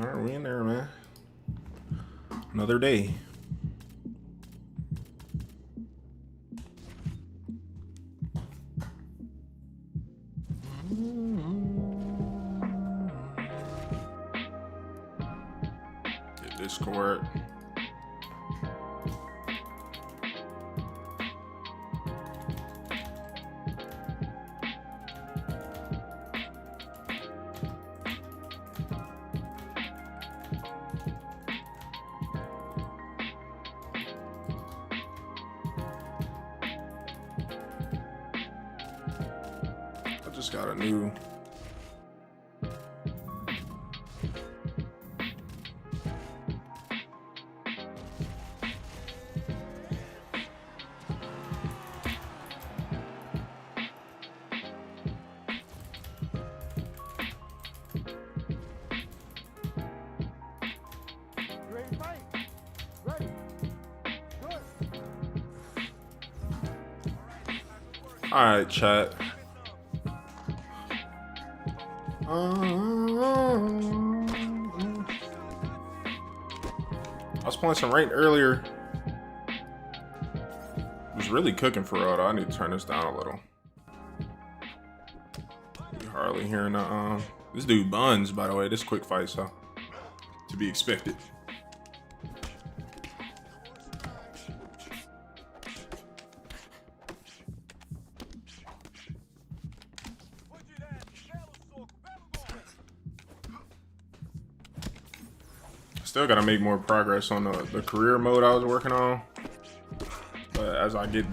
All right, we in there, man. Another day. Get Discord. Just got a new all right, chat. I was playing some ranked earlier. It was really cooking for real though. I need to turn this down a little. You're hardly hearing this dude buns, by the way. This quick fight, so to be expected. Still gotta make more progress on the career mode I was working on. But as I get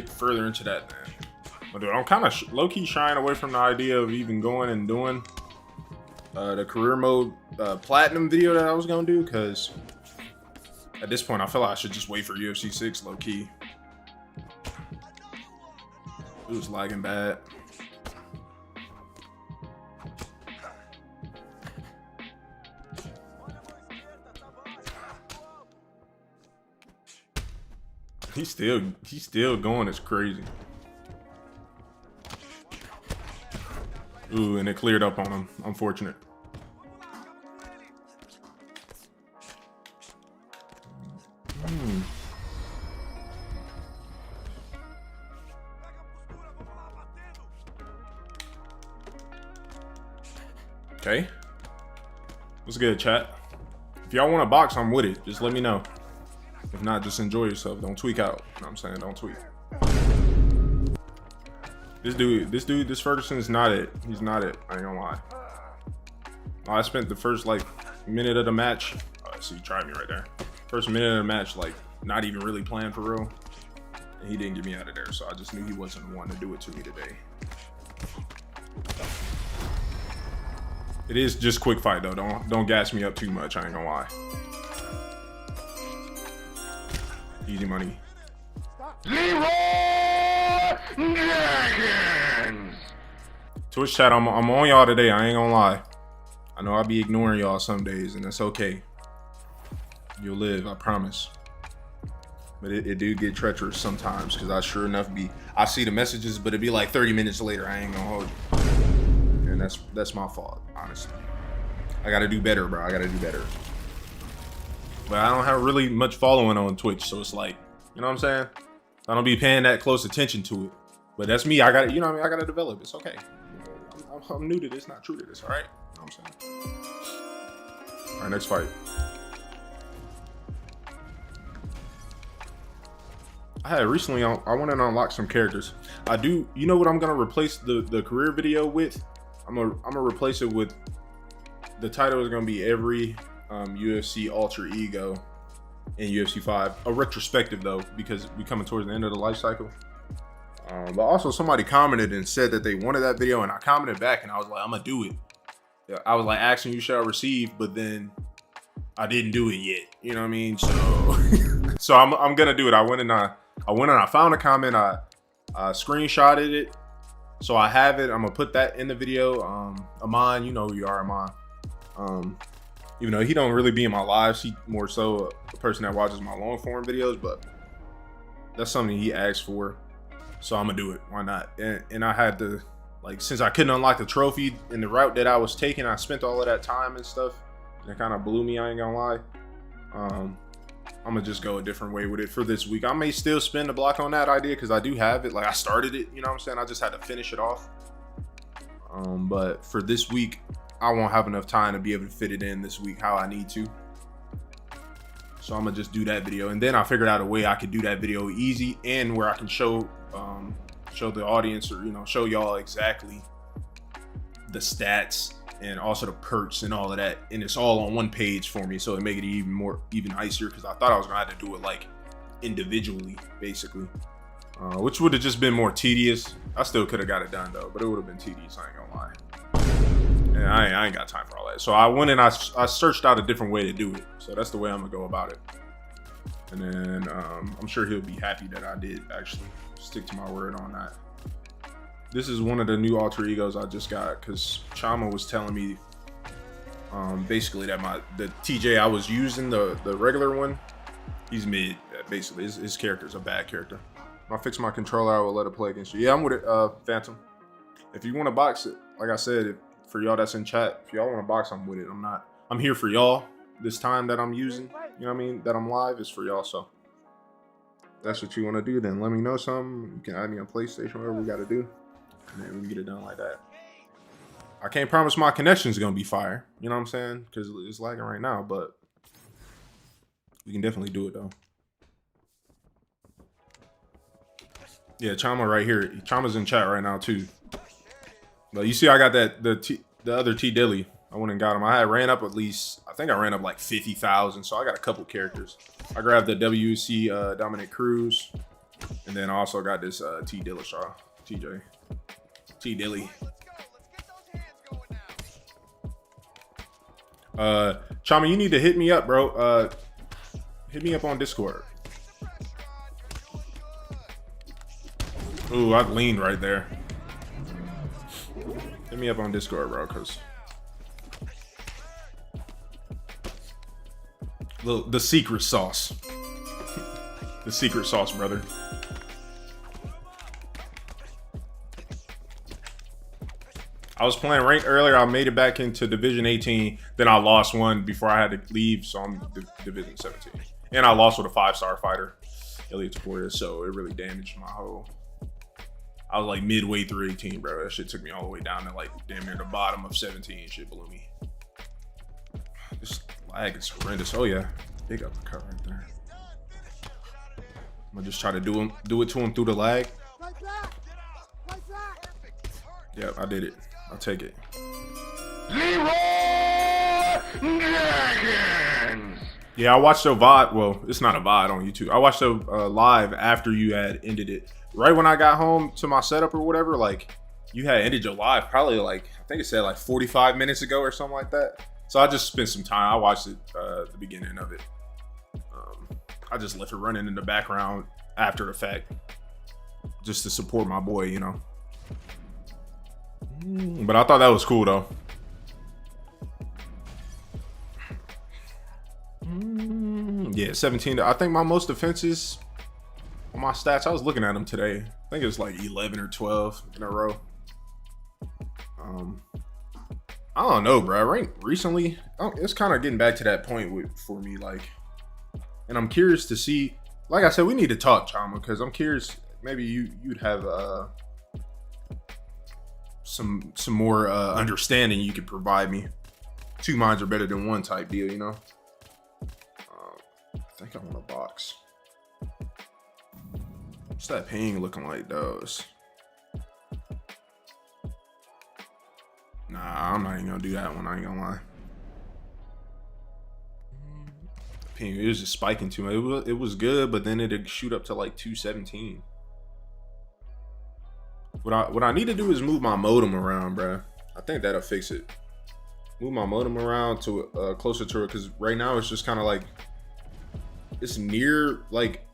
further into that, man. But dude, I'm kind of low-key shying away from the idea of even going and doing the career mode platinum video that I was gonna do, because at this point I feel like I should just wait for UFC 6 low-key. It was lagging bad. He's still going. It's crazy. Ooh, and it cleared up on him. Unfortunate. Okay. What's good, chat? If y'all want to box, I'm with it. Just let me know. If not, just enjoy yourself. Don't tweak out. You know what I'm saying? Don't tweak. This Ferguson is not it. He's not it. I ain't gonna lie. I spent the first like minute of the match. Oh, so you tried me right there. First minute of the match, like not even really playing for real. And he didn't get me out of there, so I just knew he wasn't the one to do it to me today. It is just quick fight though. Don't gas me up too much. I ain't gonna lie. Easy money. Twitch chat, I'm on y'all today. I ain't gonna lie. I know I'll be ignoring y'all some days, and that's okay. You'll live, I promise. But it do get treacherous sometimes, because I sure enough I see the messages, but it'd be like 30 minutes later. I ain't gonna hold you. And that's my fault, honestly. I gotta do better, bro. I gotta do better. But I don't have really much following on Twitch, so it's like, you know what I'm saying? I don't be paying that close attention to it. But that's me. I gotta, you know what I mean? I gotta develop. It's okay. I'm new to this, not true to this, all right? You know what I'm saying? All right, next fight. I had recently, I want to unlock some characters. I do, you know what I'm gonna replace the career video with? I'm gonna replace it with, the title is gonna be every UFC alter ego in UFC 5. A retrospective though, because we coming towards the end of the life cycle. But also somebody commented and said that they wanted that video, and I commented back and I was like, I'm gonna do it. Yeah, I was like, action you shall receive, but then I didn't do it yet. You know what I mean? So so I'm gonna do it. I went and I found a comment, I screenshotted it. So I have it. I'm gonna put that in the video. Amon, you know who you are, Amon. Even though he don't really be in my lives, he more so a person that watches my long form videos, but that's something he asked for. So I'm gonna do it. Why not? And I had to, like, since I couldn't unlock the trophy in the route that I was taking, I spent all of that time and stuff and it kind of blew me, I ain't gonna lie. I'm gonna just go a different way with it for this week. I may still spend the block on that idea because I do have it. Like, I started it, you know what I'm saying? I just had to finish it off. But for this week, I won't have enough time to be able to fit it in this week how I need to. So I'm gonna just do that video, and then I figured out a way I could do that video easy and where I can show the audience, or show y'all exactly the stats and also the perks and all of that, and it's all on one page for me, so it make it even icier, because I thought I was gonna have to do it like individually, basically, which would have just been more tedious. I still could have got it done though, but it would have been tedious, I ain't gonna lie. And I ain't got time for all that. So I went and I searched out a different way to do it. So that's the way I'm gonna go about it. And then I'm sure he'll be happy that I did actually stick to my word on that. This is one of the new alter egos I just got, because Chama was telling me basically that the TJ I was using, the regular one, he's mid. Basically, his character's a bad character. When I fix my controller, I will let it play against you. Yeah, I'm with it, Phantom. If you want to box it, like I said, for y'all that's in chat, if y'all want to box, I'm with it. I'm here for y'all. This time that I'm using, you know what I mean, that I'm live, is for y'all. So if that's what you want to do, then let me know something. You can add me on PlayStation, whatever we got to do. And then we can get it done like that. I can't promise my connection's gonna be fire, you know what I'm saying? Because it's lagging right now, but we can definitely do it though. Yeah, Chama right here. Chama's in chat right now too. But you see, I got the other T Dilly. I went and got him. I ran up at least, I think I ran up like 50,000. So I got a couple characters. I grabbed the WC Dominic Cruz, and then I also got this T Dillashaw, TJ. T Dilly. Chama, you need to hit me up, bro. Hit me up on Discord. Ooh, I've leaned right there. Hit me up on Discord, bro, because the secret sauce. The secret sauce, brother. I was playing ranked earlier. I made it back into Division 18. Then I lost one before I had to leave, so I'm Division 17. And I lost with a 5-star fighter, Elliot Taporia, so it really damaged my whole... I was like midway through 18, bro. That shit took me all the way down to like damn near the bottom of 17. Shit blew me. This lag is horrendous. Oh yeah, big uppercut right there. I'm gonna just try to do it to him through the lag. Yep, I did it. I'll take it. Yeah, I watched a VOD. Well, it's not a VOD on YouTube. I watched a live after you had ended it. Right when I got home to my setup or whatever, like, you had ended your live probably like, I think it said like 45 minutes ago or something like that. So I just spent some time. I watched it, the beginning of it. I just left it running in the background after the fact, just to support my boy, you know. But I thought that was cool though. Yeah, 17. I think my most offenses on my stats, I was looking at them today. I think it was like 11 or 12 in a row. I don't know, bro. Right, recently, it's kind of getting back to that point for me, like, and I'm curious to see. Like I said, we need to talk, Chama, because I'm curious. Maybe you'd have some more understanding you could provide me. Two minds are better than one type deal, you know. I think I want a box. What's that ping looking like, those? Nah, I'm not even gonna do that one. I ain't gonna lie. Ping, it was just spiking too much. It was good, but then it'd shoot up to like 217. What I need to do is move my modem around, bro. I think that'll fix it. Move my modem around to closer to it, because right now it's just kind of like, it's near, like,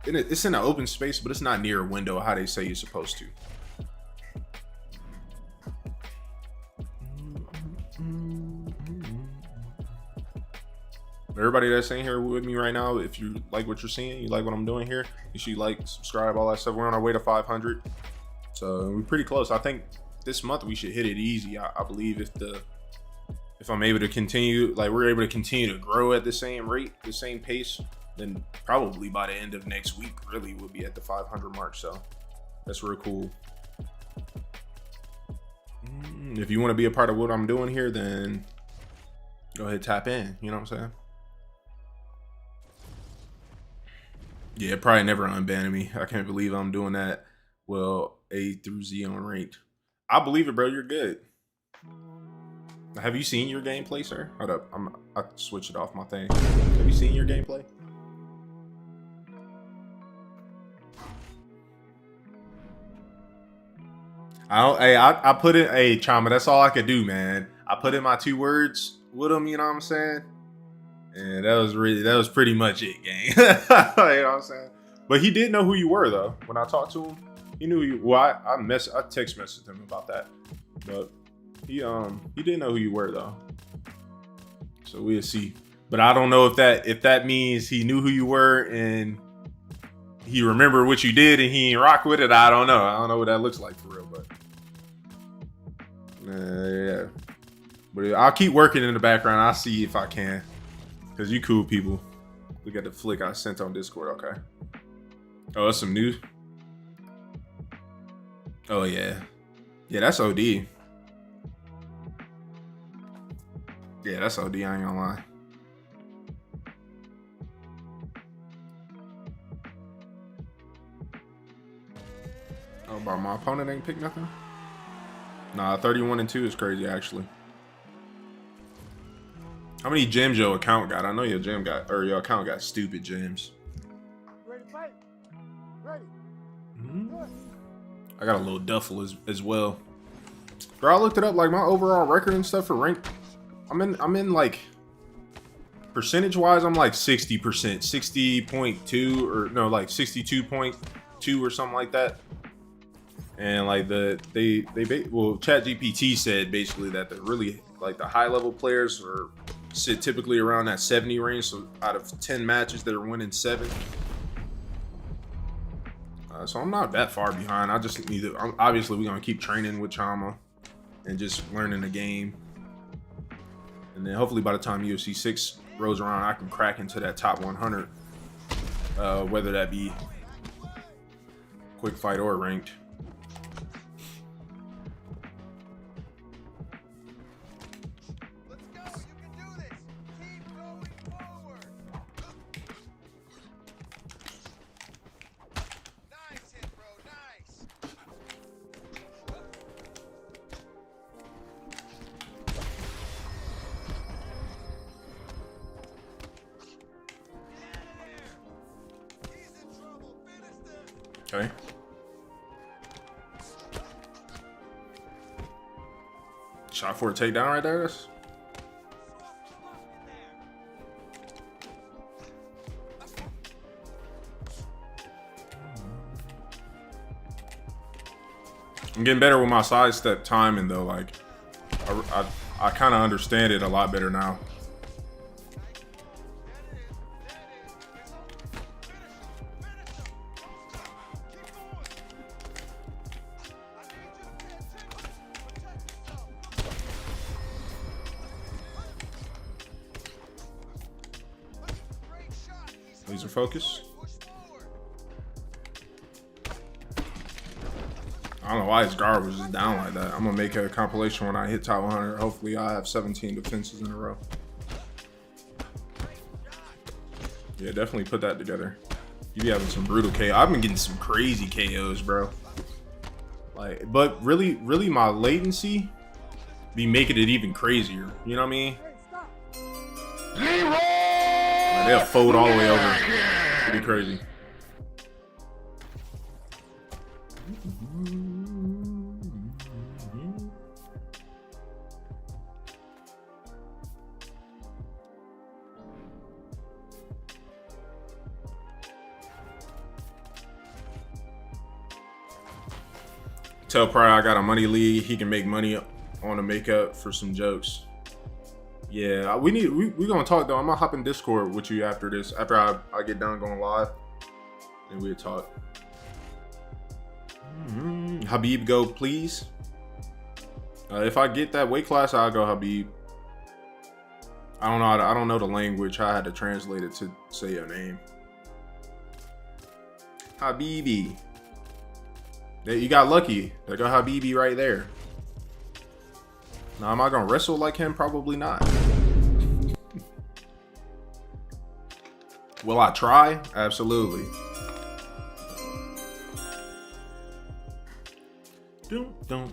it's in an open space, but it's not near a window how they say you're supposed to. Everybody that's in here with me right now, if you like what you're seeing, you like what I'm doing here, you should like, subscribe, all that stuff. We're on our way to 500, so we're pretty close. I think this month we should hit it easy. I believe if if I'm able to continue, like we're able to continue to grow at the same rate, the same pace, then probably by the end of next week, really we'll be at the 500 mark. So that's real cool. If you want to be a part of what I'm doing here, then go ahead, tap in. You know what I'm saying? Yeah, probably never unbanning me. I can't believe I'm doing that. Well, A through Z on ranked. I believe it, bro. You're good. Have you seen your gameplay, sir? Hold up. I switched it off my thing. Have you seen your gameplay? I put in a Chama. That's all I could do, man. I put in my 2 words with him. You know what I'm saying? And that was pretty much it, gang. You know what I'm saying? But he did know who you were, though. When I talked to him, he knew you. Well, I text messaged him about that, but he didn't know who you were, though. So we'll see. But I don't know if that means he knew who you were and he remembered what you did and he ain't rock with it. I don't know. I don't know what that looks like for real, but yeah. But I'll keep working in the background. I'll see if I can. Cause you cool people. Look at the flick I sent on Discord. Okay. Oh, that's some news. Oh yeah. Yeah, that's OD. Yeah, that's OD. I ain't gonna lie. Oh, about my opponent ain't picked nothing? Nah, 31-2 is crazy actually. How many gems your account got? I know your account got stupid gems. Ready, fight. Ready. I got a little duffel as well. Bro, I looked it up, like my overall record and stuff for rank. I'm in like percentage wise, I'm like 60%, 60.2 or no, like 62.2 or something like that. And like ChatGPT said basically that the really like the high level players sit typically around that 70 range. So out of 10 matches, they're winning 7. So I'm not that far behind. I just need to. Obviously, we're gonna keep training with Chama and just learning the game. And then hopefully by the time UFC 6 rolls around, I can crack into that top 100. Whether that be quick fight or ranked. Okay. Shot for a takedown right there. I'm getting better with my side step timing though. Like, I kind of understand it a lot better now. Laser focus. I don't know why his guard was just down like that. I'm gonna make a compilation when I hit top 100. Hopefully I have 17 defenses in a row. Yeah, definitely put that together. You be having some brutal KO. I've been getting some crazy KOs, bro. Like, but really my latency be making it even crazier. You know what I mean? Like, they'll fold all the way over. It'd be crazy. Tell Pryor I got a money lead. He can make money on the makeup for some jokes. Yeah, we gonna talk though. I'm gonna hop in Discord with you after this. After I get done going live, and we'll talk. Habib, go please. If I get that weight class, I'll go Habib. I don't know. I don't know the language. I had to translate it to say your name. Habibi. You got lucky. There go Habibi right there. Now, am I gonna wrestle like him? Probably not. Will I try? Absolutely. Don't.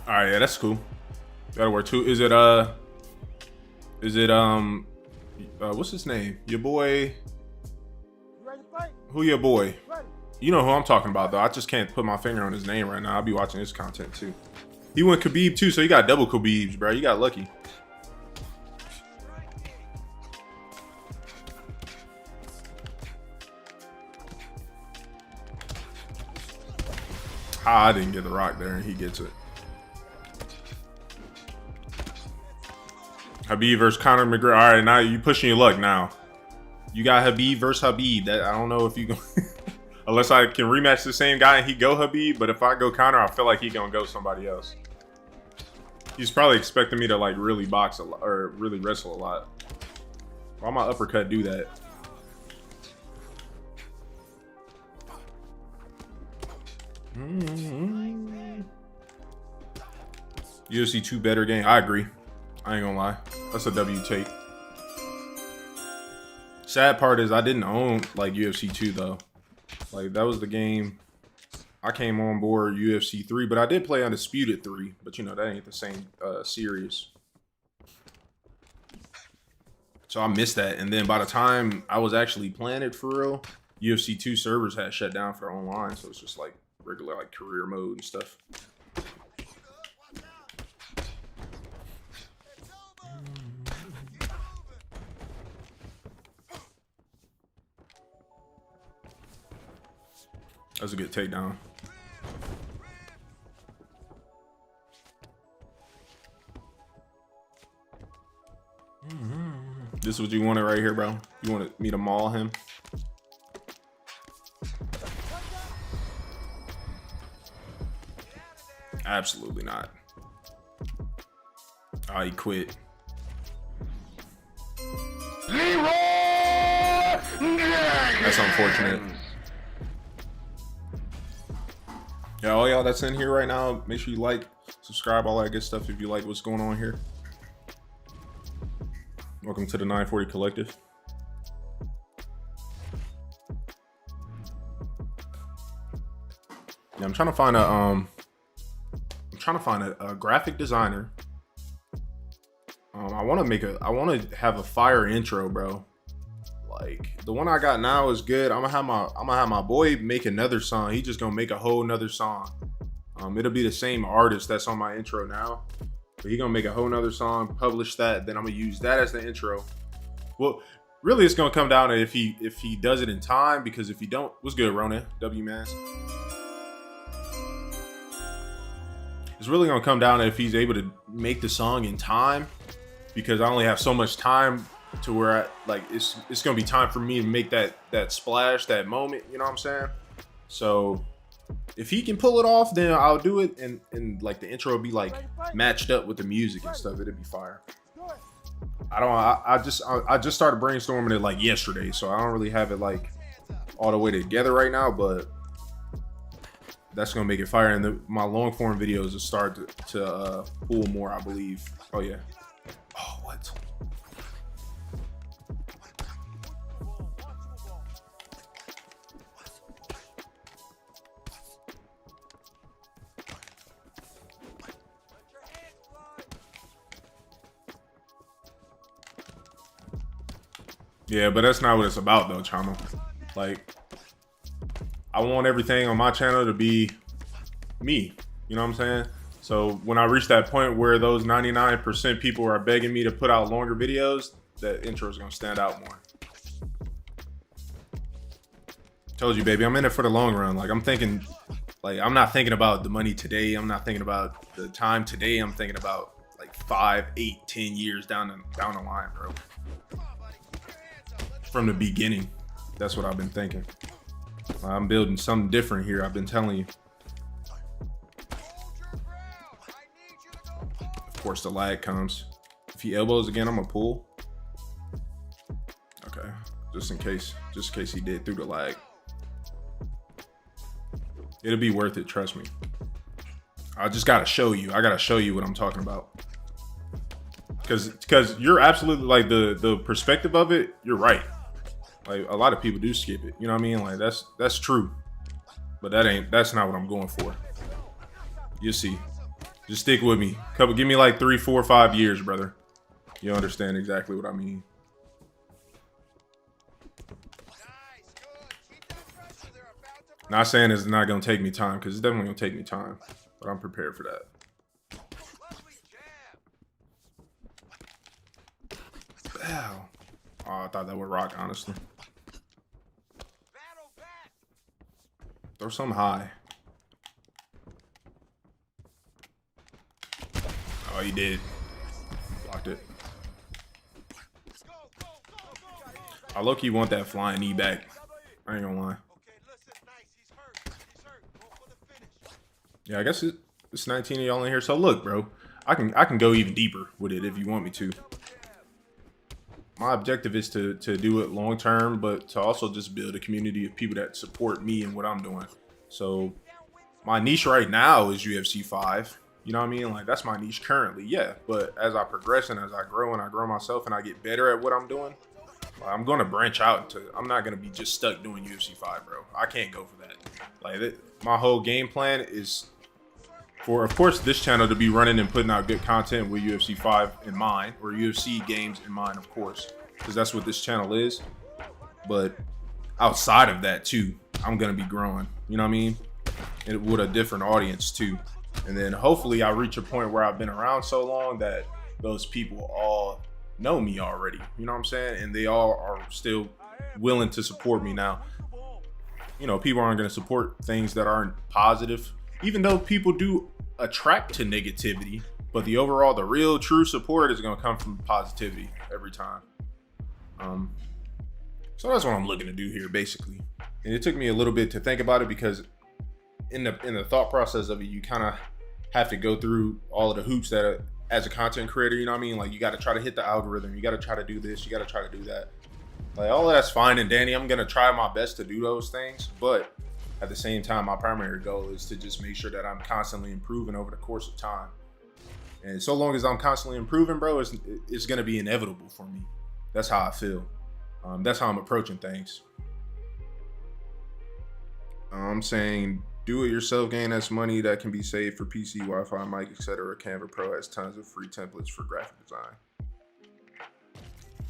All right, yeah, that's cool. That'll work too. Is it what's his name? Your boy. You ready to fight? Who your boy? Ready. You know who I'm talking about, though. I just can't put my finger on his name right now. I'll be watching his content too. He went Khabib too, so you got double Khabibs, bro. You got lucky. I didn't get the rock there, and he gets it. Habib versus Conor McGregor. All right, now you pushing your luck now. You got Habib versus Habib. That I don't know if you go unless I can rematch the same guy and he go Habib. But if I go Conor, I feel like he gonna go somebody else. He's probably expecting me to like really box a lot or really wrestle a lot. Why my uppercut do that? UFC 2 better game. I agree. I ain't gonna lie. That's a W take. Sad part is I didn't own like UFC 2 though. Like that was the game. I came on board UFC 3, but I did play Undisputed 3. But you know that ain't the same series. So I missed that. And then by the time I was actually playing it for real, UFC 2 servers had shut down for online. So it's just like regular like career mode and stuff. That's a good takedown. This is what you wanted right here, bro. You wanted me to maul him? Absolutely not. Oh, he quit. That's unfortunate. Yeah, all y'all that's in here right now, make sure you like, subscribe, all that good stuff if you like what's going on here. Welcome to the 940 Collective. Yeah, I'm trying to find a graphic designer. I want to have a fire intro, bro. Like the one I got now is good. I'm gonna have my boy make another song. He just gonna make a whole nother song. It'll be the same artist that's on my intro now, but he gonna make a whole nother song, publish that, then I'm gonna use that as the intro. Well, really, it's gonna come down to if he does it in time, because if he don't, what's good, Rona? W Mass. It's really gonna come down to if he's able to make the song in time, because I only have so much time to where it's gonna be time for me to make that splash, that moment, you know what I'm saying? So if he can pull it off, then I'll do it, and like the intro will be like matched up with the music and stuff. It'll be fire. I just started brainstorming it like yesterday, so I don't really have it like all the way together right now, but that's gonna make it fire. And my long form videos will start to pull more, I believe. Oh yeah. Oh, what? Yeah, but that's not what it's about though, Chama. Like, I want everything on my channel to be me. You know what I'm saying? So when I reach that point where those 99% people are begging me to put out longer videos, that intro is gonna stand out more. Told you, baby, I'm in it for the long run. Like I'm thinking, like I'm not thinking about the money today. I'm not thinking about the time today. I'm thinking about like 5, 8, 10 years down the line, bro. From the beginning, that's what I've been thinking. I'm building something different here. I've been telling you. Of course, the lag comes. If he elbows again, I'm gonna pull. Okay, just in case he did through the lag. It'll be worth it, trust me. I just gotta show you. I gotta show you what I'm talking about. Cause you're absolutely like the perspective of it, you're right. Like a lot of people do skip it. You know what I mean? Like that's true. But that's not what I'm going for. You'll see. Just stick with me. Give me like 3, 4, 5 years, brother. You understand exactly what I mean. Not saying it's not gonna take me time, because it's definitely gonna take me time. But I'm prepared for that. Ow. Oh, I thought that would rock, honestly. Throw something high. Oh, he did. Blocked it. I low-key want that flying knee back. I ain't gonna lie. Yeah, I guess it's 19 of y'all in here. So look, bro, I can go even deeper with it if you want me to. My objective is to do it long term, but to also just build a community of people that support me and what I'm doing. So my niche right now is UFC 5. You know what I mean? Like that's my niche currently, yeah. But as I progress and as I grow myself and I get better at what I'm doing, I'm going to branch out into. I'm not going to be just stuck doing UFC 5, bro. I can't go for that. Like my whole game plan is for, of course, this channel to be running and putting out good content with UFC 5 in mind, or UFC games in mind, of course, because that's what this channel is. But outside of that too, I'm going to be growing, you know what I mean? And with a different audience too. And then hopefully I reach a point where I've been around so long that those people all know me already, you know what I'm saying? And they all are still willing to support me now. You know, people aren't going to support things that aren't positive, even though people do attract to negativity, but the real true support is going to come from positivity every time. So that's what I'm looking to do here, basically. And it took me a little bit to think about it, because in the thought process of it, you kind of have to go through all of the hoops that as a content creator, you know what I mean? Like you got to try to hit the algorithm. You got to try to do this. You got to try to do that. Like all of that's fine and dandy. I'm going to try my best to do those things. But at the same time, my primary goal is to just make sure that I'm constantly improving over the course of time. And so long as I'm constantly improving, bro, it's going to be inevitable for me. That's how I feel. That's how I'm approaching things. I'm saying do-it-yourself gain that's money that can be saved for PC, Wi-Fi, mic, etc. Canva Pro has tons of free templates for graphic design.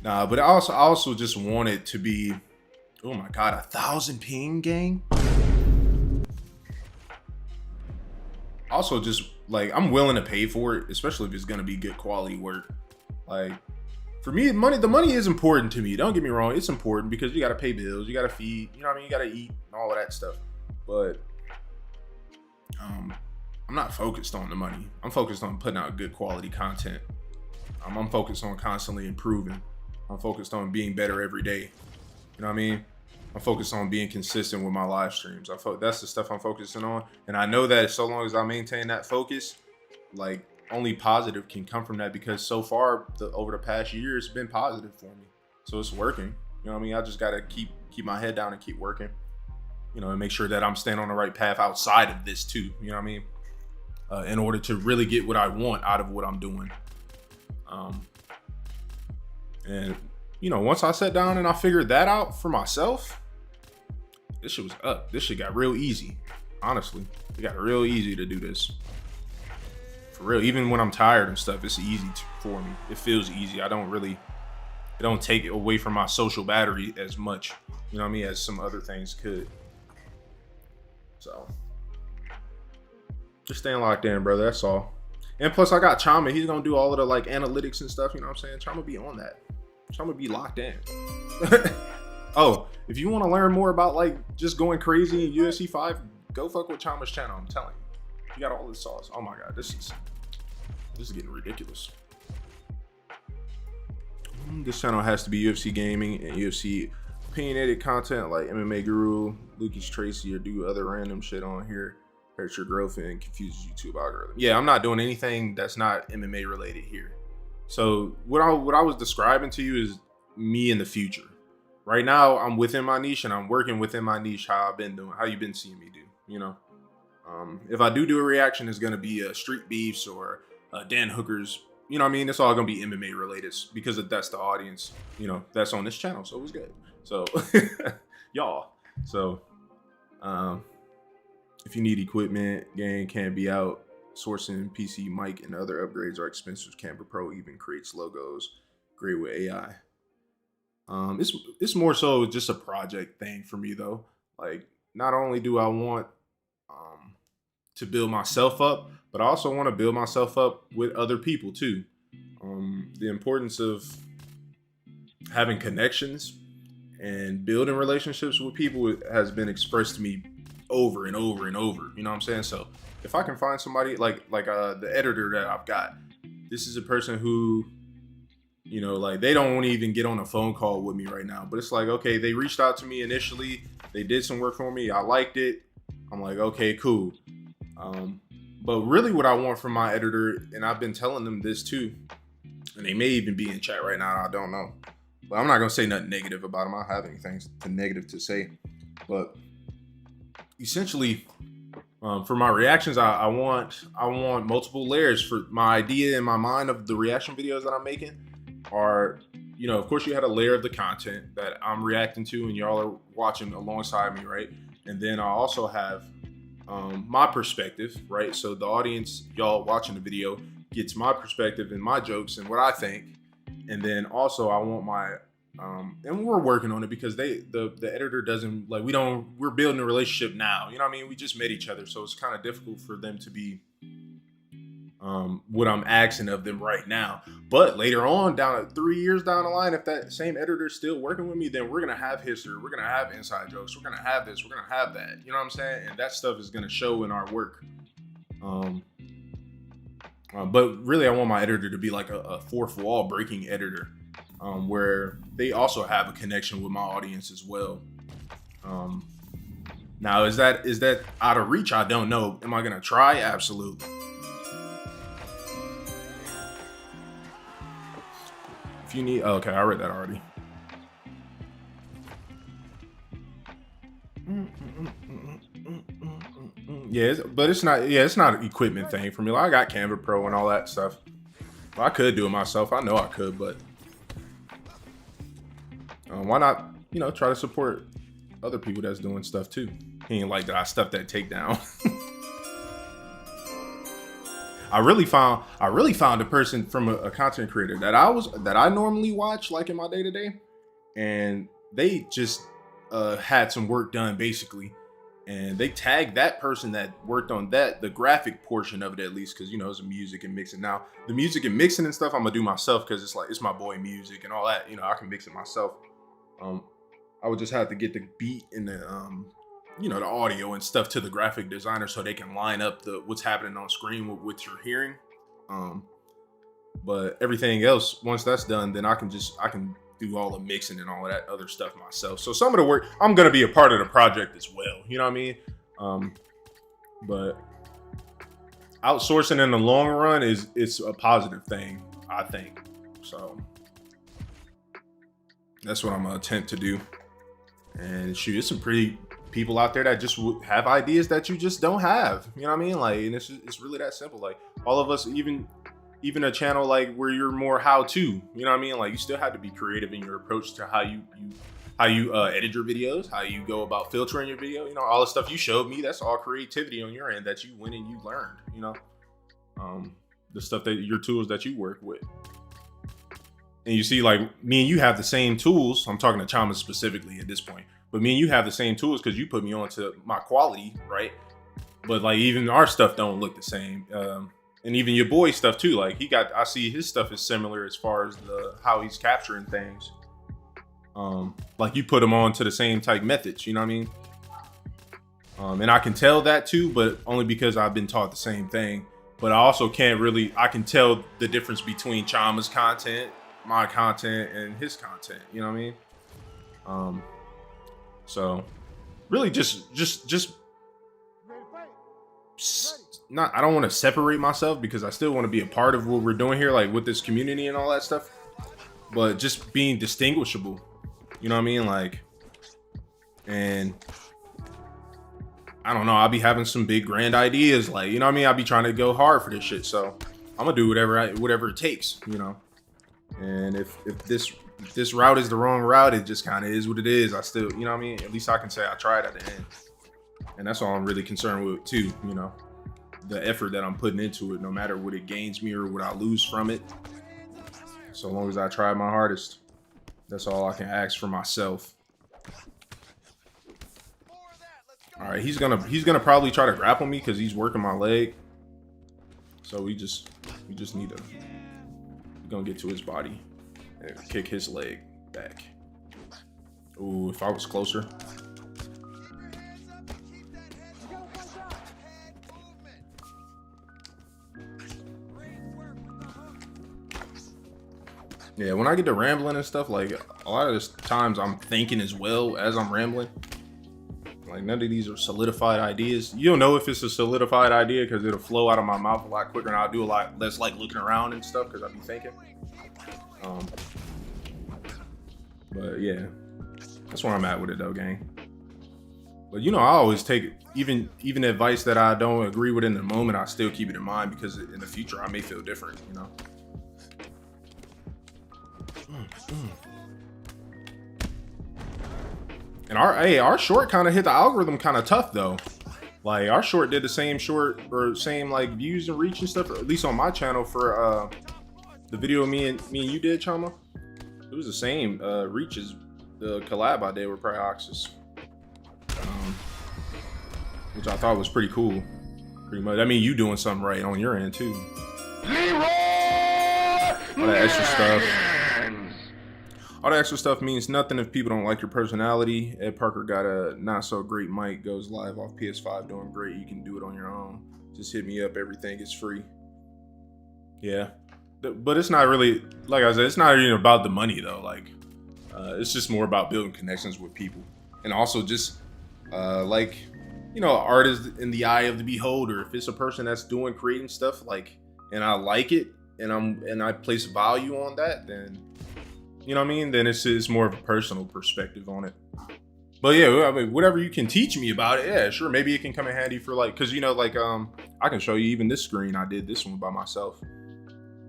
Nah, but I also just want it to be, oh my god, 1,000 ping, gang. Also, just like I'm willing to pay for it, especially if it's gonna be good quality work. Like for me, the money is important to me. Don't get me wrong, it's important because you gotta pay bills, you gotta feed, you know what I mean, you gotta eat and all of that stuff. But I'm not focused on the money. I'm focused on putting out good quality content. I'm focused on constantly improving. I'm focused on being better every day. You know what I mean? I'm focused on being consistent with my live streams. That's the stuff I'm focusing on. And I know that so long as I maintain that focus, like only positive can come from that, because so far over the past year, it's been positive for me. So it's working. You know what I mean? I just got to keep my head down and keep working, you know, and make sure that I'm staying on the right path outside of this too. You know what I mean? In order to really get what I want out of what I'm doing. And you know, once I sat down and I figured that out for myself, this shit was up. This shit got real easy. Honestly, it got real easy to do this. For real, even when I'm tired and stuff, it's easy for me. It feels easy. It don't take it away from my social battery as much, you know what I mean, as some other things could. So, just staying locked in, brother. That's all. And plus, I got Chama. He's gonna do all of the like analytics and stuff. You know what I'm saying? Chama be on that. Chama be locked in. Oh, if you want to learn more about like just going crazy in UFC 5, go fuck with Chama's channel. I'm telling you, he got all this sauce. Oh my god, this is getting ridiculous. This channel has to be UFC gaming and UFC opinionated content like MMA Guru, Lucas Tracy, or do other random shit on here. hurts your growth and confuses YouTube algorithm. Yeah, I'm not doing anything that's not MMA related here. So what I was describing to you is me in the future. Right now, I'm within my niche and I'm working within my niche. How I've been doing, how you've been seeing me do. If I do a reaction, it's gonna be Street Beefs or Dan Hooker's. You know what I mean? It's all gonna be MMA related because that's the audience. That's on this channel, so it was good. So y'all. So if you need equipment, game can't be out. Sourcing PC mic and other upgrades are expensive. Canva Pro even creates logos. Great with AI. It's more so just a project thing for me though. Like, not only do I want to build myself up, but I also want to build myself up with other people too. The importance of having connections and building relationships with people has been expressed to me over and over and over. You know what I'm saying? So if I can find somebody like the editor that I've got, this is a person who, like, they don't want to even get on a phone call with me right now, but it's like, okay, they reached out to me initially, they did some work for me, I liked it, I'm like, okay, cool. But really what I want from my editor, and I've been telling them this too, and they may even be in chat right now, I don't know, but I'm not gonna say nothing negative about them. I don't have anything negative to say, but essentially, for my reactions, I want multiple layers. For my idea in my mind of the reaction videos that I'm making are, of course, you had a layer of the content that I'm reacting to and y'all are watching alongside me, right? And then I also have my perspective, right? So the audience, y'all watching the video, gets my perspective and my jokes and what I think. And then also I want my and we're working on it because the editor doesn't, like, we're building a relationship now. You know what I mean? We just met each other, so it's kind of difficult for them to be what I'm asking of them right now. But later on, 3 years down the line, if that same editor is still working with me, then we're gonna have history, we're gonna have inside jokes, we're gonna have this, we're gonna have that. You know what I'm saying? And that stuff is gonna show in our work. But really, I want my editor to be like a fourth wall breaking editor, where they also have a connection with my audience as well. Now, is that out of reach? I don't know. Am I gonna try? Absolutely. If you need, okay, I read that already. Yeah, but it's not. Yeah, it's not an equipment thing for me. Like, I got Canva Pro and all that stuff. Well, I could do it myself. I know I could, but why not? Try to support other people that's doing stuff too. He ain't like that I stuffed that takedown. I really found a person from a content creator that I normally watch, like, in my day to day, and they just had some work done basically, and they tagged that person that worked on the graphic portion of it, at least, because it's music and mixing. Now the music and mixing and stuff I'm gonna do myself because it's my boy music and all that. I can mix it myself. I would just have to get the beat and the the audio and stuff to the graphic designer so they can line up what's happening on screen with what you're hearing. But everything else, once that's done, then I can do all the mixing and all of that other stuff myself. So some of the work, I'm gonna be a part of the project as well. You know what I mean? But outsourcing in the long run it's a positive thing, I think. So that's what I'm gonna attempt to do. And shoot, there's some pretty people out there that just have ideas that you just don't have. You know what I mean? Like, and it's really that simple. Like, all of us, even a channel like where you're more how to, you know what I mean? Like, you still have to be creative in your approach to how you edit your videos, how you go about filtering your video. All the stuff you showed me, that's all creativity on your end that you went and you learned. The stuff your tools that you work with. And you see, like, me and you have the same tools. I'm talking to Chama specifically at this point, but me and you have the same tools because you put me on to my quality, right? But, like, even our stuff don't look the same. And even your boy's stuff too. Like, I see his stuff is similar as far as how he's capturing things. Like, you put him on to the same type methods, you know what I mean? And I can tell that too, but only because I've been taught the same thing. But I also I can tell the difference between Chama's content, my content, and his content, you know what I mean? So really just You ready to fight? I don't want to separate myself because I still want to be a part of what we're doing here, like with this community and all that stuff. But just being distinguishable, you know what I mean? Like, and I don't know, I'll be having some big grand ideas, like, you know what I mean? I'll be trying to go hard for this shit. So I'm gonna do whatever it takes, you know. And if this route is the wrong route, it just kind of is what it is. I still, you know what I mean? At least I can say I tried at the end. And that's all I'm really concerned with too, you know. The effort that I'm putting into it, no matter what it gains me or what I lose from it. So long as I try my hardest, that's all I can ask for myself. All right, he's gonna probably try to grapple me because he's working my leg. So we just need to, we're gonna get to his body and kick his leg back. Ooh, if I was closer. Yeah, when I get to rambling and stuff, like a lot of the times I'm thinking as well as I'm rambling. Like none of these are solidified ideas. You'll know if it's a solidified idea because it'll flow out of my mouth a lot quicker and I'll do a lot less like looking around and stuff because I'll be thinking. But yeah, that's where I'm at with it though, gang. But you know, I always take even advice that I don't agree with in the moment, I still keep it in mind because in the future I may feel different, you know. And our short kind of hit the algorithm kind of tough though. Like our short did the same short or same like views and reach and stuff, or at least on my channel for the video me and you did, Chama. It was the same reach as the collab I did with Prioxis, which I thought was pretty cool. Pretty much. I mean, you doing something right on your end too. All that extra stuff. All the extra stuff means nothing if people don't like your personality. Ed Parker got a not so great mic, goes live off PS5, doing great. You can do it on your own. Just hit me up. Everything is free. Yeah, but it's not really, like I said, it's not even about the money though. Like, it's just more about building connections with people, and also just like, you know, art is in the eye of the beholder. If it's a person that's doing creating stuff like, and I like it, and I place value on that, then. You know what I mean? Then it's more of a personal perspective on it. But yeah, I mean, whatever you can teach me about it, yeah, sure. Maybe it can come in handy for like, cause you know, like I can show you even this screen. I did this one by myself.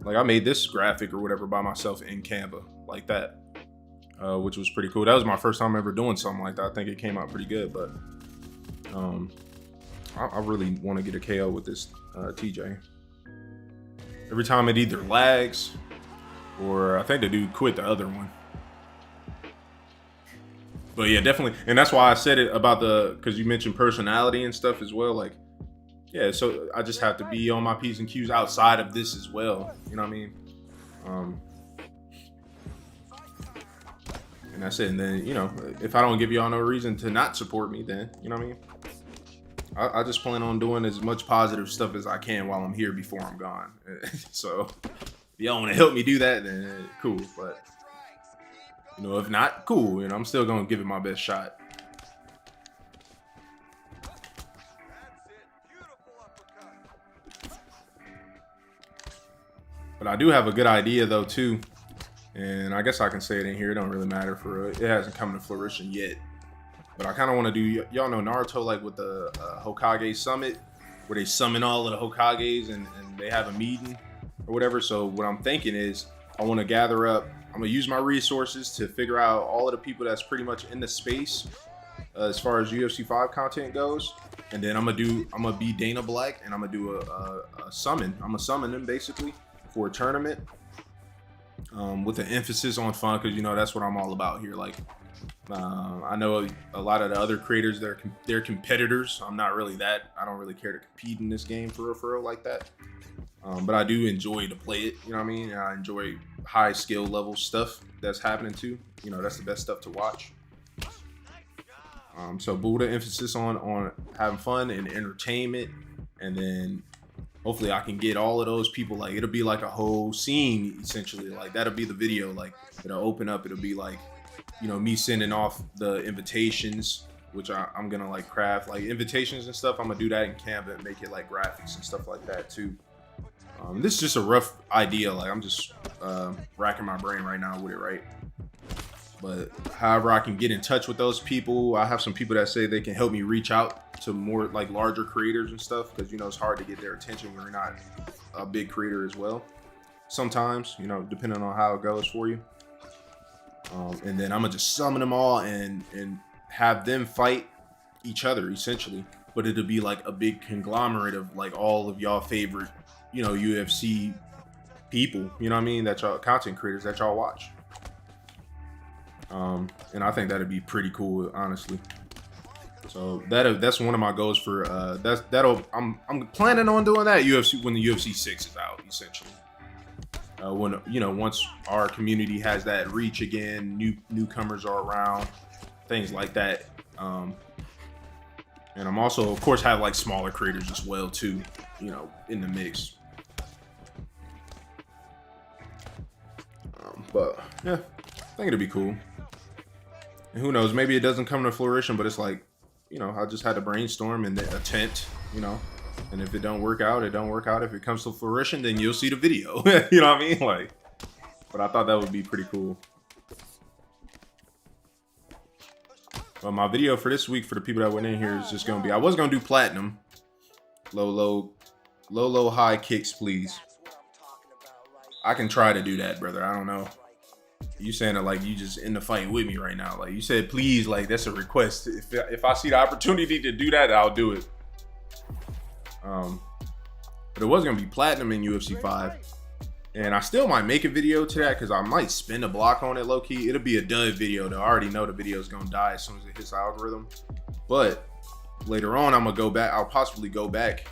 Like I made this graphic or whatever by myself in Canva, like that, which was pretty cool. That was my first time ever doing something like that. I think it came out pretty good, but I really want to get a KO with this TJ. Every time it either lags. Or I think the dude quit the other one. But yeah, definitely. And that's why I said it about because you mentioned personality and stuff as well. Like, yeah, so I just have to be on my P's and Q's outside of this as well. You know what I mean? And that's it. And then, you know, if I don't give y'all no reason to not support me, then, you know what I mean? I just plan on doing as much positive stuff as I can while I'm here before I'm gone. So... If y'all want to help me do that, then cool. But you know, if not, cool. You know, I'm still gonna give it my best shot. But I do have a good idea though too, and I guess I can say it in here. It don't really matter for it hasn't come to fruition yet. But I kind of want to do. Y'all know Naruto, like with the Hokage Summit, where they summon all of the Hokages and they have a meeting. Or whatever. So what I'm thinking is I want to gather up, I'm gonna use my resources to figure out all of the people that's pretty much in the space as far as UFC 5 content goes, and then I'm gonna be Dana Black and I'm gonna do a summon. I'm gonna summon them basically for a tournament with an emphasis on fun, because you know that's what I'm all about here. Like I know a lot of the other creators, they're competitors. I'm not really that. I don't really care to compete in this game for real like that. But I do enjoy to play it, you know what I mean? And I enjoy high skill level stuff that's happening too. You know, that's the best stuff to watch. So Buddha emphasis on having fun and entertainment, and then hopefully I can get all of those people, like it'll be like a whole scene essentially. Like that'll be the video, like it'll open up, it'll be like, you know, me sending off the invitations which I'm gonna like craft like invitations and stuff. I'm gonna do that in Canva and make it like graphics and stuff like that too. This is just a rough idea. Like I'm just racking my brain right now with it, right? But however I can get in touch with those people, I have some people that say they can help me reach out to more like larger creators and stuff, because you know it's hard to get their attention when you're not a big creator as well. Sometimes, you know, depending on how it goes for you. And then I'm gonna just summon them all and have them fight each other essentially. But it'll be like a big conglomerate of like all of y'all favorite, you know, UFC people, you know what I mean, that y'all content creators that y'all watch. And I think that'd be pretty cool, honestly. So that's one of my goals for I'm planning on doing that UFC when the UFC 6 is out, essentially. When, you know, once our community has that reach again, newcomers are around, things like that. And I'm also, of course, have like smaller creators as well too, you know, in the mix. But yeah, I think it'll be cool. And who knows, maybe it doesn't come to fruition, but it's like, you know, I just had to brainstorm and attempt, you know, and if it don't work out, it don't work out. If it comes to fruition, then you'll see the video. You know what I mean? Like, but I thought that would be pretty cool. Well, my video for this week for the people that went in here is just gonna be, I was gonna do platinum, low, high kicks, please. I can try to do that, brother. I don't know. You saying it like you just in the fight with me right now. Like you said, please, like that's a request. If I see the opportunity to do that, I'll do it. But it was gonna be platinum in UFC 5, and I still might make a video to that because I might spin a block on it low key. It'll be a dud video though. I already know the video is gonna die as soon as it hits the algorithm. But later on, I'm gonna go back. I'll possibly go back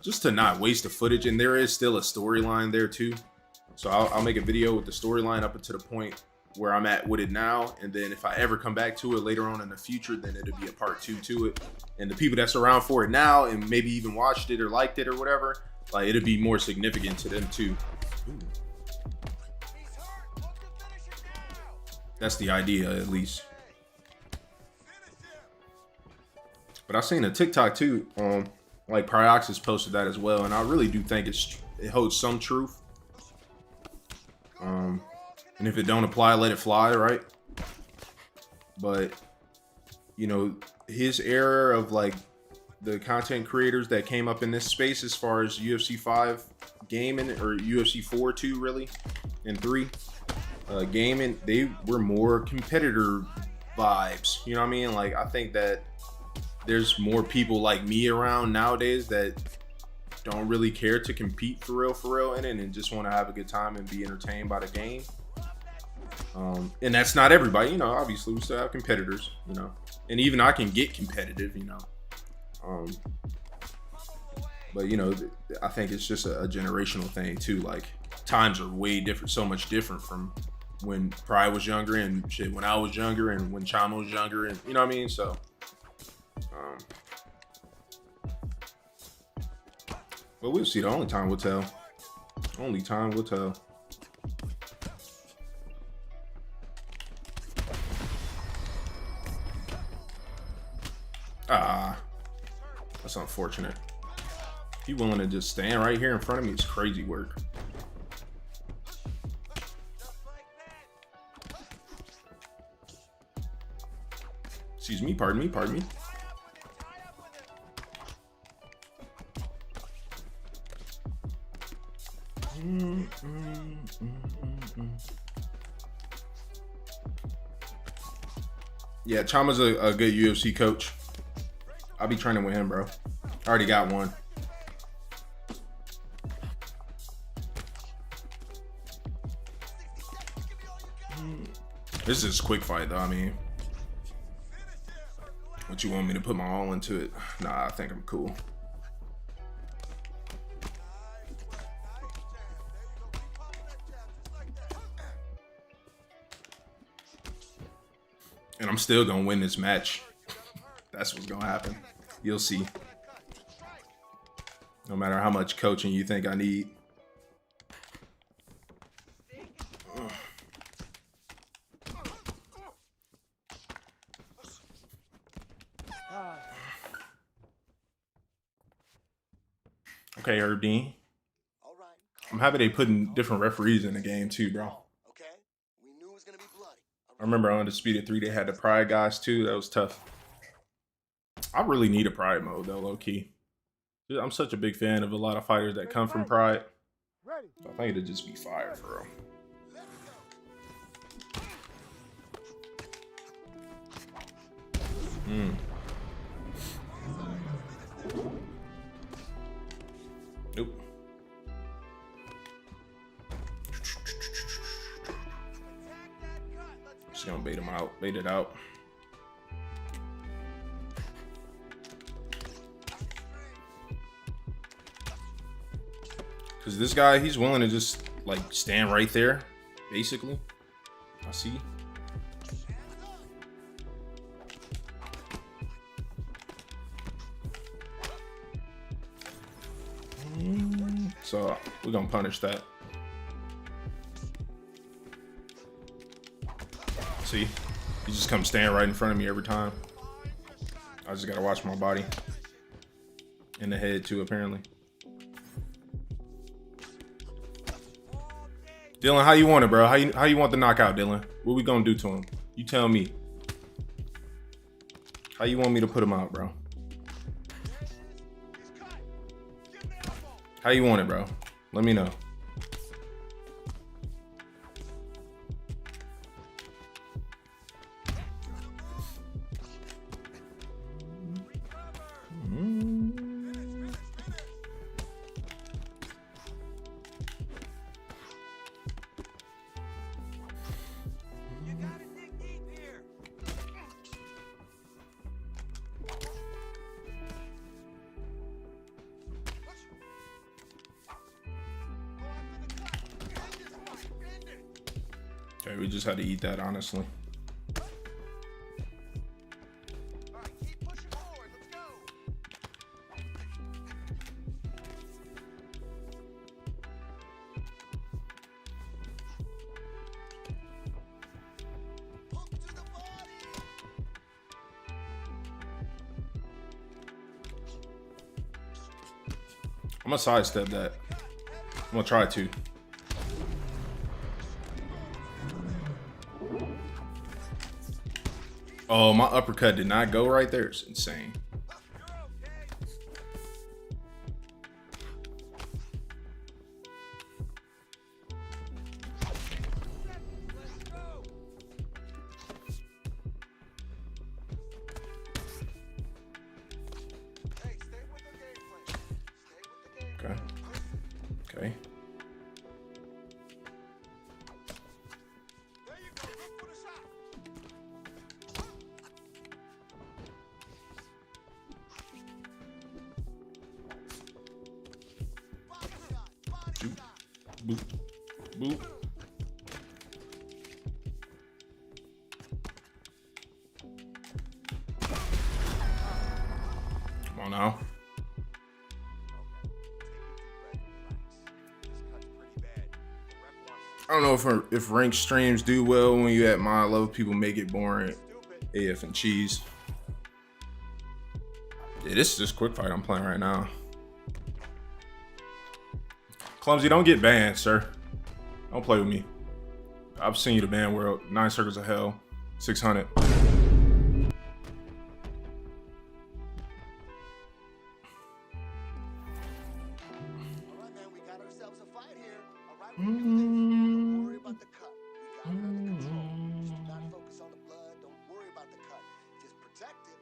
just to not waste the footage. And there is still a storyline there too. So I'll make a video with the storyline up until the point where I'm at with it now. And then if I ever come back to it later on in the future, then it'll be a part 2 to it. And the people that's around for it now and maybe even watched it or liked it or whatever, like it'll be more significant to them too. Ooh. That's the idea, at least. But I seen a TikTok too. Like Prioxis posted that as well. And I really do think it holds some truth. And if it don't apply, let it fly, right? But you know, his era of like the content creators that came up in this space as far as UFC 5 gaming, or UFC 4 too, really, and 3 gaming, they were more competitor vibes. You know what I mean? Like I think that there's more people like me around nowadays that don't really care to compete for real in it and just want to have a good time and be entertained by the game. And that's not everybody, you know, obviously we still have competitors, you know, and even I can get competitive, you know. But you know, I think it's just a generational thing too. Like times are way different, so much different from when Pry was younger and shit, when I was younger and when Chama was younger, and you know what I mean? So, but we'll see. The only time will tell. Only time will tell. That's unfortunate. He willing to just stand right here in front of me is crazy work. Excuse me, pardon me, pardon me. Yeah, Chama's a good UFC coach. I'll be training with him, bro. I already got one. This is a quick fight, though. I mean, what you want me to put my all into it? Nah, I think I'm cool. And I'm still gonna win this match. That's what's gonna happen. You'll see. No matter how much coaching you think I need. Okay, Herb Dean. All right. I'm happy they putting different referees in the game too, bro. Okay. We knew it was gonna be bloody. I remember on Undisputed 3 they had the Pride guys too. That was tough. I really need a Pride mode though, low key. I'm such a big fan of a lot of fighters that come from Pride. Ready. So I think it'd just be fire for real. Nope. Just gonna bait him out. Bait it out. Because this guy, he's willing to just like stand right there, basically. I see. So we're gonna punish that. See, he just comes stand right in front of me every time. I just gotta watch my body. In the head too, apparently. Dylan, how you want it, bro? How you want the knockout, Dylan? What we gonna do to him? You tell me. How you want me to put him out, bro? How you want it, bro? Let me know. Okay, we just had to eat that, honestly. I'm gonna sidestep that. I'm gonna try to. Oh, my uppercut did not go right there. It's insane. Okay. Okay. Boop. Boop. Come on now. I don't know if ranked streams do well when you at my level. People make it boring. AF and cheese. Yeah, this is just quick fight I'm playing right now. Clumsy, don't get banned, sir. Don't play with me. I've seen you the ban world. 9 circles of hell. 600.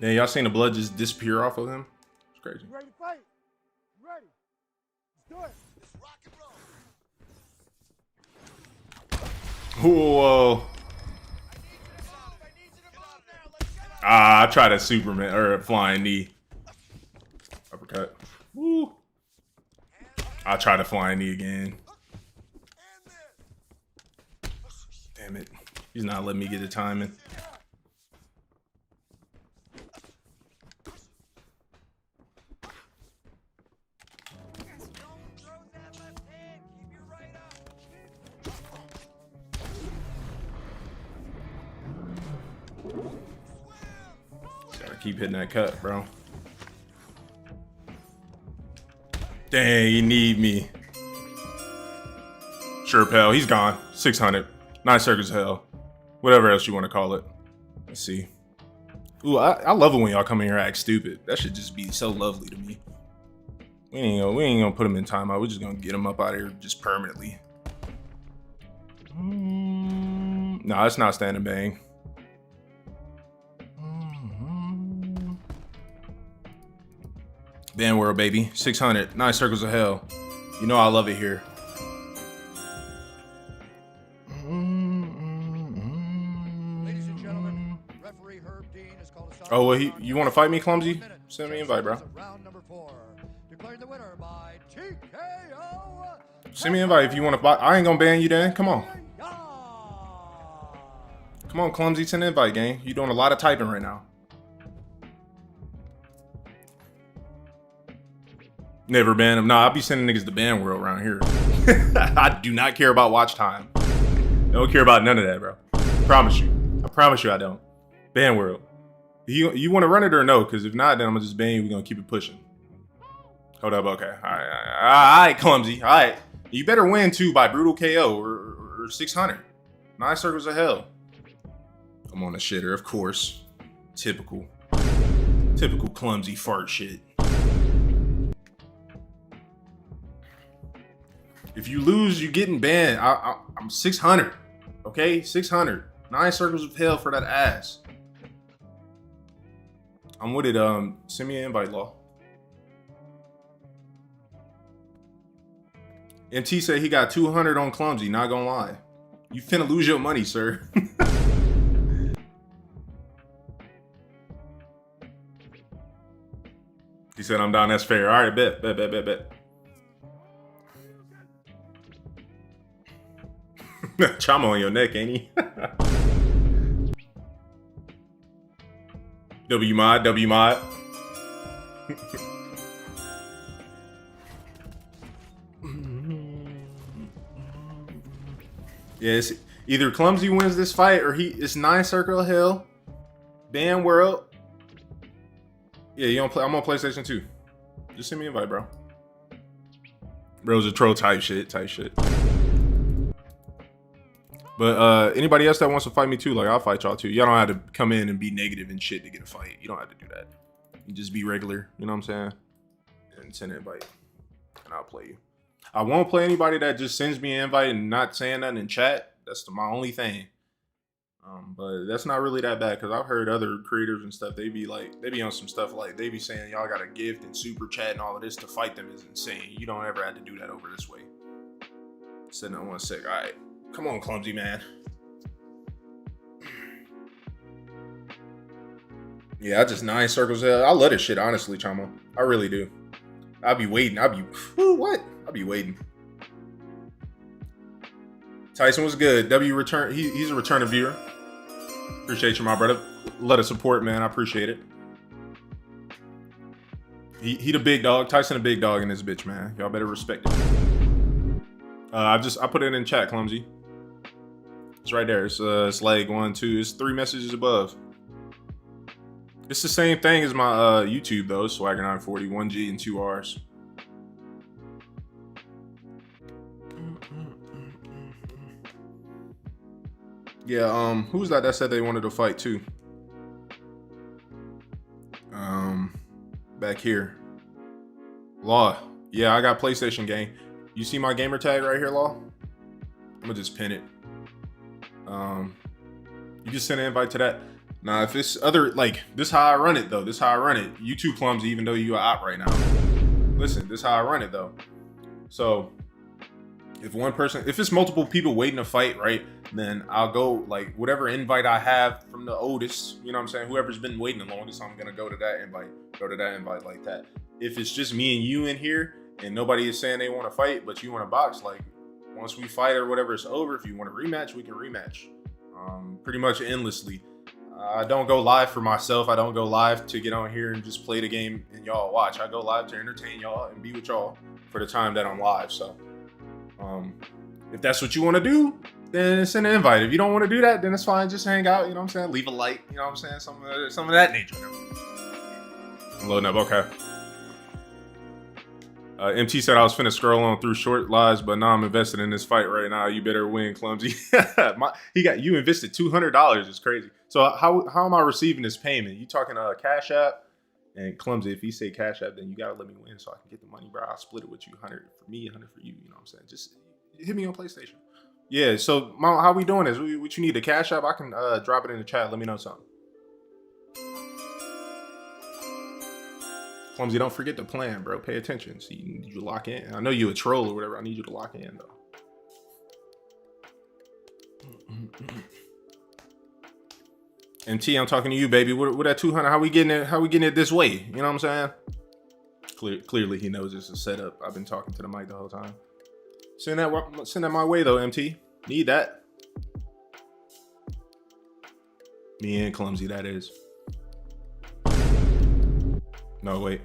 Yeah, y'all seen the blood just disappear off of him? It's crazy. You ready to fight? You ready? Let's do it. Let's rock and roll. Whoa. Ah, I tried a Superman or a flying knee. Uppercut. Woo. I tried a flying knee again. Damn it. He's not letting me get the timing. Gotta keep hitting that cut, bro. Dang, you need me. Sure, pal, he's gone. 600. 9 circles of hell. Whatever else you want to call it. Let's see. Ooh, I love it when y'all come in here and act stupid. That should just be so lovely to me. We ain't gonna put him in timeout. We're just gonna get him up out of here just permanently. No, it's not standing bang. Band world, baby. 600. 9 circles of hell. You know I love it here. Ladies and gentlemen, referee Herb Dean has called a stop. Oh, well, you want to fight me, Clumsy? Send me an invite, bro. Round number 4. Declared the winner by TKO. Send me an invite if you want to fight. I ain't gonna ban you then. Come on. Come on, Clumsy. Send an invite, gang. You doing a lot of typing right now. Never ban him. Nah, I'll be sending niggas to ban world around here. I do not care about watch time. Don't care about none of that, bro. Promise you. I promise you I don't. Ban world. You want to run it or no? Because if not, then I'm going to just ban you. We're going to keep it pushing. Hold up. Okay. All right, Clumsy. All right. You better win, too, by brutal KO or 600. 9 circles of hell. I'm on the shitter, of course. Typical Clumsy fart shit. If you lose, you're getting banned. I'm 600. Okay? 600. 9 circles of hell for that ass. I'm with it. Send me an invite, Law. MT said he got 200 on Clumsy. Not gonna lie. You finna lose your money, sir. He said I'm down. That's fair. All right, bet. Chama on your neck, ain't he? W mod. Yes, either Clumsy wins this fight or it's 9 circle of hell. Ban world. Yeah, you don't play. I'm on PlayStation 2. Just send me an invite, bro. Bro's a troll type shit. But anybody else that wants to fight me too, like I'll fight y'all too. Y'all don't have to come in and be negative and shit to get a fight. You don't have to do that. You just be regular, you know what I'm saying? And send an invite. And I'll play you. I won't play anybody that just sends me an invite and not saying nothing in chat. That's my only thing. But that's not really that bad because I've heard other creators and stuff, they be on some stuff like they be saying y'all got a gift and super chat and all of this to fight them is insane. You don't ever have to do that over this way. Sitting on 1 sec. All right. Come on, Clumsy man. Yeah, I just 9 circles. I love this shit, honestly, Chama. I really do. I'll be waiting. I'll be waiting. Tyson was good. W return. He's a returning viewer. Appreciate you, my brother. A lot of support, man. I appreciate it. He the big dog. Tyson the big dog in this bitch, man. Y'all better respect it. I put it in chat, Clumsy. It's right there. It's like 1, 2. It's 3 messages above. It's the same thing as my YouTube though. Swagger 940, 1G and 2 Rs. Yeah. Who's that said they wanted to fight too? Back here. Law. Yeah, I got PlayStation gang. You see my gamer tag right here, Law? I'm gonna just pin it. You just send an invite to that. Now, if it's other, like, this how I run it, though. This how I run it. You too Clumsy, even though you are out right now. Listen, this how I run it, though. So, if it's multiple people waiting to fight, right, then I'll go, like, whatever invite I have from the oldest, you know what I'm saying? Whoever's been waiting the longest, I'm gonna go to that invite like that. If it's just me and you in here, and nobody is saying they want to fight, but you want to box, like, once we fight or whatever, it's over. If you want to rematch, we can rematch. Pretty much endlessly. I don't go live for myself. I don't go live to get on here and just play the game and y'all watch. I go live to entertain y'all and be with y'all for the time that I'm live. So, if that's what you want to do, then send an invite. If you don't want to do that, then it's fine. Just hang out. You know what I'm saying? Leave a like. You know what I'm saying? Some of that nature. I'm loading up. Okay. MT said I was finna scroll on through short lives, but now I'm invested in this fight right now. You better win, Clumsy. You invested $200. It's crazy. So how am I receiving this payment? You talking Cash App? And Clumsy, if you say Cash App, then you gotta let me win so I can get the money, bro. I'll split it with you, 100 for me, 100 for you. You know what I'm saying? Just hit me on PlayStation. Yeah. So how we doing this? What you need, a Cash App? I can drop it in the chat. Let me know something. Clumsy, don't forget the plan, bro. Pay attention. See, you need you to lock in. I know you a troll or whatever. I need you to lock in, though. MT, I'm talking to you, baby. What that 200? How we getting it? How we getting it this way? You know what I'm saying? Clearly, he knows it's a setup. I've been talking to the mic the whole time. Send that my way, though, MT. Need that. Me and Clumsy, that is. No, wait.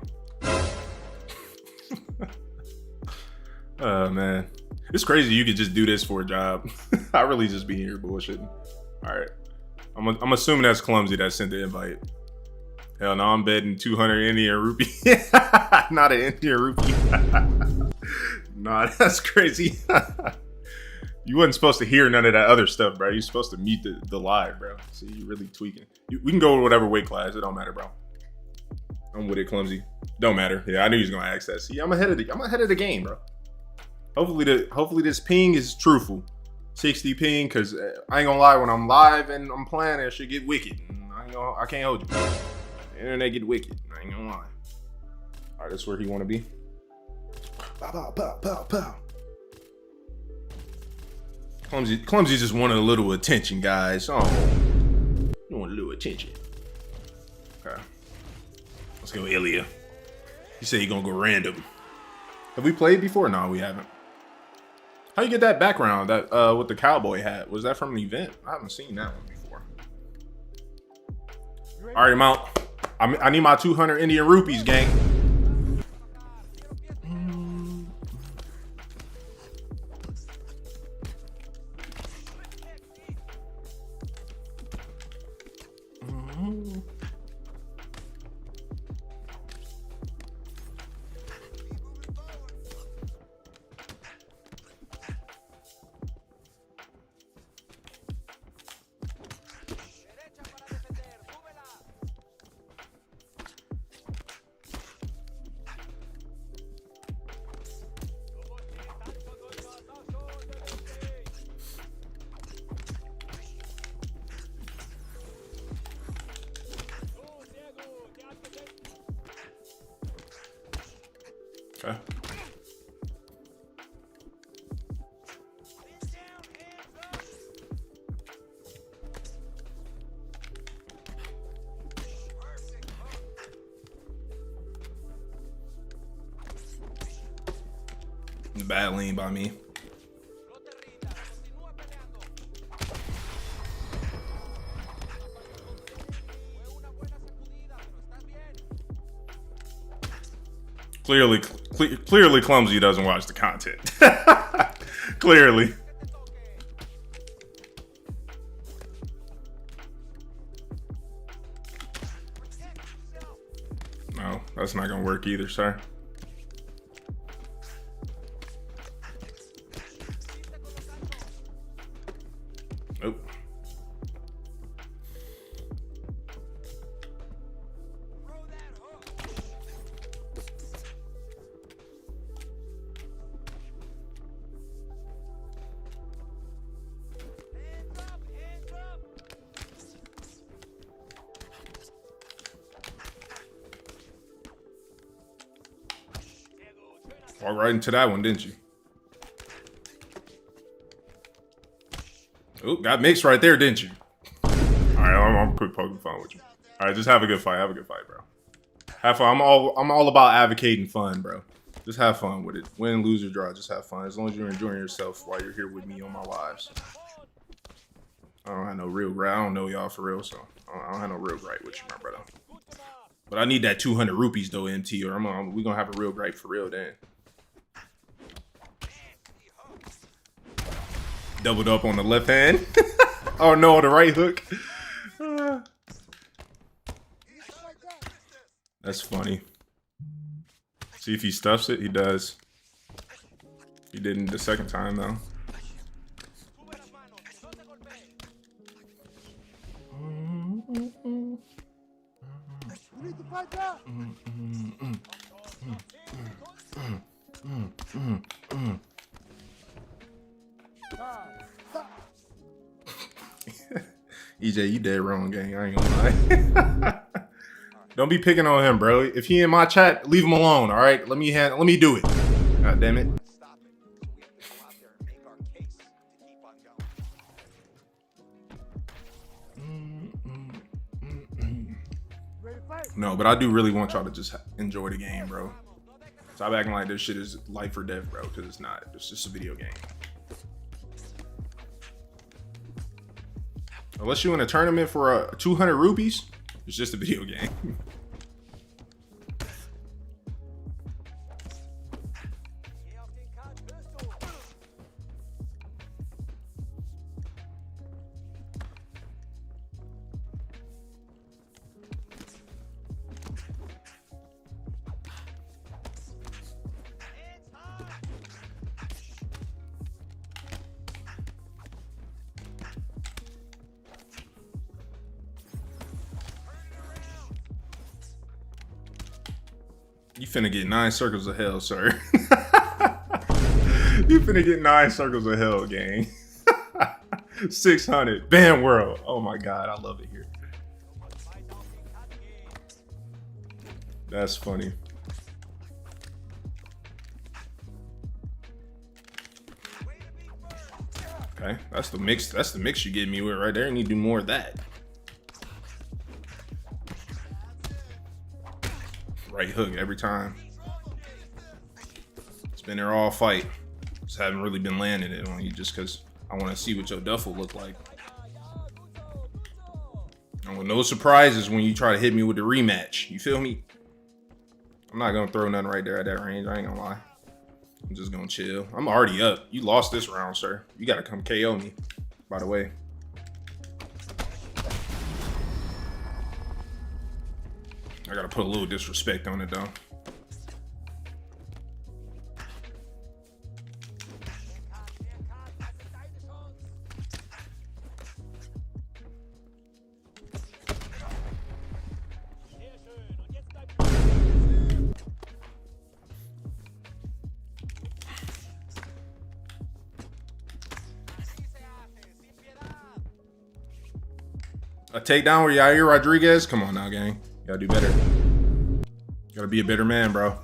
Oh, man. It's crazy you could just do this for a job. I really just be here bullshitting. All right. I'm assuming that's Clumsy that sent the invite. Hell no, I'm betting 200 Indian rupee. Not an Indian rupee. Nah, that's crazy. You wasn't supposed to hear none of that other stuff, bro. You're supposed to mute the live, bro. See, you're really tweaking. We can go with whatever weight class. It don't matter, bro. I'm with it, Clumsy. Don't matter. Yeah, I knew he was gonna ask that. See, I'm ahead of the game, bro. Hopefully this ping is truthful. 60 ping, cause I ain't gonna lie, when I'm live and I'm playing, that shit get wicked. I can't hold you. The internet get wicked. I ain't gonna lie. All right, that's where he wanna be. Pow, pow, pow, pow, pow. Clumsy just wanted a little attention, guys. Oh, you want a little attention. Okay. Let's go, Ilya. He said he's gonna go random. Have we played before? No, we haven't. How you get that background that with the cowboy hat? Was that from an event? I haven't seen that one before. All right, Mount. I need my 200 Indian rupees, gang. Okay. Bad lean by me. Clearly Clumsy doesn't watch the content. Clearly. No, that's not gonna work either, sir. Nope. Walked right into that one, didn't you? Oh, got mixed right there, didn't you? All right, I'm quick poking fun with you. All right, just have a good fight. Have a good fight, bro. Have fun. I'm all about advocating fun, bro. Just have fun with it. Win, lose, or draw. Just have fun. As long as you're enjoying yourself while you're here with me on my lives. I don't have no real gripe. I don't know y'all for real, so I don't have no real gripe with you, my brother. But I need that 200 rupees though, MT, or we gonna have a real gripe for real then. Doubled up on the left hand. Oh no, the right hook. That's funny. See if he stuffs it. He does. He didn't the second time though. You need to fight that. EJ, you dead wrong, gang. I ain't gonna lie. Don't be picking on him, bro. If he in my chat, leave him alone. All right, let me do it. God damn it. No, but I do really want y'all to just enjoy the game, bro. Stop acting like this shit is life or death, bro, because it's not. It's just a video game. Unless you're in a tournament for 200 rupees, it's just a video game. You finna get 9 circles of hell, sir. You finna get 9 circles of hell, gang. 600. Bam world. Oh my god, I love it here. That's funny. Okay, that's the mix. That's the mix you get me with right there. You need to do more of that. Right hook every time. It's been there all fight. Just haven't really been landing it on you just because I want to see what your duffel look like. I want no surprises when you try to hit me with the rematch. You feel me? I'm not gonna throw nothing right there at that range. I ain't gonna lie. I'm just gonna chill. I'm already up. You lost this round, sir. You gotta come KO me, by the way. I gotta put a little disrespect on it though. A takedown where Yair Rodriguez? Come on now, gang. You gotta do better. You gotta be a better man, bro.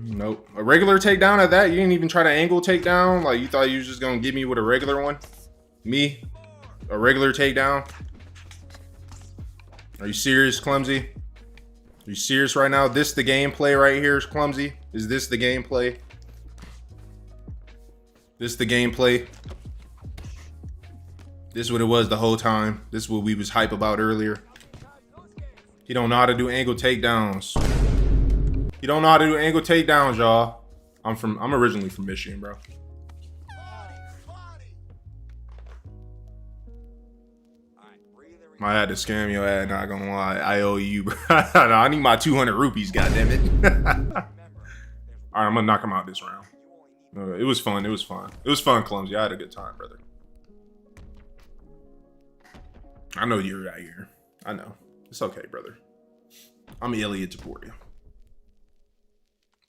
Nope. A regular takedown at that? You didn't even try to angle takedown? Like, you thought you was just gonna give me with a regular one? Me? A regular takedown? Are you serious, Clumsy? Are you serious right now? This the gameplay right here, Clumsy? Is this the gameplay? This the gameplay? This is what it was the whole time. This is what we was hype about earlier. He don't know how to do angle takedowns. He don't know how to do angle takedowns, y'all. I'm originally from Michigan, bro. I had to scam your ad, not gonna lie. I owe you, bro. I need my 200 rupees, goddammit. Alright, I'm gonna knock him out this round. It was fun, it was fun. It was fun, Clumsy. I had a good time, brother. I know you're right here. I know. It's okay, brother. I'm Elliot to support you.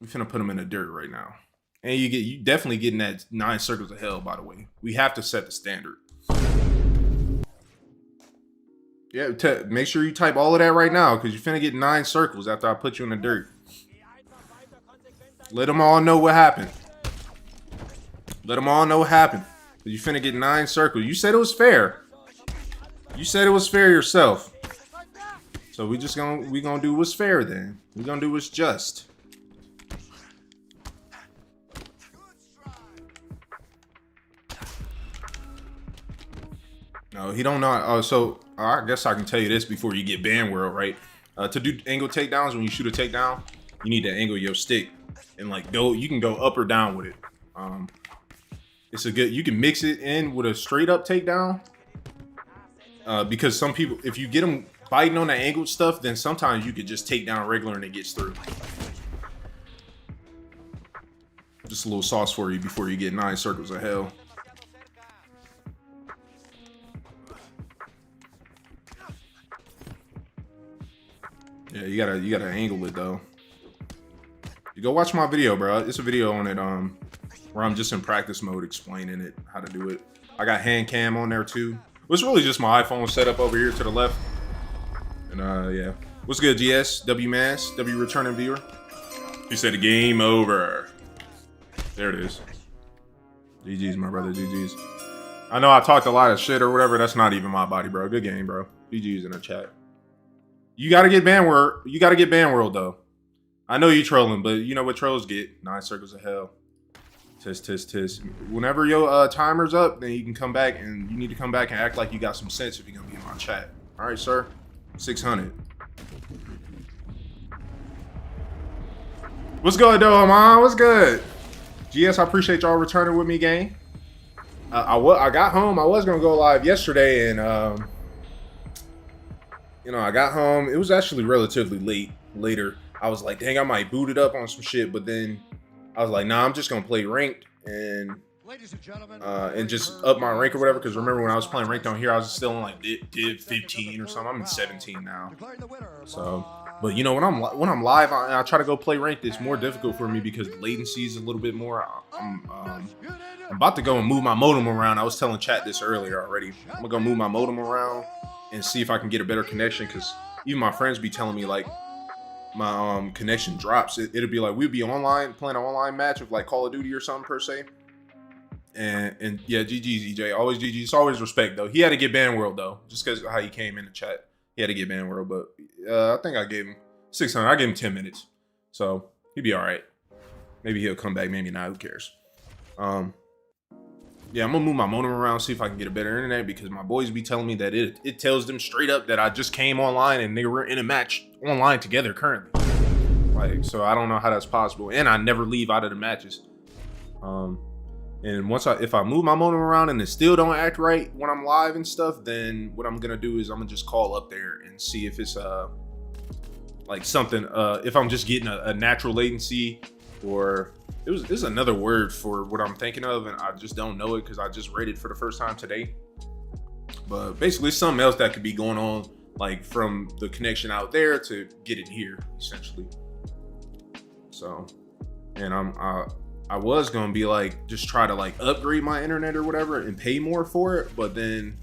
We finna put him in the dirt right now. And you definitely getting that 9 circles of hell, by the way. We have to set the standard. Yeah, make sure you type all of that right now, because you're finna get 9 circles after I put you in the dirt. Let them all know what happened. Let them all know what happened. You finna get 9 circles. You said it was fair. You said it was fair yourself. So we gonna do what's fair then. We gonna do what's just. No, he don't know. Oh, so I guess I can tell you this before you get banned, world, right? To do angle takedowns, when you shoot a takedown, you need to angle your stick and like go. You can go up or down with it. It's a good. You can mix it in with a straight up takedown. Because some people, if you get them biting on the angled stuff, then sometimes you could just take down regular and it gets through. Just a little sauce for you before you get 9 circles of hell. Yeah, you gotta angle it though. You go watch my video, bro. It's a video on it, where I'm just in practice mode explaining it, how to do it. I got hand cam on there too. It's really just my iPhone set up over here to the left. And yeah. What's good, GS? W Mass, W returning viewer. He said game over. There it is. GG's, my brother, GG's. I know I talked a lot of shit or whatever. That's not even my body, bro. Good game, bro. GG's in the chat. You gotta get ban world. You gotta get ban world though. I know you trolling, but you know what trolls get. 9 circles of hell. Tisk, tisk, tisk. Whenever your timer's up, then you can come back, and you need to come back and act like you got some sense if you're gonna be in my chat. All right, sir. 600. What's good, though, man? What's good? GS, I appreciate y'all returning with me, gang. I got home. I was gonna go live yesterday, and you know, I got home. It was actually relatively late. Later, I was like, dang, I might boot it up on some shit, but then I was like, nah, I'm just gonna play ranked and just up my rank or whatever. Because remember when I was playing ranked on here, I was still in like div 15 or something. I'm in 17 now. So, but you know, when I'm live, I try to go play ranked. It's more difficult for me because the latency is a little bit more. I'm about to go and move my modem around. I was telling chat this earlier already. I'm gonna go move my modem around and see if I can get a better connection. Because even my friends be telling me like my connection drops. It'll be like we'd be online playing an online match of like Call of Duty or something per se. And yeah, GG's EJ, always GG. It's always respect though. He had to get ban world though, just because of how he came in the chat. He had to get ban world, but I think I gave him 600. I gave him 10 minutes, so he'd be all right. Maybe he'll come back, maybe not. Who cares? Yeah, I'm gonna move my modem around, see if I can get a better internet because my boys be telling me that it tells them straight up that I just came online and they were in a match online together currently. Like, so I don't know how that's possible, and I never leave out of the matches. And if I move my modem around and it still don't act right when I'm live and stuff, then what I'm gonna do is I'm gonna just call up there and see if it's like something if I'm just getting a natural latency, or there's another word for what I'm thinking of and I just don't know it because I just read it for the first time today. But basically it's something else that could be going on, like from the connection out there to get it here essentially. So, and I was gonna be like just try to like upgrade my internet or whatever and pay more for it, but then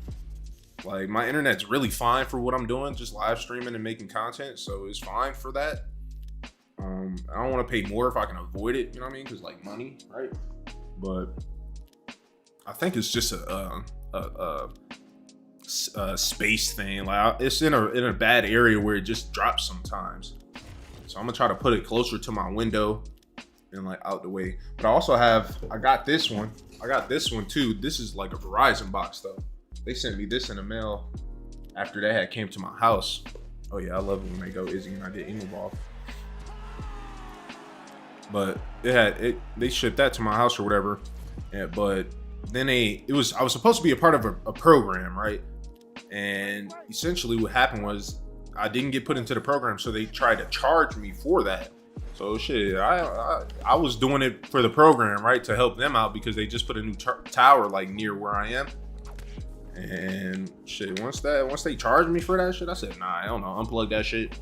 like my internet's really fine for what I'm doing, just live streaming and making content, so it's fine for that. I don't want to pay more if I can avoid it, you know what I mean? Because like money, right? But I think it's just a space thing. Like it's in a bad area where it just drops sometimes. So I'm gonna try to put it closer to my window and like out the way. But I got this one. I got this one too. This is like a Verizon box though. They sent me this in the mail after they had came to my house. Oh yeah, I love it when they go Izzy and I get email ball. But they shipped that to my house or whatever. Yeah, but then I was supposed to be a part of a program, right? And essentially what happened was I didn't get put into the program, so they tried to charge me for that. So shit, I was doing it for the program, right, to help them out because they just put a new tower like near where I am. And shit, once they charged me for that shit, I said, nah, I don't know, unplug that shit.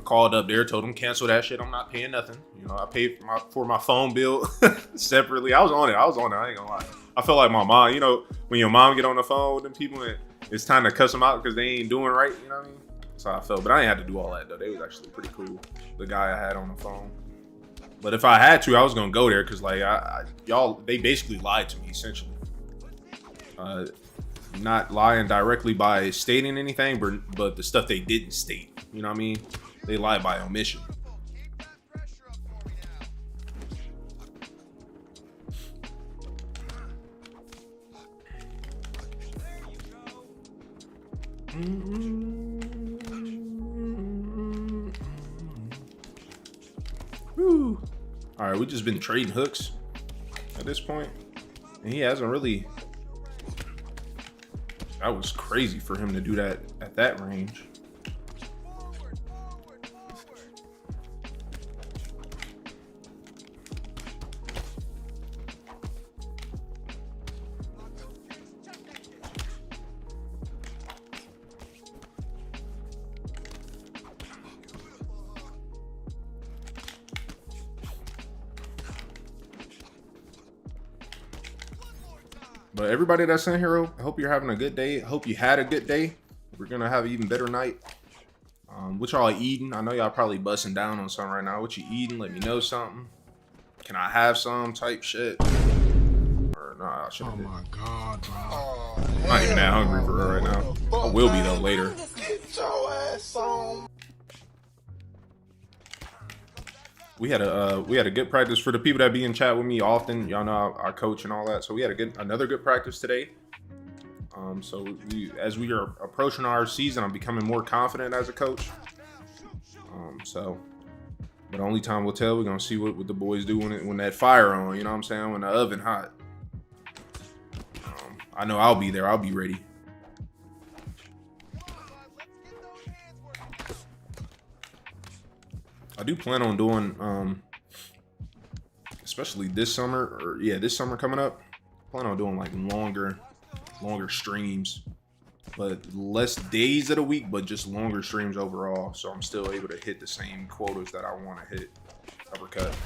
Called up there, told them cancel that shit. I'm not paying nothing. You know, I paid for my phone bill separately. I was on it. I ain't gonna lie. I felt like my mom. You know, when your mom get on the phone with them people, and it's time to cuss them out because they ain't doing right. You know what I mean? That's how I felt. But I ain't had to do all that though. They was actually pretty cool. The guy I had on the phone. But if I had to, I was gonna go there because like they basically lied to me essentially. Not lying directly by stating anything, but the stuff they didn't state. You know what I mean? They lie by omission. All right, we just been trading hooks at this point, and he hasn't really. That was crazy for him to do that at that range. But everybody that's in here, I hope you're having a good day. I hope you had a good day. We're gonna have an even better night. What y'all eating? I know y'all probably busting down on something right now. What you eating? Let me know something. Can I have some type shit? Or nah, I should have. Oh my god, bro. I'm not even that hungry for real right now. I will be though later. Get your ass on. We had a good practice for the people that be in chat with me often. Y'all know I coach and all that, so we had another good practice today. So as we are approaching our season, I'm becoming more confident as a coach. But only time will tell. We're gonna see what the boys do when that fire on. You know what I'm saying? When the oven hot. I know I'll be there. I'll be ready. I do plan on doing, especially this summer, this summer coming up. I plan on doing like longer streams, but less days of the week, but just longer streams overall. So I'm still able to hit the same quotas that I want to hit. Uppercut.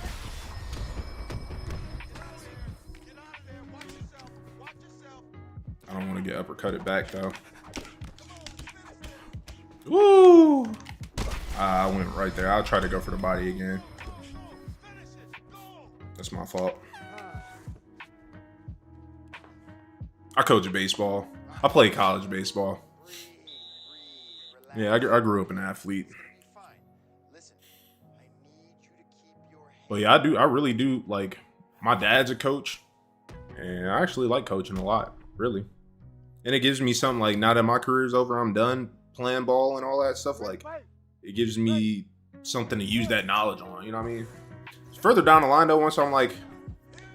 I don't want to get uppercutted back though. Woo! I went right there. I'll try to go for the body again. That's my fault. I coach baseball. I play college baseball. Yeah, I grew up an athlete. But yeah, I really do, like, my dad's a coach. And I actually like coaching a lot, really. And it gives me something, like, now that my career's over, I'm done playing ball and all that stuff, like, it gives me something to use that knowledge on, you know what I mean? Further down the line though, once I'm like,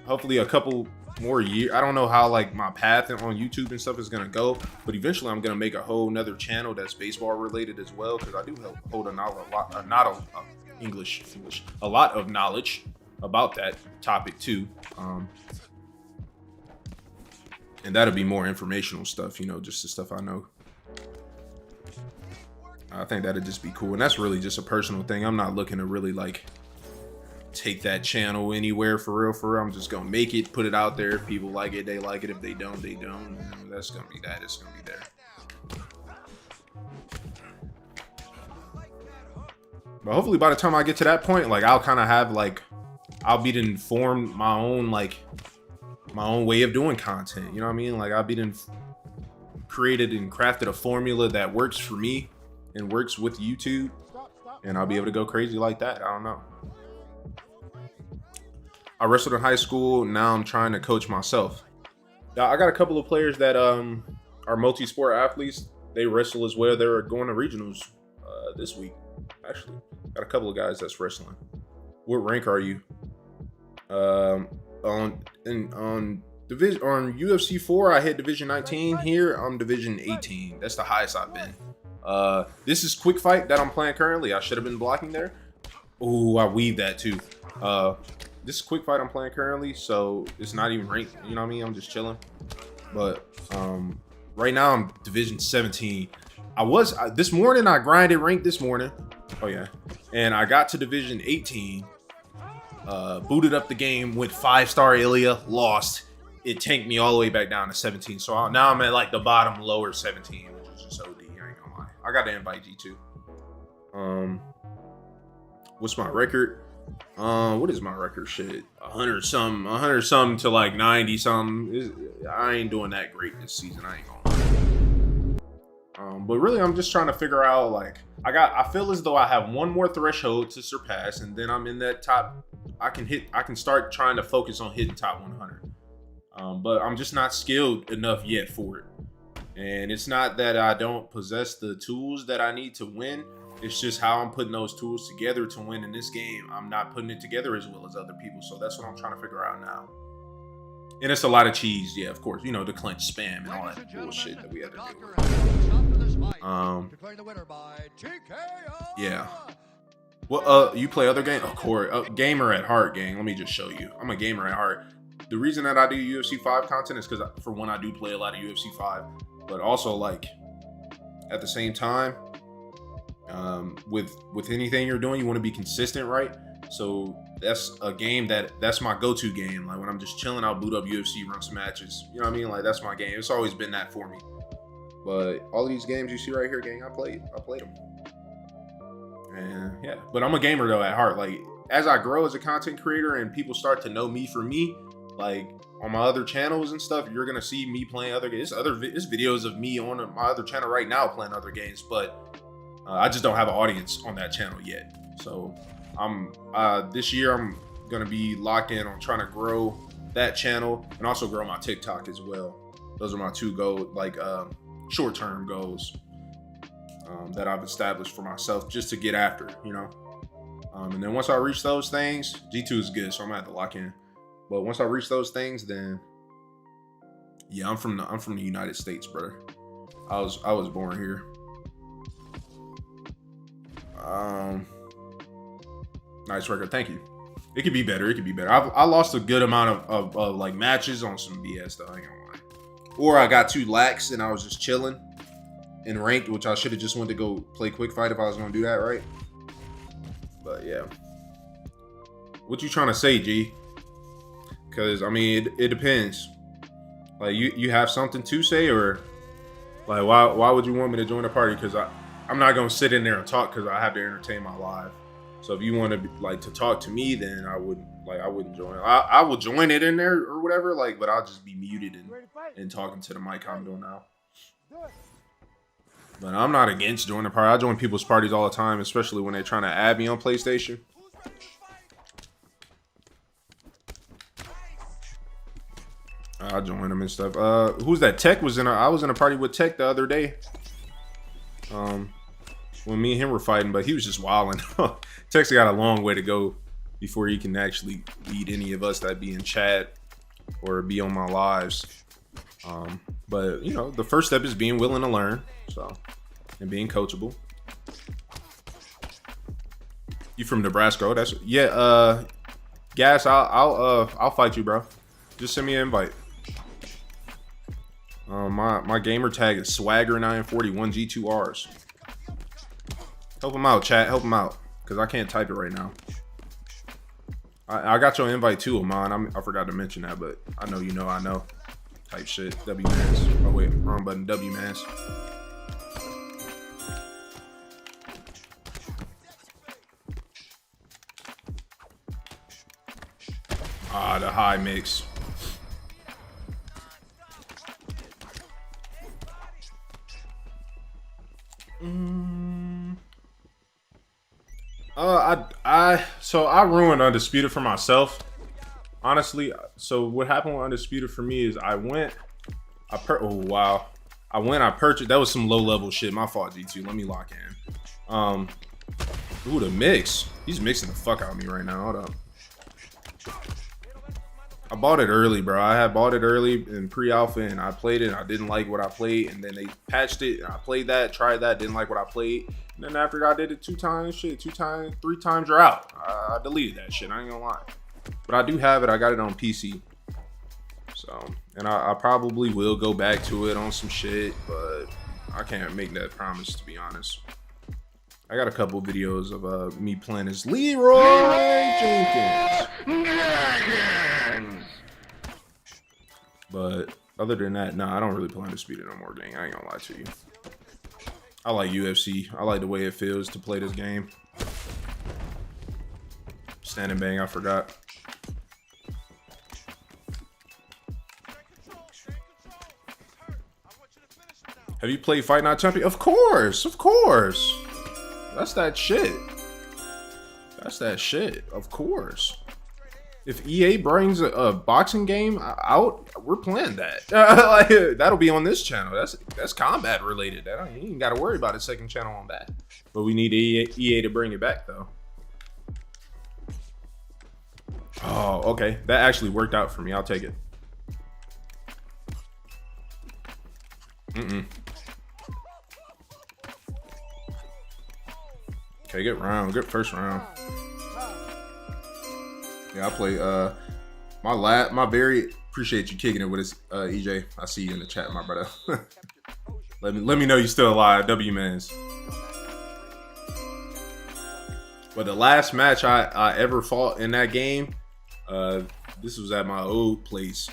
hopefully a couple more years, I don't know how like my path on YouTube and stuff is gonna go, but eventually I'm gonna make a whole nother channel that's baseball related as well, because I do hold a lot of knowledge about that topic too. And that'll be more informational stuff, you know, just the stuff I know. I think that'd just be cool. And that's really just a personal thing. I'm not looking to really like take that channel anywhere for real. I'm just gonna make it, put it out there. If people like it, they like it. If they don't, they don't. And that's gonna be that. It's gonna be there. But hopefully by the time I get to that point, like I'll kind of have like, I'll be informed my own way of doing content. You know what I mean? Like I'll be created and crafted a formula that works for me and works with YouTube, and I'll be able to go crazy like that. I don't know. I wrestled in high school. Now I'm trying to coach myself. Now, I got a couple of players that are multi-sport athletes. They wrestle as well. They're going to regionals this week. Actually, got a couple of guys that's wrestling. What rank are you? On UFC 4, I hit Division 19. Here, I'm Division 18. That's the highest I've been. This is Quick Fight that I'm playing currently. I should have been blocking there. Ooh, I weaved that too. This is Quick Fight I'm playing currently, so it's not even ranked. You know what I mean? I'm just chilling. But right now I'm Division 17. This morning I grinded rank this morning. Oh yeah, and I got to Division 18. Booted up the game, went 5-star Ilya, lost. It tanked me all the way back down to 17. So now I'm at like the bottom lower 17, which is just OD. I ain't gonna lie. I got to invite G2. What's my record? What is my record? Shit, 100 something to like 90 something. I ain't doing that great this season. I ain't gonna lie. But really, I'm just trying to figure out like I feel as though I have one more threshold to surpass, and then I'm in that top. I can start trying to focus on hitting top 100. But I'm just not skilled enough yet for it. And it's not that I don't possess the tools that I need to win. It's just how I'm putting those tools together to win in this game. I'm not putting it together as well as other people. So that's what I'm trying to figure out now. And it's a lot of cheese, yeah, of course. You know, the clinch spam and all that bullshit that we had to do. Yeah. Well, you play other games? Of course. Gamer at heart, gang. Let me just show you. I'm a gamer at heart. The reason that I do UFC 5 content is because, for one, I do play a lot of UFC 5. But also, like, at the same time, with anything you're doing, you want to be consistent, right? So that's a game that's my go-to game. Like when I'm just chilling, I'll boot up UFC, run some matches. You know what I mean? Like that's my game. It's always been that for me. But all of these games you see right here, gang, I played them. And yeah, but I'm a gamer though at heart. Like as I grow as a content creator and people start to know me for me, like on my other channels and stuff, you're gonna see me playing other games. There's videos of me on my other channel right now playing other games, but I just don't have an audience on that channel yet. So this year I'm gonna be locked in on trying to grow that channel and also grow my TikTok as well. Those are my two short-term goals that I've established for myself just to get after, you know. And then once I reach those things, G2 is good, so I'm gonna have to lock in. But once I reach those things, then yeah, I'm from the United States, brother. I was born here. Nice record, thank you. It could be better. I lost a good amount of like matches on some BS though. I ain't gonna lie. Or I got too lax and I was just chilling in ranked, which I should have just went to go play quick fight if I was gonna do that, right? But yeah. What you trying to say, G? Because I mean, it depends. Like you have something to say, or like why would you want me to join the party? Because I'm not gonna sit in there and talk because I have to entertain my live. So if you want to talk to me, then I wouldn't join. I will join it in there or whatever, like, but I'll just be muted and talking to the mic I'm doing now. But I'm not against joining the party. I join people's parties all the time, especially when they're trying to add me on PlayStation. I join them and stuff. Who's that? Tech was I was in a party with Tech the other day. When me and him were fighting, but he was just wilding. Tech's got a long way to go before he can actually beat any of us that be in chat or be on my lives. But you know, the first step is being willing to learn, and being coachable. You from Nebraska? Oh, that's yeah. Gas, I'll fight you, bro. Just send me an invite. My gamer tag is swagger941 G2Rs. Help him out, chat. Help him out, cause I can't type it right now. I got your invite too, Amon. I forgot to mention that, but I know you know I know. Type shit. W mass. Oh wait, wrong button. W mass. Ah, the high mix. So I ruined Undisputed for myself, honestly. So what happened with Undisputed for me is I purchased. That was some low level shit. My fault, G2. Let me lock in. Ooh, the mix. He's mixing the fuck out of me right now. Hold up. I bought it early, bro. I had bought it early in pre-alpha and I played it and I didn't like what I played, and then they patched it and I played that, tried that, didn't like what I played. And then after I did it 2 times, 3 times you're out. I deleted that shit, I ain't gonna lie. But I do have it, I got it on PC. So, and I probably will go back to it on some shit, but I can't make that promise, to be honest. I got a couple videos of me playing as Leroy Jenkins. But other than that, nah, I don't really play Undisputed no more, gang. I ain't gonna lie to you. I like UFC. I like the way it feels to play this game. Stand and bang, I forgot. Have you played Fight Night Champion? Of course, of course. That's that shit. That's that shit, of course. If EA brings a boxing game out, we're playing that. Like, that'll be on this channel. That's combat related. You ain't got to worry about a second channel on that. But we need EA to bring it back though. Oh, okay. That actually worked out for me. I'll take it. Okay, good round. Good first round. Yeah, I play my very appreciate you kicking it with us, EJ. I see you in the chat, my brother. let me know you still alive, W-Mans. But the last match I ever fought in that game, this was at my old place.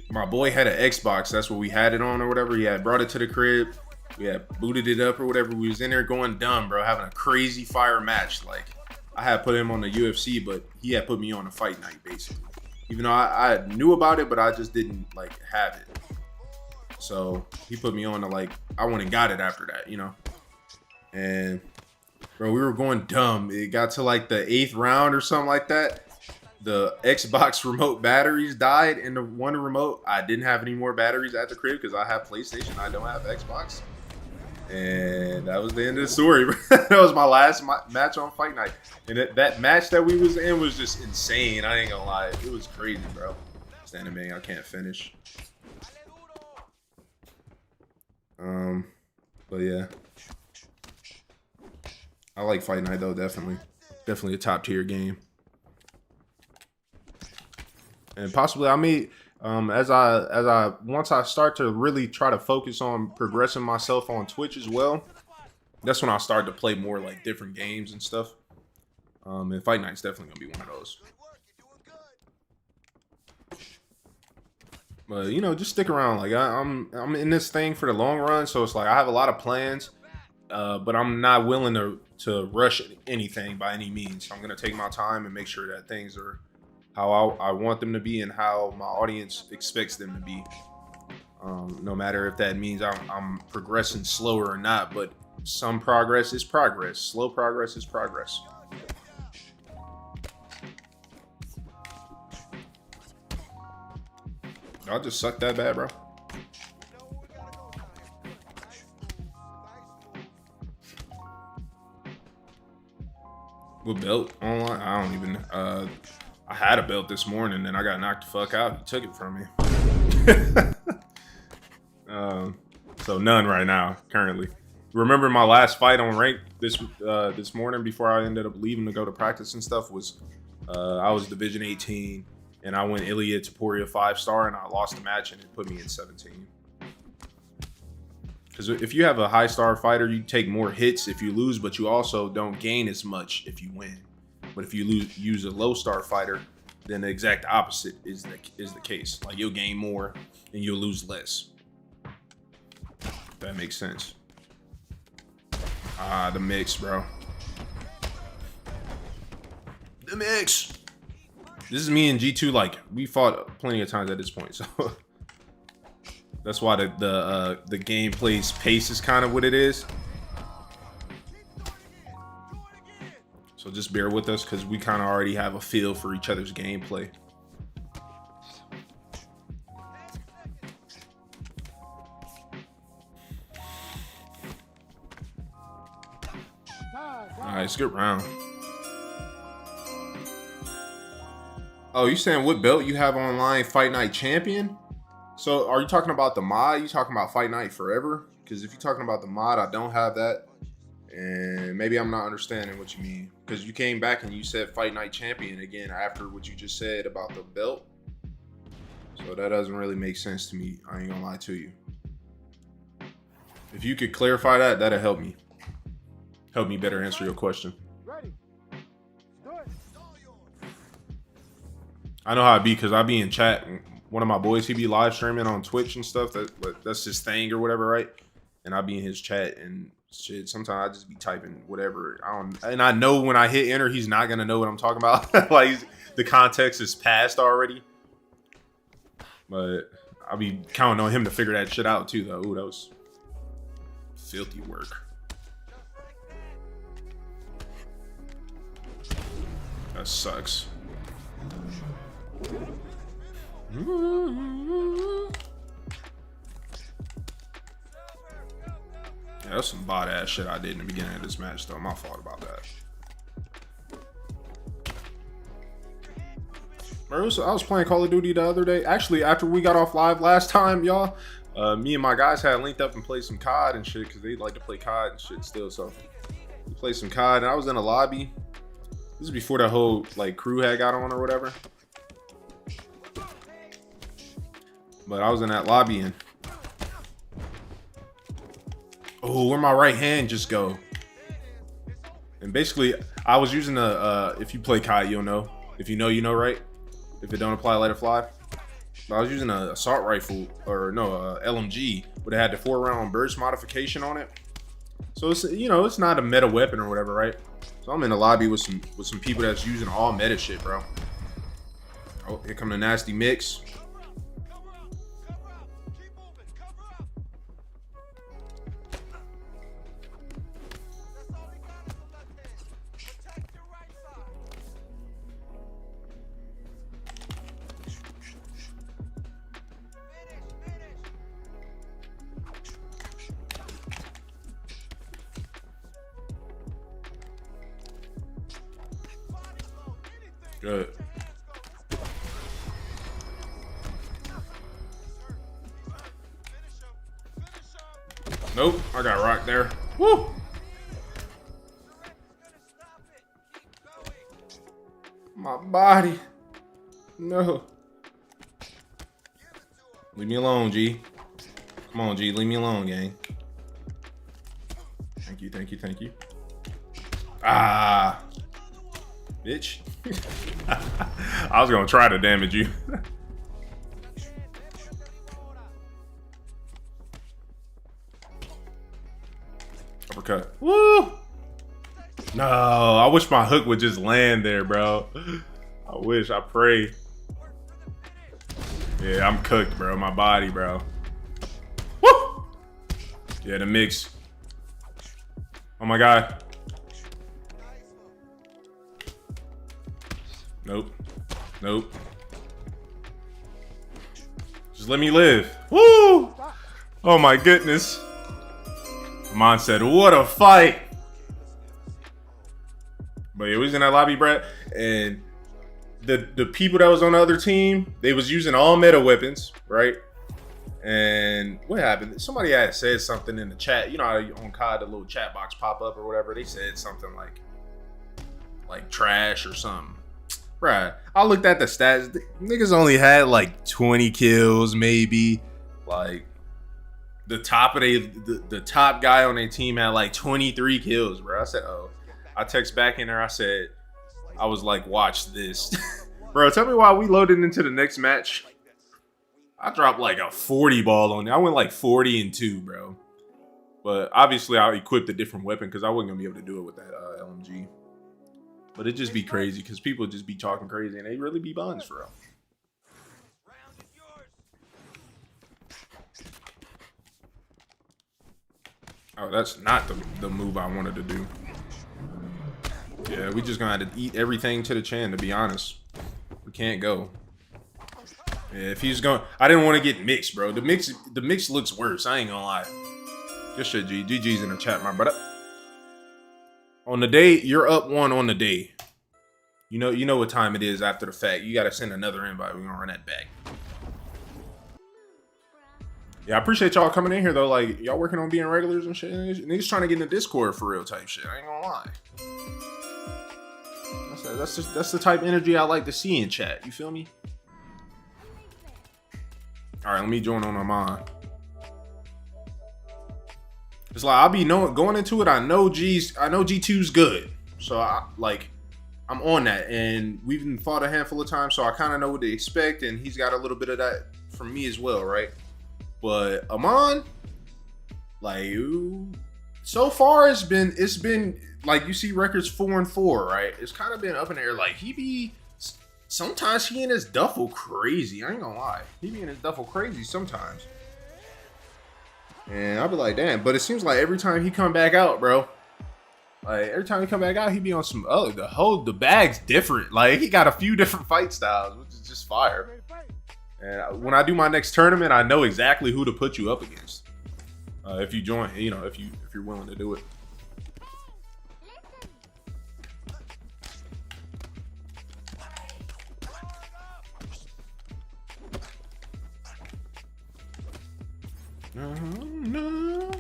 My boy had an Xbox. That's what we had it on or whatever. He had brought it to the crib. We had booted it up or whatever. We was in there going dumb, bro, having a crazy fire match. Like, I had put him on the UFC, but he had put me on a fight night, basically. Even though I knew about it, but I just didn't, like, have it. So he put me on to, like, I went and got it after that, you know? And, bro, we were going dumb. It got to, like, the 8th round or something like that. The Xbox remote batteries died, and the one remote, I didn't have any more batteries at the crib because I have PlayStation. I don't have Xbox. And that was the end of the story. That was my last match on Fight Night. And that match that we was in was just insane. I ain't gonna lie. It was crazy, bro. Standing man, I can't finish. But yeah. I like Fight Night though, definitely. Definitely a top tier game. And possibly I may once I start to really try to focus on progressing myself on Twitch as well, that's when I'll start to play more like different games and stuff. And Fight Night's definitely gonna be one of those. But you know, just stick around. Like I'm in this thing for the long run, so it's like I have a lot of plans, but I'm not willing to rush anything by any means. I'm gonna take my time and make sure that things are how I want them to be and how my audience expects them to be. No matter if that means I'm progressing slower or not, but some progress is progress. Slow progress is progress. Y'all just suck that bad, bro. What belt online? I don't even. I had a belt this morning and I got knocked the fuck out. He took it from me. So none right now, currently. Remember my last fight on rank this morning before I ended up leaving to go to practice and stuff was I was Division 18 and I went Ilya Taporia 5-star and I lost the match and it put me in 17. Because if you have a high star fighter, you take more hits if you lose, but you also don't gain as much if you win. But if you use a low star fighter, then the exact opposite is the case. Like you'll gain more and you'll lose less. That makes sense. Ah, the mix, bro. The mix. This is me and G2. Like we fought plenty of times at this point, so that's why the gameplay's pace is kind of what it is. So just bear with us because we kind of already have a feel for each other's gameplay. Nice, good round. Oh, you saying what belt you have online? Fight Night Champion? So are you talking about the mod? You talking about Fight Night Forever? Because if you're talking about the mod, I don't have that. And maybe I'm not understanding what you mean. Because you came back and you said Fight Night Champion again after what you just said about the belt. So that doesn't really make sense to me. I ain't gonna lie to you. If you could clarify that, that'll help me. Help me better answer your question. I know how it be because I be in chat. One of my boys, he be live streaming on Twitch and stuff. That's his thing or whatever, right? And I be in his chat and shit. Sometimes I just be typing whatever. And I know when I hit enter, he's not gonna know what I'm talking about. Like the context is past already. But I'll be counting on him to figure that shit out too, though. Ooh, that was filthy work. That sucks. Yeah, that's some bot ass shit I did in the beginning of this match, though. My fault about that. Bro, I was playing Call of Duty the other day. Actually, after we got off live last time, y'all, me and my guys had linked up and played some COD and shit because they like to play COD and shit still. So we played some COD, and I was in a lobby. This is before the whole like crew had got on or whatever. But I was in that lobby and oh, where my right hand just go? And basically, I was using if you play COD, you'll know. If you know, you know, right? If it don't apply, let it fly. But I was using an assault rifle, or no, LMG, but it had the 4-round burst modification on it. So it's, you know, it's not a meta weapon or whatever, right? So I'm in the lobby with some people that's using all meta shit, bro. Oh, here come the nasty mix. Good. Nope, I got rocked there. Woo! My body. No. Leave me alone, G. Come on, G. Leave me alone, gang. Thank you, thank you, thank you. Ah. Bitch. I was gonna try to damage you. Uppercut. Woo! No, I wish my hook would just land there, bro. I wish, I pray. Yeah, I'm cooked, bro. My body, bro. Woo! Yeah, the mix. Oh my God. Nope. Nope. Just let me live. Woo! Oh my goodness. Amon said, what a fight. But yeah, we was in that lobby, Brett, and the people that was on the other team, they was using all meta weapons, right? And what happened? Somebody had said something in the chat. You know how on COD the little chat box pop up or whatever? They said something like trash or something. Right. I looked at the stats. Niggas only had like 20 kills, maybe. Like the top of the top guy on their team had like 23 kills, bro. I said, oh. I text back in there. I said, I was like, watch this. Bro, tell me why we loaded into the next match. I dropped like a 40 ball on there. I went like 40-2, bro. But obviously I equipped a different weapon because I wasn't gonna be able to do it with that LMG. But it just be crazy because people just be talking crazy and they really be buns for real. Oh, that's not the move I wanted to do. Yeah, we just gonna have to eat everything to the chin, to be honest. We can't go. Yeah, if he's going, I didn't want to get mixed, bro. The mix looks worse. I ain't gonna lie. Good shit, G. GG's in the chat, my brother. On the day, you're up 1 on the day. You know what time it is after the fact. You gotta send another invite. We're gonna run that back. Yeah, I appreciate y'all coming in here though. Like y'all working on being regulars and shit. Niggas trying to get in the Discord for real type shit. I ain't gonna lie. That's the type of energy I like to see in chat. You feel me? All right, let me join on my mind. It's like I'll be going into it. I know G2's good, so I'm on that, and we've been fought a handful of times, so I kind of know what to expect, and he's got a little bit of that from me as well, right? But Amon, like, so far it's been like you see records 4-4, right? It's kind of been up in the air. Like sometimes he in his duffel crazy. I ain't gonna lie, he be in his duffel crazy sometimes, and I'll be like, damn. But it seems like every time he come back out, bro. Like every time he come back out, he be on some the bag's different. Like he got a few different fight styles, which is just fire. And when I do my next tournament, I know exactly who to put you up against. If you join, you know, if you're willing to do it. No.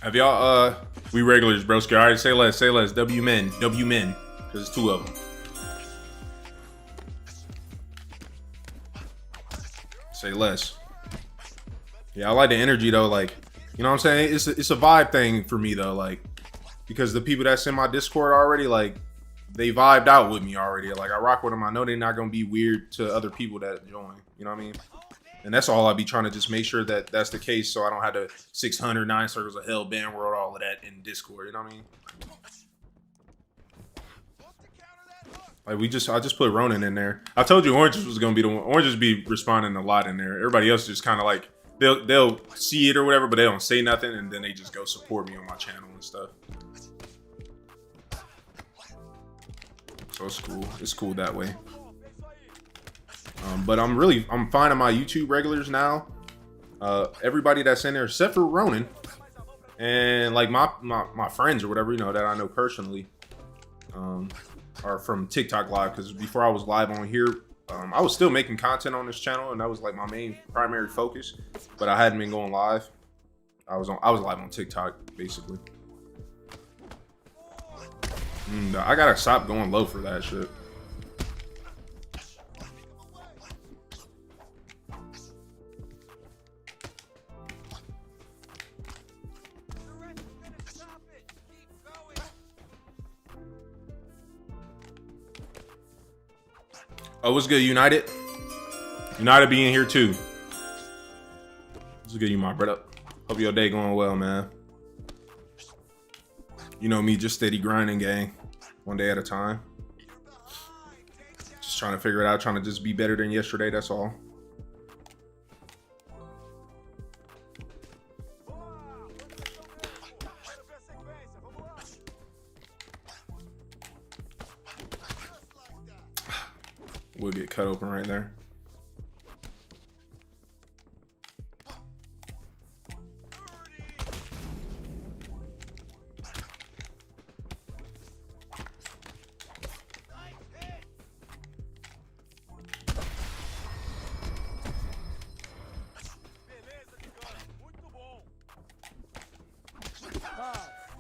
Have y'all we regulars, broski. All right, say less. W men, because it's 2 of them. Say less. Yeah, I like the energy though. Like, you know what I'm saying? It's a vibe thing for me though. Like, because the people that's in my Discord already, like, they vibed out with me already. Like, I rock with them. I know they're not gonna be weird to other people that join. You know what I mean? And that's all I be trying to just make sure that that's the case, so I don't have to 609 circles of hell, ban world, all of that in Discord. You know what I mean? Like I just put Ronin in there. I told you Oranges was gonna be the one. Oranges be responding a lot in there. Everybody else just kind of like they'll see it or whatever, but they don't say nothing, and then they just go support me on my channel and stuff. So it's cool. It's cool that way. But I'm finding my YouTube regulars now. Everybody that's in there, except for Ronin, and like my friends or whatever, you know, that I know personally, are from TikTok Live. Because before I was live on here, I was still making content on this channel, and that was like my main primary focus. But I hadn't been going live. I was live on TikTok basically. I gotta stop going low for that shit. Oh, what's good, United? United being here too. What's good, you my brother? Hope your day going well, man. You know me, just steady grinding, gang. One day at a time. Just trying to figure it out, trying to just be better than yesterday, that's all. We'll get cut open right there.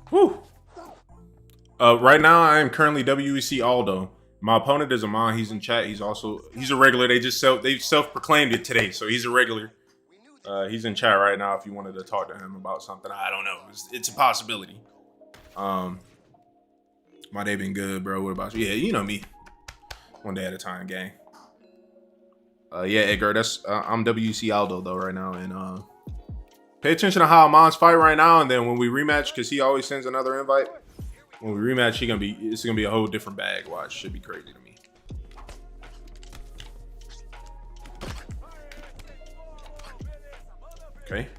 Whew. Right now, I am currently WEC Aldo. My opponent is Amon. He's in chat. He's a regular. They self-proclaimed it today, so he's a regular. He's in chat right now. If you wanted to talk to him about something, I don't know. It's a possibility. My day been good, bro. What about you? Yeah, you know me. One day at a time, gang. Yeah, Edgar. I'm WEC Aldo though right now, and pay attention to how Amon's fight right now, and then when we rematch, because he always sends another invite. When we rematch, it's gonna be a whole different bag. Watch, should be crazy to me. Okay.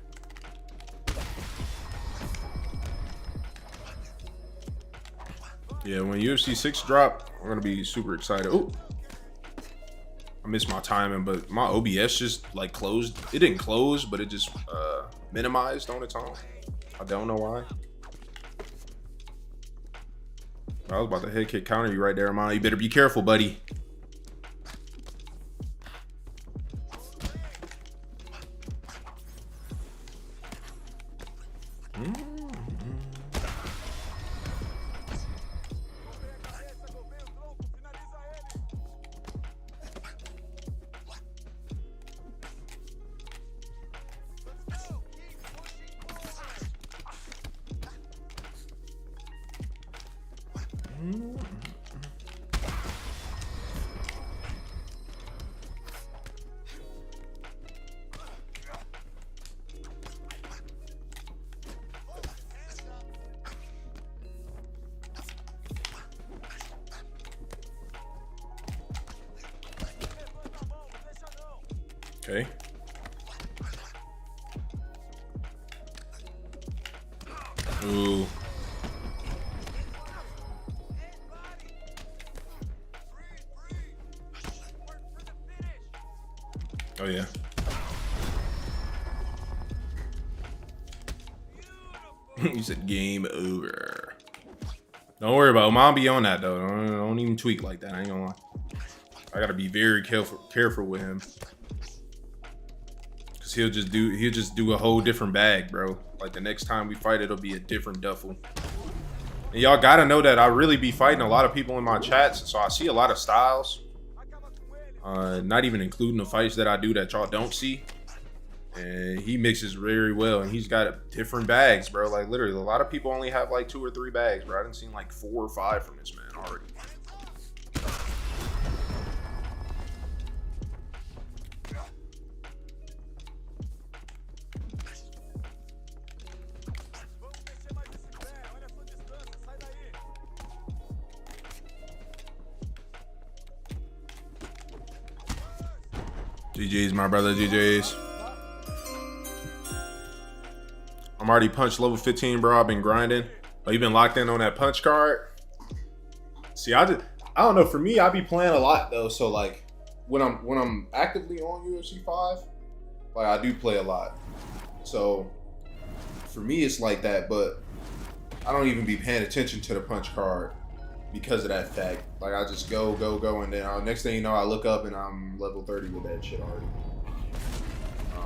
Yeah, when UFC 6 drop, I'm gonna be super excited. Oh, I missed my timing, but my OBS just like closed. It didn't close, but it just minimized on its own. I don't know why. I was about to head kick counter you right there, Amon. You better be careful, buddy. Okay. Ooh. Oh yeah. You said game over. Don't worry about it. Mom be on that though. Don't even tweak like that. I ain't gonna lie. I gotta be very careful with him. Cause he'll just do a whole different bag, bro. Like the next time we fight, it'll be a different duffel. And y'all gotta know that I really be fighting a lot of people in my chats, so I see a lot of styles. Not even including the fights that I do that y'all don't see. And he mixes very well, and he's got different bags, bro. Like literally, a lot of people only have like 2 or 3 bags, bro. I done seen like 4 or 5 from this man already. GG's, my brother, GG's. I'm already punched level 15, bro. I've been grinding. Oh, you been locked in on that punch card? See, I don't know. For me, I be playing a lot though. So like, when I'm actively on UFC 5, like I do play a lot. So for me, it's like that. But I don't even be paying attention to the punch card because of that fact. Like I just go, and then next thing you know, I look up and I'm level 30 with that shit already.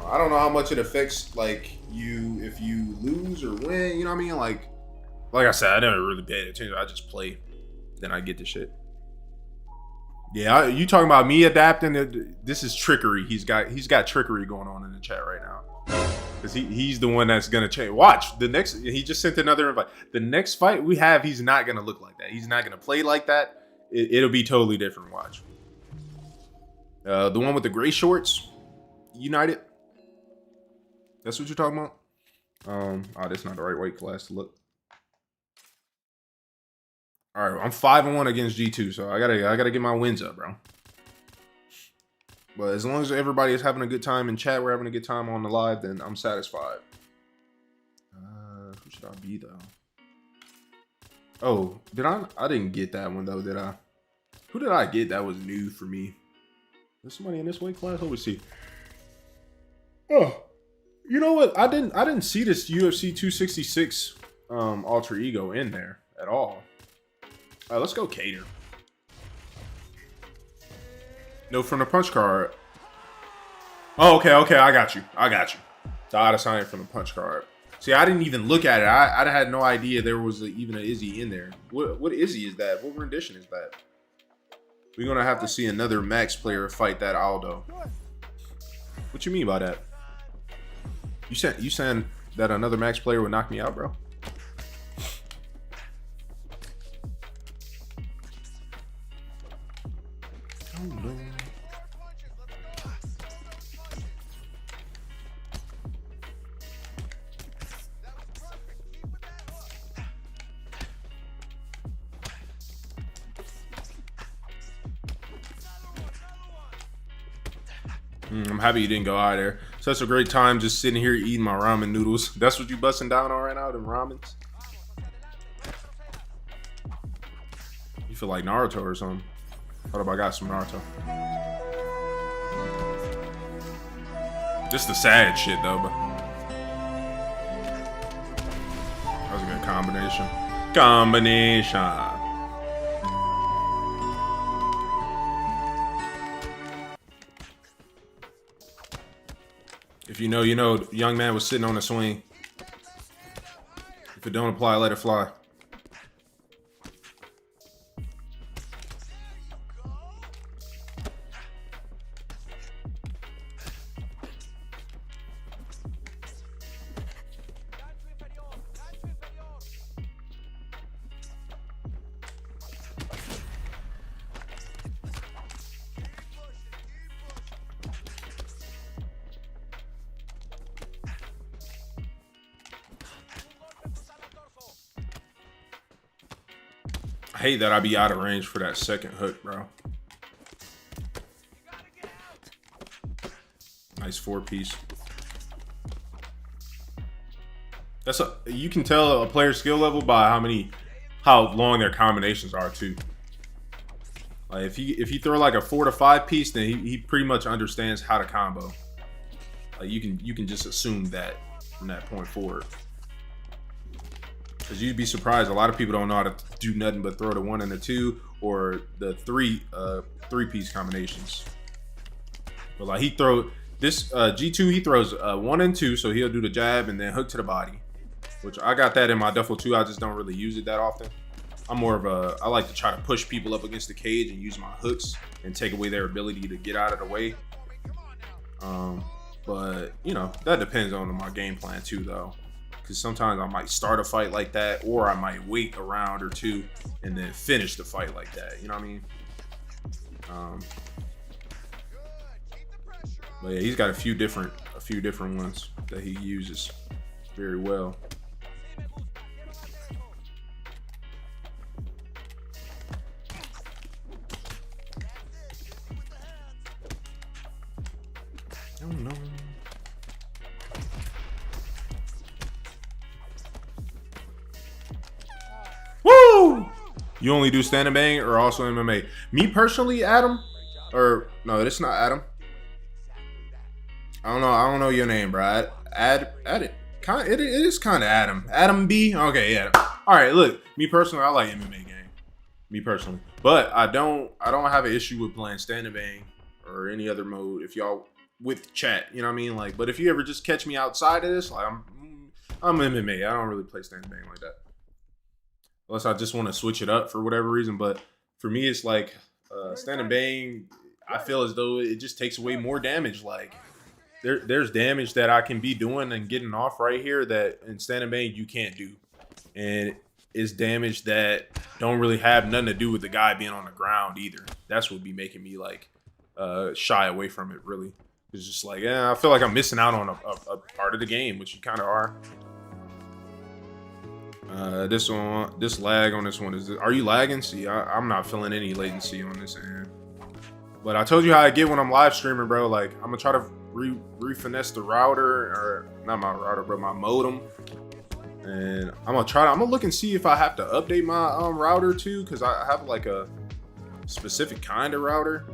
I don't know how much it affects like you if you lose or win. You know what I mean? Like I said, I never really paid attention. I just play, then I get the shit. Yeah, you talking about me adapting? This is trickery. He's got trickery going on in the chat right now. Cause he's the one that's gonna change. Watch the next. He just sent another invite. The next fight we have, he's not gonna look like that. He's not gonna play like that. It'll be totally different. Watch. The one with the gray shorts, United. That's what you're talking about? Oh, that's not the right weight class to look. All right, I'm 5-1 against G2, so I gotta get my wins up, bro. But as long as everybody is having a good time in chat, we're having a good time on the live, then I'm satisfied. Who should I be though? Oh, I didn't get that one though, did I? Who did I get that was new for me? There's somebody in this weight class. Let me see. Oh. You know what? I didn't see this UFC 266 alter ego in there at all. Let's go Cater. No, from the punch card. Oh, okay, I got you. The out of sign from the punch card. See, I didn't even look at it. I had no idea there was even an Izzy in there. What Izzy is that? What rendition is that? We're gonna have to see another Max player fight that Aldo. What you mean by that? You saying that another Max player would knock me out, bro? Oh no. I'm happy you didn't go out there. Such a great time just sitting here eating my ramen noodles. That's what you busting down on right now, them ramens? You feel like Naruto or something. What if I got some Naruto? Just the sad shit though, but that was a good combination. If you know, you know. The young man was sitting on a swing. If it don't apply, let it fly. I hate that I be out of range for that second hook, bro. Nice 4-piece. You can tell a player's skill level by how long their combinations are too. Like if you throw like a 4 to 5 piece, then he pretty much understands how to combo. Like you can just assume that from that point forward. Because you'd be surprised, a lot of people don't know how to do nothing but throw the 1 and the 2 or the 3 piece combinations. But like he throw this G2, he throws 1 and 2, so he'll do the jab and then hook to the body, which I got that in my duffel too. I just don't really use it that often. I'm more of I like to try to push people up against the cage and use my hooks and take away their ability to get out of the way. But you know, that depends on my game plan too, though. Because sometimes I might start a fight like that, or I might wait a round or 2 and then finish the fight like that. You know what I mean? But yeah, he's got a few different ones that he uses very well. Oh no. Woo! You only do stand and bang or also MMA? Me personally, Adam, or no, it's not Adam. I don't know your name, bro. Add it. It is kind of Adam. Adam B. Okay, yeah. All right, look. Me personally, I like MMA game. Me personally, but I don't have an issue with playing stand and bang or any other mode. If y'all with chat, you know what I mean? Like, but if you ever just catch me outside of this, like I'm MMA. I don't really play stand and bang like that. Unless I just want to switch it up for whatever reason. But for me, it's like stand and bang. I feel as though it just takes away more damage. Like there's damage that I can be doing and getting off right here that in stand and bang you can't do, and it's damage that don't really have nothing to do with the guy being on the ground either. That's what be making me like shy away from it. Really, it's just like I feel like I'm missing out on a part of the game, which you kind of are. This lag on this one are you lagging? See, I'm not feeling any latency on this end. But I told you how I get when I'm live streaming, bro. Like I'm gonna try to refinesse the router, or not my router, but my modem. And I'm gonna look and see if I have to update my router too, because I have like a specific kind of router.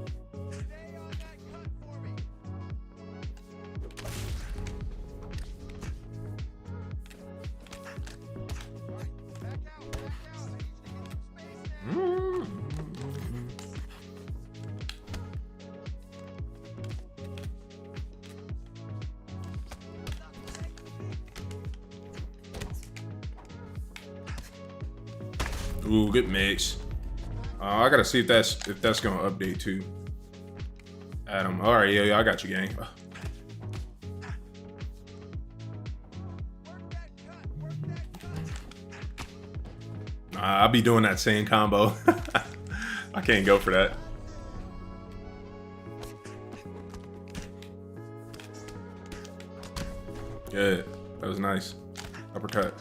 Ooh, good mix. I gotta see if that's gonna update too. Adam, all right, yeah, I got you, gang. I'll be doing that same combo. I can't go for that. Good, that was nice. Uppercut.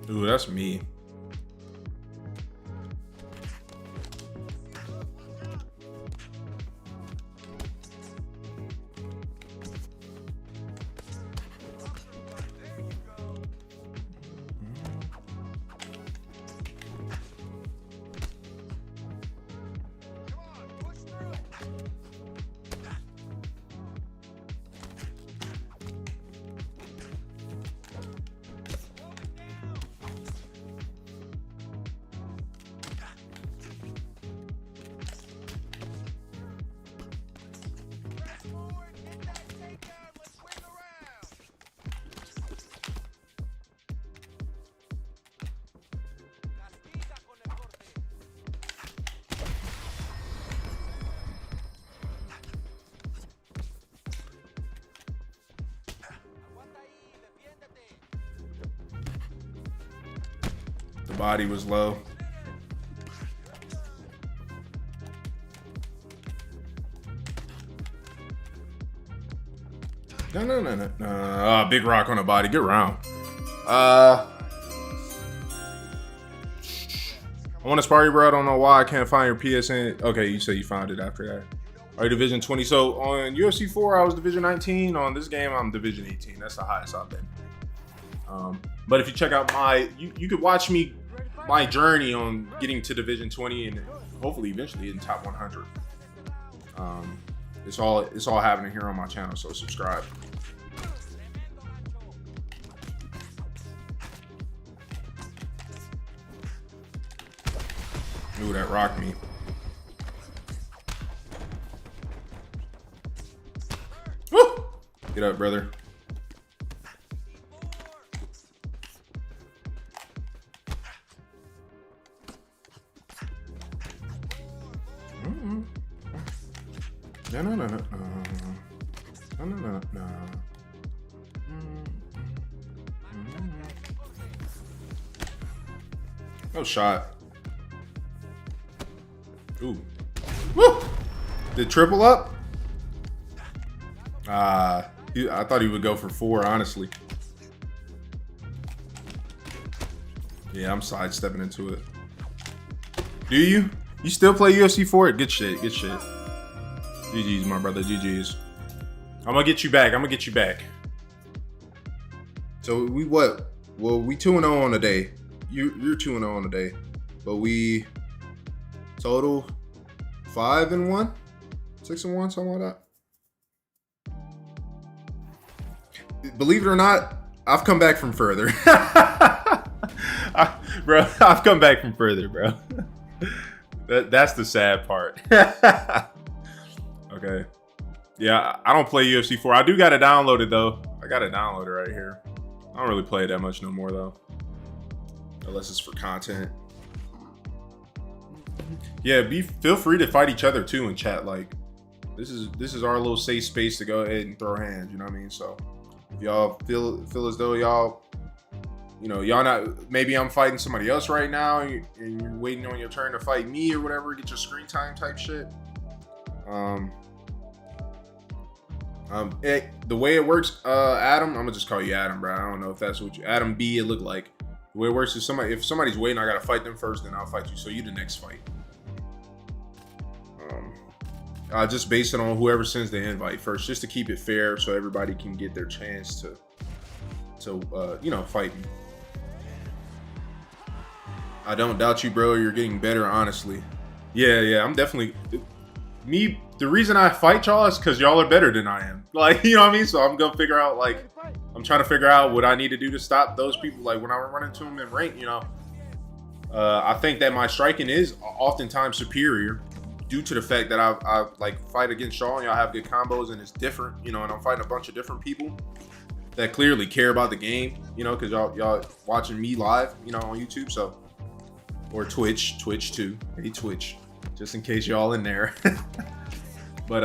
Ooh, that's me. The body was low. No. Big rock on the body. Good round. I want to spar you, bro. I don't know why I can't find your PSN. Okay, you say you found it after that. Are you Division 20? So on UFC 4, I was Division 19. On this game, I'm Division 18. That's the highest I've been. But if you check out you could watch my journey on getting to Division 20 and hopefully eventually in top 100. It's all happening here on my channel, so subscribe. Ooh, that rocked me. Woo! Get up, brother. No. No shot. Ooh. Woo! Did triple up? I thought he would go for 4, honestly. Yeah, I'm sidestepping into it. Do you? You still play UFC 4? Good shit, good shit. GG's, my brother, GG's. I'm gonna get you back. So we what? Well, we 2-0 on the day. You're 2-0 on the day. But we total 5-1? 6-1, something like that. Believe it or not, I've come back from further. Bro, I've come back from further, bro. That's the sad part. Okay. Yeah, I don't play UFC 4. I do got it downloaded, though. I got it downloaded right here. I don't really play it that much no more, though. Unless it's for content. Yeah, feel free to fight each other, too, in chat. Like, this is our little safe space to go ahead and throw hands, you know what I mean? So, if y'all feel as though y'all not, maybe I'm fighting somebody else right now and you're waiting on your turn to fight me or whatever, get your screen time type shit. The way it works, Adam, I'm gonna just call you Adam, bro. I don't know if that's what Adam B it looked like. The way it works is if somebody's waiting, I gotta fight them first, then I'll fight you. So you the next fight. Just based it on whoever sends the invite first, just to keep it fair, so everybody can get their chance to fight me. I don't doubt you, bro. You're getting better, honestly. Yeah, I'm definitely me. The reason I fight y'all is because y'all are better than I am. Like, you know what I mean? So I'm gonna figure out, like, I'm trying to figure out what I need to do to stop those people. Like when I run into them in rank, I think that my striking is oftentimes superior due to the fact that I like fight against y'all and y'all have good combos and it's different, and I'm fighting a bunch of different people that clearly care about the game, because y'all watching me live, on YouTube, so, or Twitch too. Hey, Twitch, just in case y'all in there. But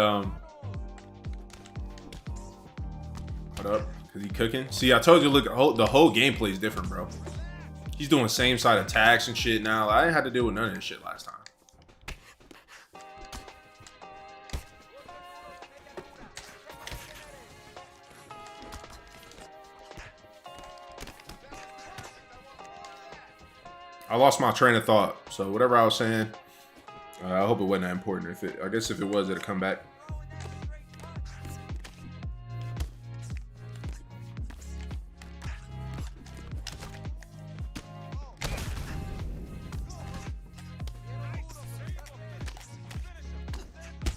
what up? Cause he cooking. See, I told you, look, the whole gameplay is different, bro. He's doing same side attacks and shit now. I didn't have to deal with none of this shit last time. I lost my train of thought. So whatever I was saying, I hope it wasn't that important. I guess if it was, it'd come back.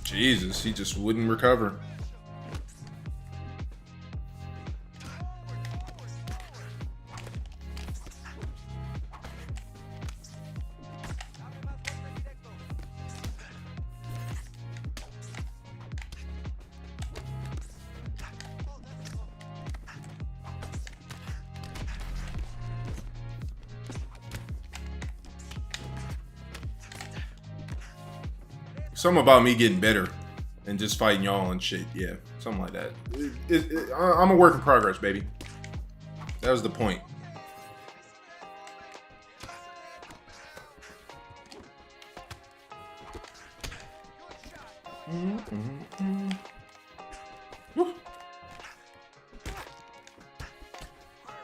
Jesus, he just wouldn't recover. Something about me getting better and just fighting y'all and shit. Yeah, something like that. I'm a work in progress, baby. That was the point.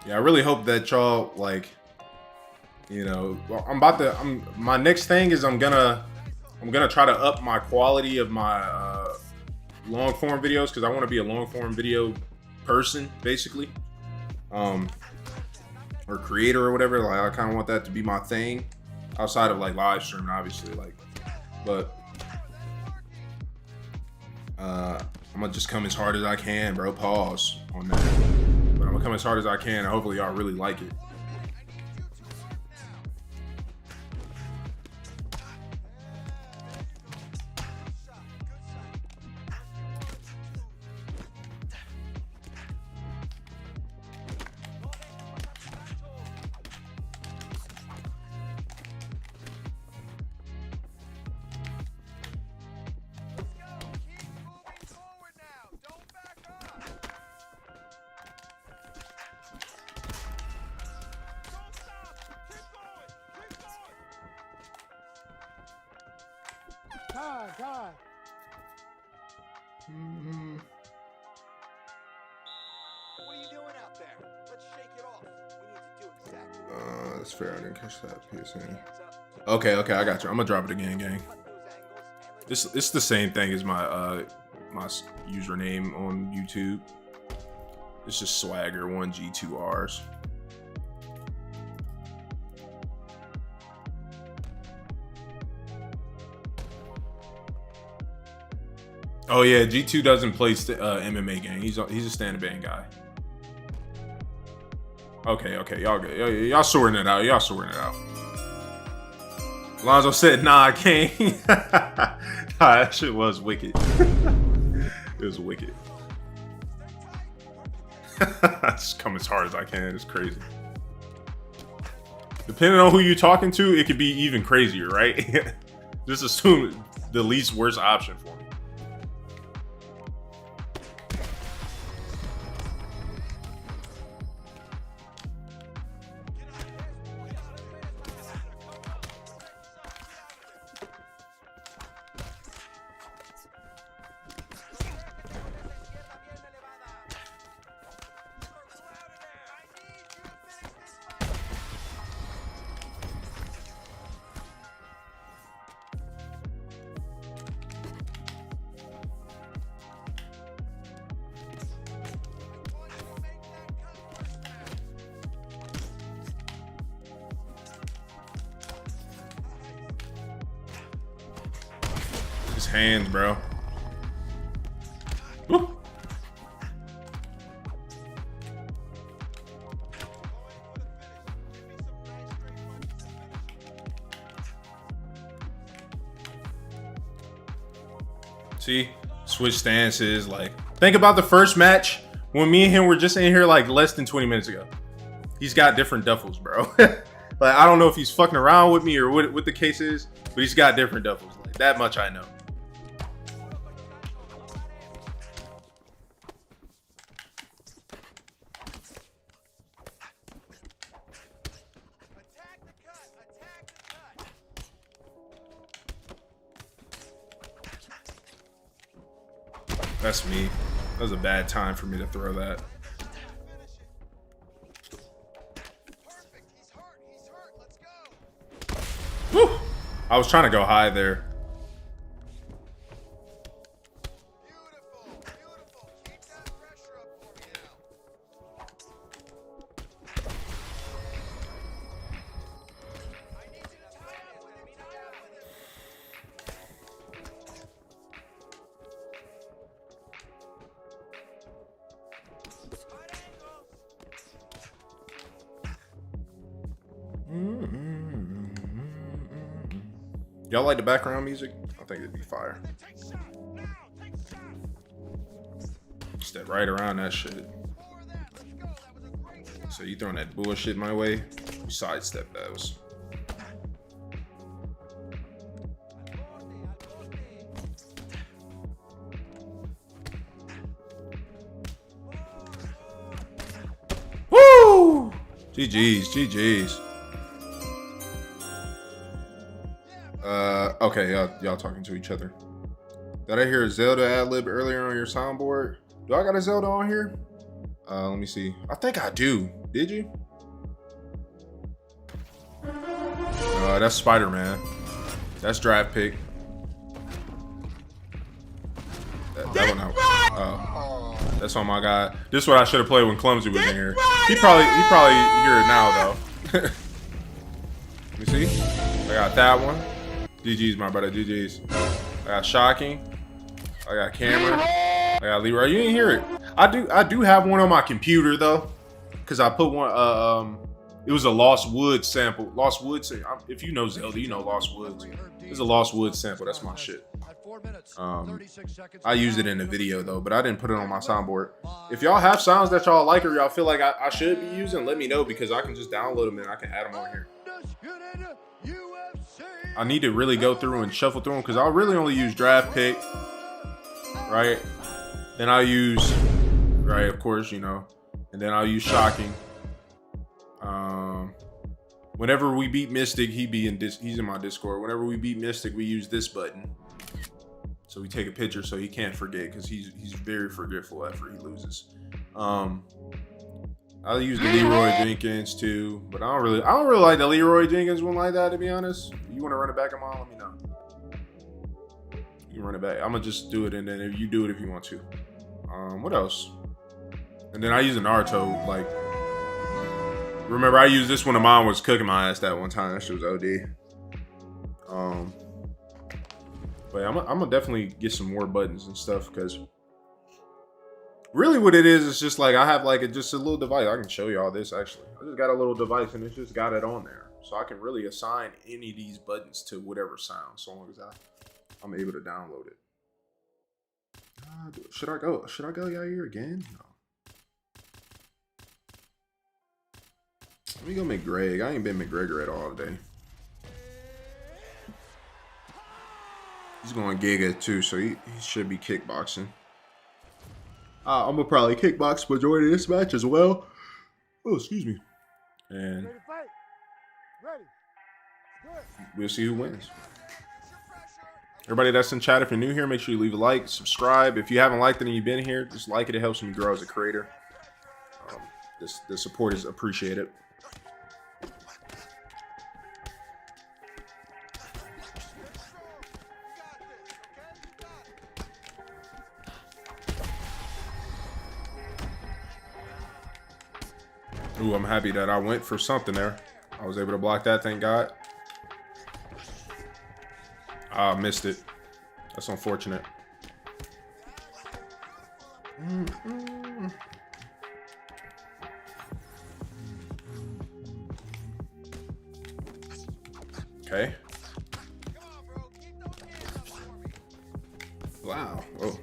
Yeah, I really hope that y'all like, you know, my next thing is I'm gonna try to up my quality of my long form videos, because I want to be a long form video person, basically, or creator or whatever. Like, I kind of want that to be my thing outside of like live streaming, obviously, like, but I'm gonna just come as hard as I can, bro. Pause on that. But I'm gonna come as hard as I can, and hopefully y'all really like it. Time. What are you doing out there? Let's shake it off. We need to do exactly. That's fair. I didn't catch that PSN. Okay, I got you. I'm gonna drop it again, gang. It's the same thing as my my username on YouTube. It's just swagger1g2rs. Oh yeah, G2 doesn't play MMA gang. He's a stand-up band guy. Okay, y'all good. Y'all sorting it out. Lonzo said, "Nah, I can't." Nah, that shit was wicked. It was wicked. Just come as hard as I can. It's crazy. Depending on who you're talking to, it could be even crazier, right? Just assume the least worst option for me. His hands, bro. Woo. See, switch stances. Like, think about the first match when me and him were just in here like less than 20 minutes ago. He's got different duffels, bro. Like, I don't know if he's fucking around with me or what the case is, but he's got different duffels. Like, that much I know. That's me. That was a bad time for me to throw that. Woo! I was trying to go high there. Keep that pressure up for me now. I need you to tie up with him. Y'all like the background music? I think it'd be fire. Step right around that shit. So you throwing that bullshit my way? You sidestep those. Woo! GG's. Okay, y'all talking to each other. Did I hear a Zelda ad-lib earlier on your soundboard? Do I got a Zelda on here? Let me see. I think I do. Did you? That's Spider-Man. That's draft pick. That one out. Oh, that's on my guy. This is what I should have played when Clumsy was in here. He probably hear it now though. Let me see. I got that one. GG's, my brother. GG's. I got Shocking. I got Cameron. I got Leroy. You didn't hear it. I do have one on my computer though, because I put one. It was a Lost Woods sample. Lost Woods. If you know Zelda, you know Lost Woods. It's a Lost Woods sample. That's my shit. I used it in the video though, but I didn't put it on my soundboard. If y'all have sounds that y'all like or y'all feel like I should be using, let me know because I can just download them and I can add them on here. I need to really go through and shuffle through them because I really only use draft pick, right? Then I use, right, of course, you know, and then I'll use Shocking. Whenever we beat Mystic, he's in my Discord. Whenever we beat Mystic, we use this button. So we take a picture so he can't forget because he's very forgetful after he loses. I'll use the Leroy Jenkins too, but I don't really like the Leroy Jenkins one like that, to be honest. You want to run it back, Amal? Let me know. You can run it back. I'm gonna just do it, and then if you do it if you want to. What else? And then I use a Naruto. Like, remember I used this when the mom was cooking my ass that one time. That shit was OD. But I'm gonna definitely get some more buttons and stuff because really what it is just like I have like just a little device. I can show you all this actually. I just got a little device and it's just got it on there. So I can really assign any of these buttons to whatever sound so long as I'm able to download it. Should I go out here again? No. Let me go McGreg. I ain't been McGregor at all today. He's going Giga too, so he should be kickboxing. I'm gonna probably kickbox majority of this match as well. Oh, excuse me. And we'll see who wins. Everybody that's in chat, if you're new here, make sure you leave a like, subscribe. If you haven't liked it and you've been here, just like it. It helps me grow as a creator. The support is appreciated. Ooh, I'm happy that I went for something there. I was able to block that, thank God. I missed it. That's unfortunate. Okay. Wow. Oh.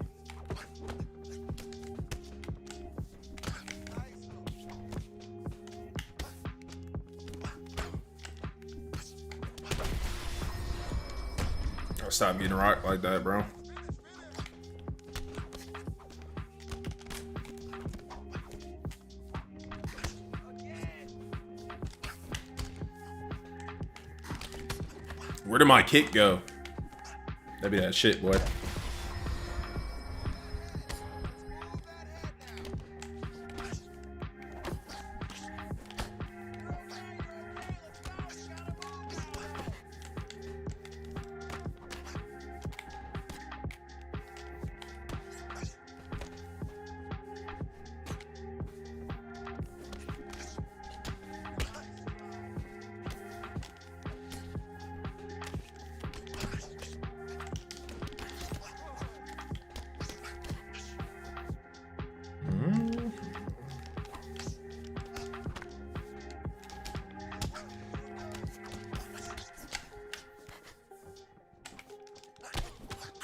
Stop getting rocked like that, bro. Where did my kick go? That'd be that shit, boy.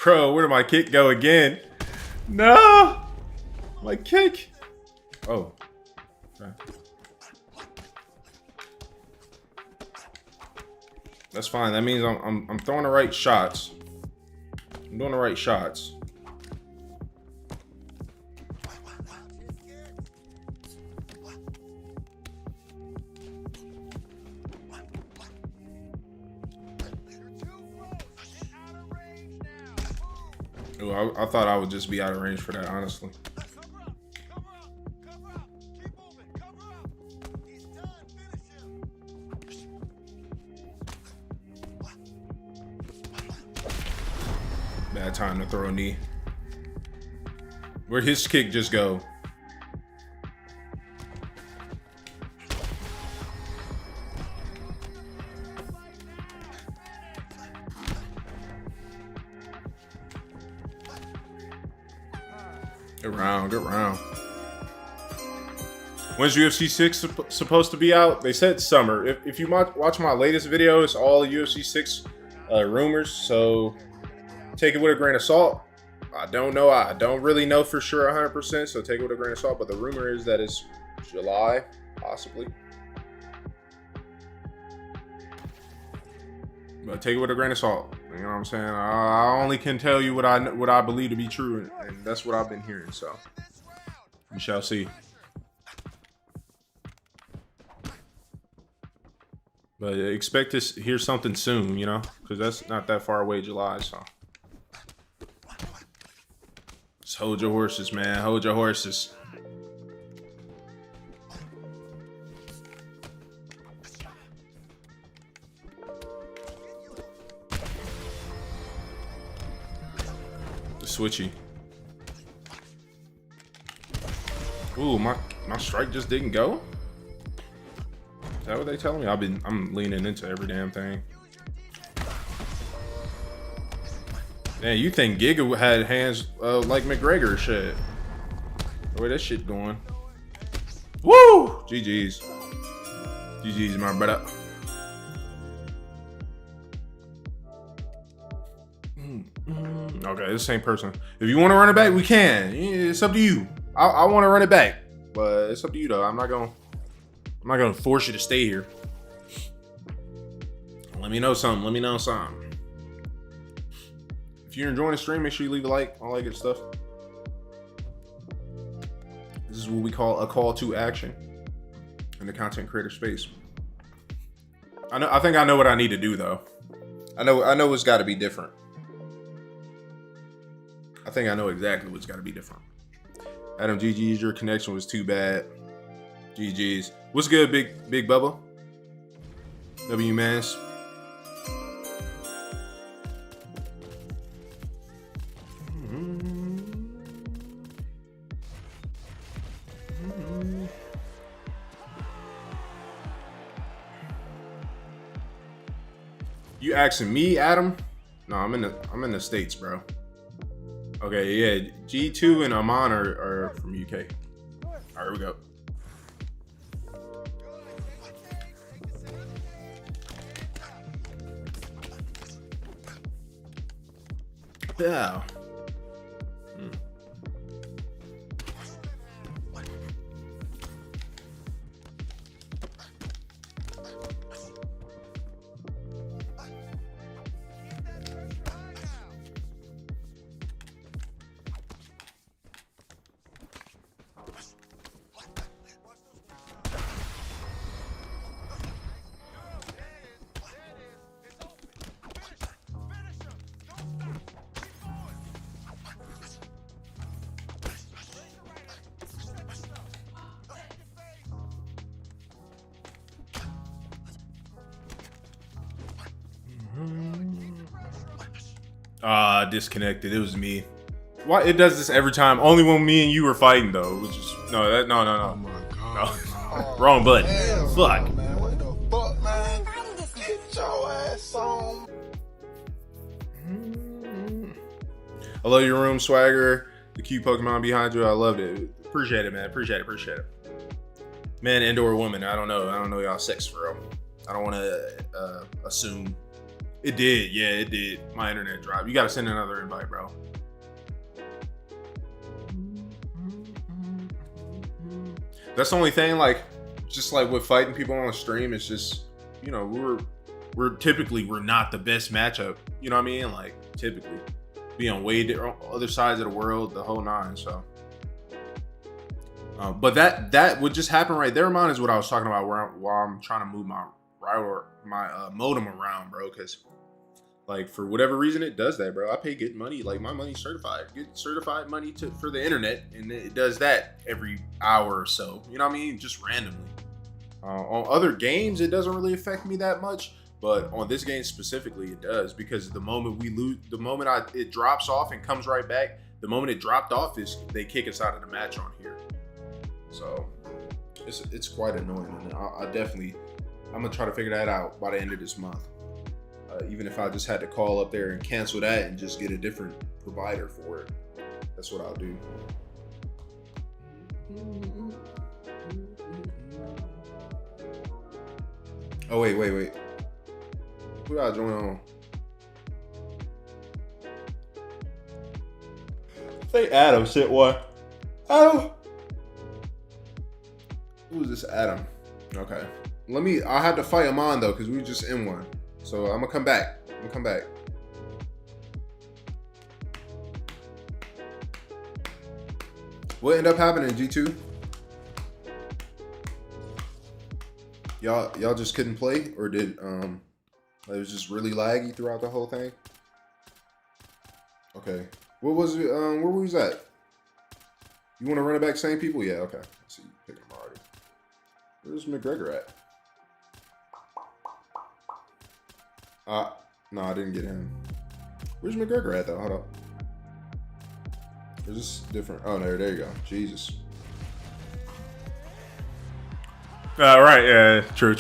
Bro, where did my kick go again? No! My kick! Oh. Okay. That's fine. That means I'm throwing the right shots. I'm doing the right shots. Ooh, I thought I would just be out of range for that, honestly. Bad time to throw a knee. Where'd his kick just go? Good round, good round. When's UFC 6 supposed to be out? They said summer. If you watch my latest video, it's all UFC 6 rumors, so take it with a grain of salt. I don't know. I don't really know for sure 100%, so take it with a grain of salt, but the rumor is that it's July, possibly. But take it with a grain of salt. You know what I'm saying? I only can tell you what I believe to be true, and that's what I've been hearing. So we shall see. But expect to hear something soon, you know, because that's not that far away, July. So just hold your horses, man. Hold your horses. Switchy. Ooh, my strike just didn't go? Is that what they telling me? I'm leaning into every damn thing. Man, you think Giga had hands like McGregor shit. Where that shit going? Woo! GG's. GG's, my brother. Okay, this same person. If you want to run it back, we can. It's up to you. I want to run it back, but it's up to you though. I'm not gonna force you to stay here. Let me know something. Let me know something. If you're enjoying the stream, make sure you leave a like, all that good stuff. This is what we call a call to action in the content creator space. I think I know what I need to do though. I know it's got to be different. I think I know exactly what's got to be different. Adam, GG's, your connection was too bad. GG's. What's good, Big Bubba? W Mans. You asking me, Adam? No, I'm in the States, bro. Okay, yeah, G2 and Aman are from UK. All right, here we go. Yeah. Disconnected. It was me. Why it does this every time? Only when me and you were fighting though. It was just no. Oh my god. No. Wrong button. Damn, Fuck. Man, what the fuck, man? Get your ass on. I love your room, Swagger. The cute Pokemon behind you. I loved it. Appreciate it, man. Appreciate it. Man, and/or woman. I don't know y'all sex for real. I don't want to assume. It did. Yeah, it did. My internet dropped. You got to send another invite, bro. That's the only thing, like, just like with fighting people on the stream, it's just, you know, we're typically not the best matchup. You know what I mean? Like, typically. Be on way different other sides of the world, the whole nine, so. But that would just happen right there, man, is what I was talking about while I'm trying to move my router, my modem around, bro, because like for whatever reason it does that, bro. I pay good money, like my money's certified, get certified money for the internet, and it does that every hour or so. You know what I mean? Just randomly. On other games, it doesn't really affect me that much, But on this game specifically, it does, because the moment we lose, the moment it drops off and comes right back, the moment it dropped off is they kick us out of the match on here. So it's quite annoying, and I'm gonna try to figure that out by the end of this month. Even if I just had to call up there and cancel that and just get a different provider for it, that's what I'll do. Oh wait. Who did I join on? Say Adam, shit, what? Adam? Who is this Adam? Okay. I had to fight him on though, because we were just in one. So I'm gonna come back. What ended up happening, G2? Y'all just couldn't play, or did it was just really laggy throughout the whole thing? Okay. What was it? Where was that? You want to run it back, same people? Yeah, okay. Let's see, pick him already. Where's McGregor at? No, I didn't get him. Where's McGregor at though? Hold up. Is this different? Oh, there you go. Jesus. Right. Yeah. True.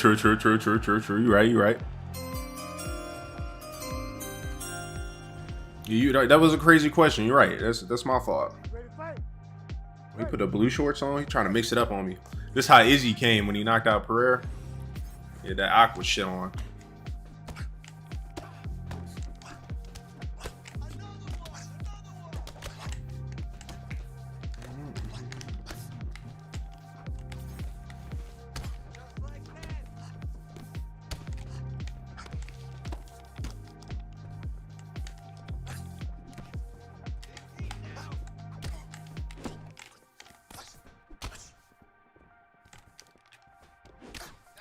You right. That was a crazy question. You're right. That's my fault. He put the blue shorts on. He trying to mix it up on me. This how Izzy came when he knocked out Pereira. Yeah, that aqua shit on.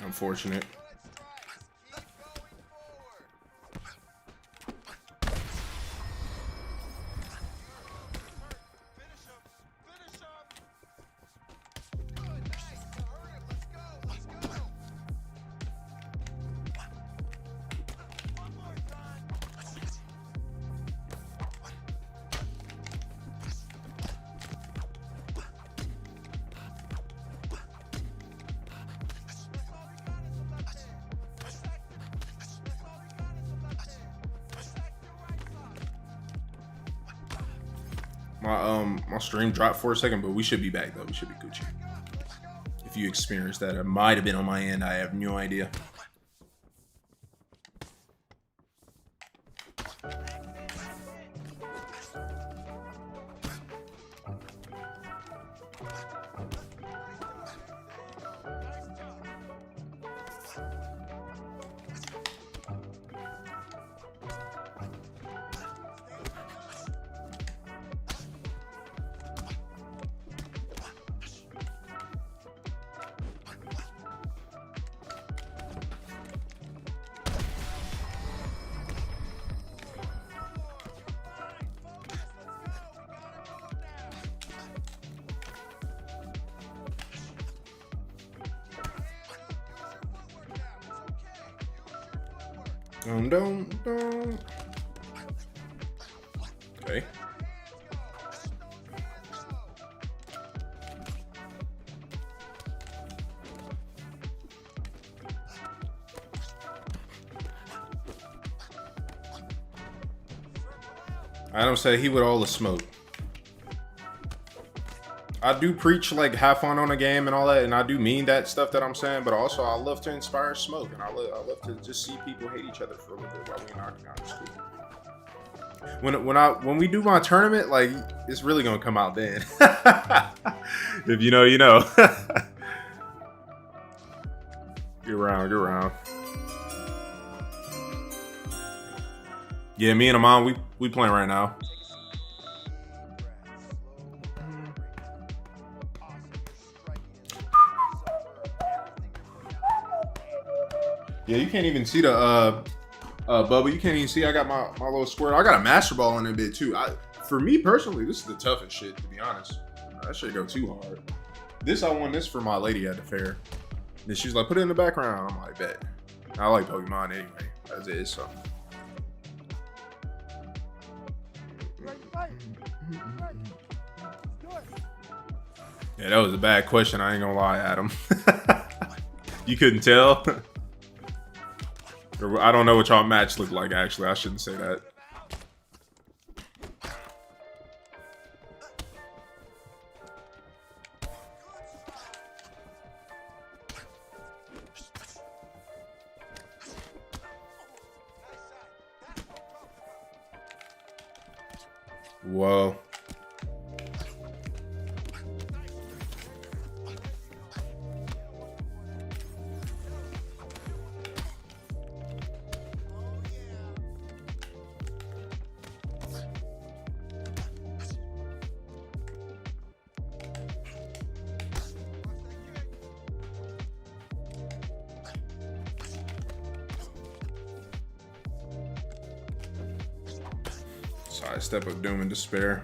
Unfortunate. My stream dropped for a second, but we should be back though. We should be Gucci. If you experienced that, it might have been on my end. I have no idea. Okay. Adam said he would all the smoke. I do preach like have fun on a game and all that, and I do mean that stuff that I'm saying, but also I love to inspire smoke, and I love to just see people hate each other for a little bit while we're knocking out the school. When we do my tournament, like it's really gonna come out then. If you know, you know. Get around. Yeah, me and Amon, we playing right now. Yeah, you can't even see the Bubba. You can't even see I got my little square. I got a master ball in a bit too. For me personally, this is the toughest shit, to be honest. That shit go too hard. I won this for my lady at the fair. And she was like, put it in the background. I'm like, bet. I like Pokemon anyway. as is. So. Ready to fight? Ready. Let's do it. Yeah, that was a bad question. I ain't gonna lie, Adam. You couldn't tell. I don't know what y'all match looked like. Actually, I shouldn't say that. Whoa. Side step of doom and despair.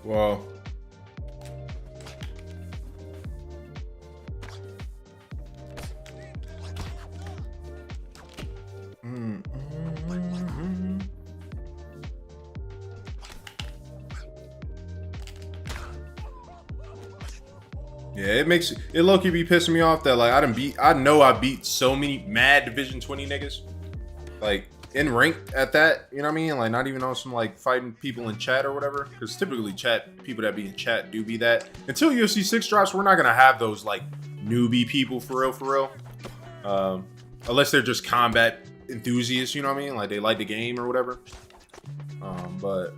Whoa. Yeah, it low-key be pissing me off that like I know I beat so many mad Division 20 niggas. Like in ranked at that, you know what I mean? Like not even on some like fighting people in chat or whatever. Because typically people that be in chat do be that. Until UFC 6 drops, we're not gonna have those like newbie people for real. Unless they're just combat enthusiasts, you know what I mean? Like they like the game or whatever. But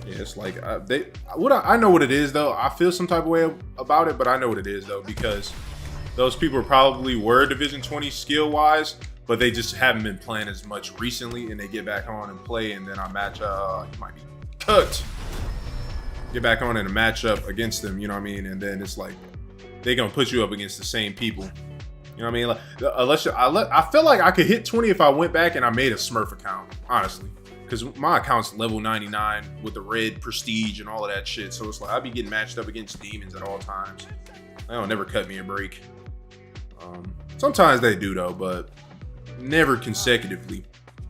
yeah, it's like I know what it is though. I feel some type of way about it, but I know what it is though because those people probably were Division 20 skill wise, but they just haven't been playing as much recently, and they get back on and play, and then I match. You might be cut. Get back on in a matchup against them, you know what I mean? And then it's like they gonna put you up against the same people. You know what I mean? Like, I feel like I could hit 20 if I went back and I made a Smurf account, honestly. Because my account's level 99 with the red prestige and all of that shit. So it's like I'd be getting matched up against demons at all times. They don't never cut me a break. Sometimes they do though, but never consecutively.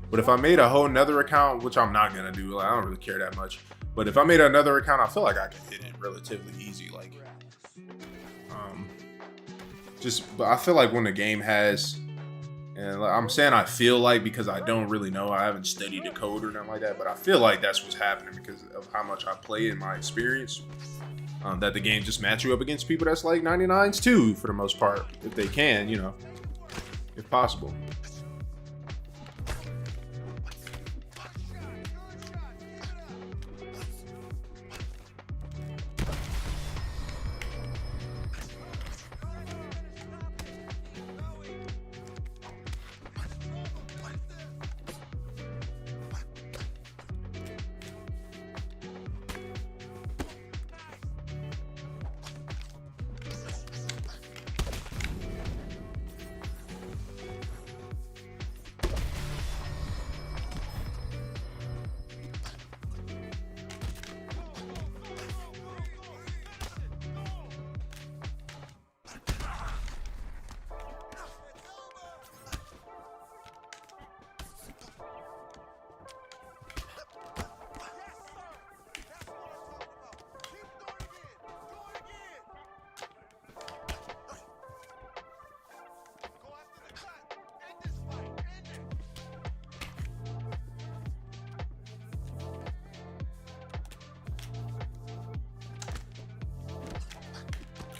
But if I made a whole nother account, which I'm not gonna do, like, I don't really care that much. But if I made another account, I feel like I could hit it relatively easy. Like, but I feel like when the game has, and like, I'm saying I feel like because I don't really know, I haven't studied the code or nothing like that, but I feel like that's what's happening because of how much I play in my experience. That the game just match you up against people that's like 99s too, for the most part, if they can, you know, if possible.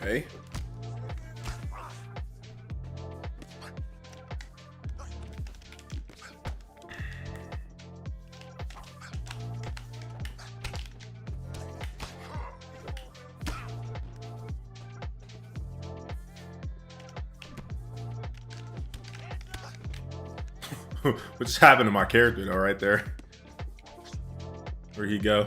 Okay. What just happened to my character though, right there? Where'd he go?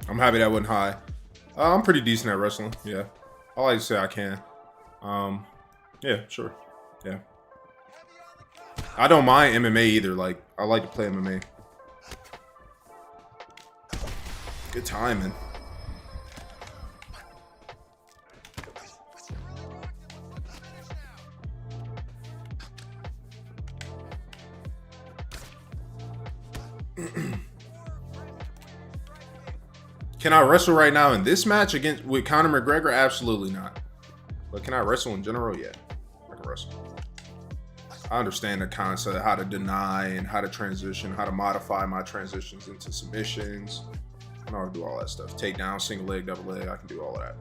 I'm happy that wasn't high. I'm pretty decent at wrestling. Yeah, I like to say I can. Yeah, sure. Yeah. I don't mind MMA either. Like, I like to play MMA. Good timing. Can I wrestle right now in this match with Conor McGregor? Absolutely not. But can I wrestle in general? Yeah, I can wrestle. I understand the concept of how to deny and how to transition, how to modify my transitions into submissions. I know how to do all that stuff. Takedown, single leg, double leg. I can do all of that.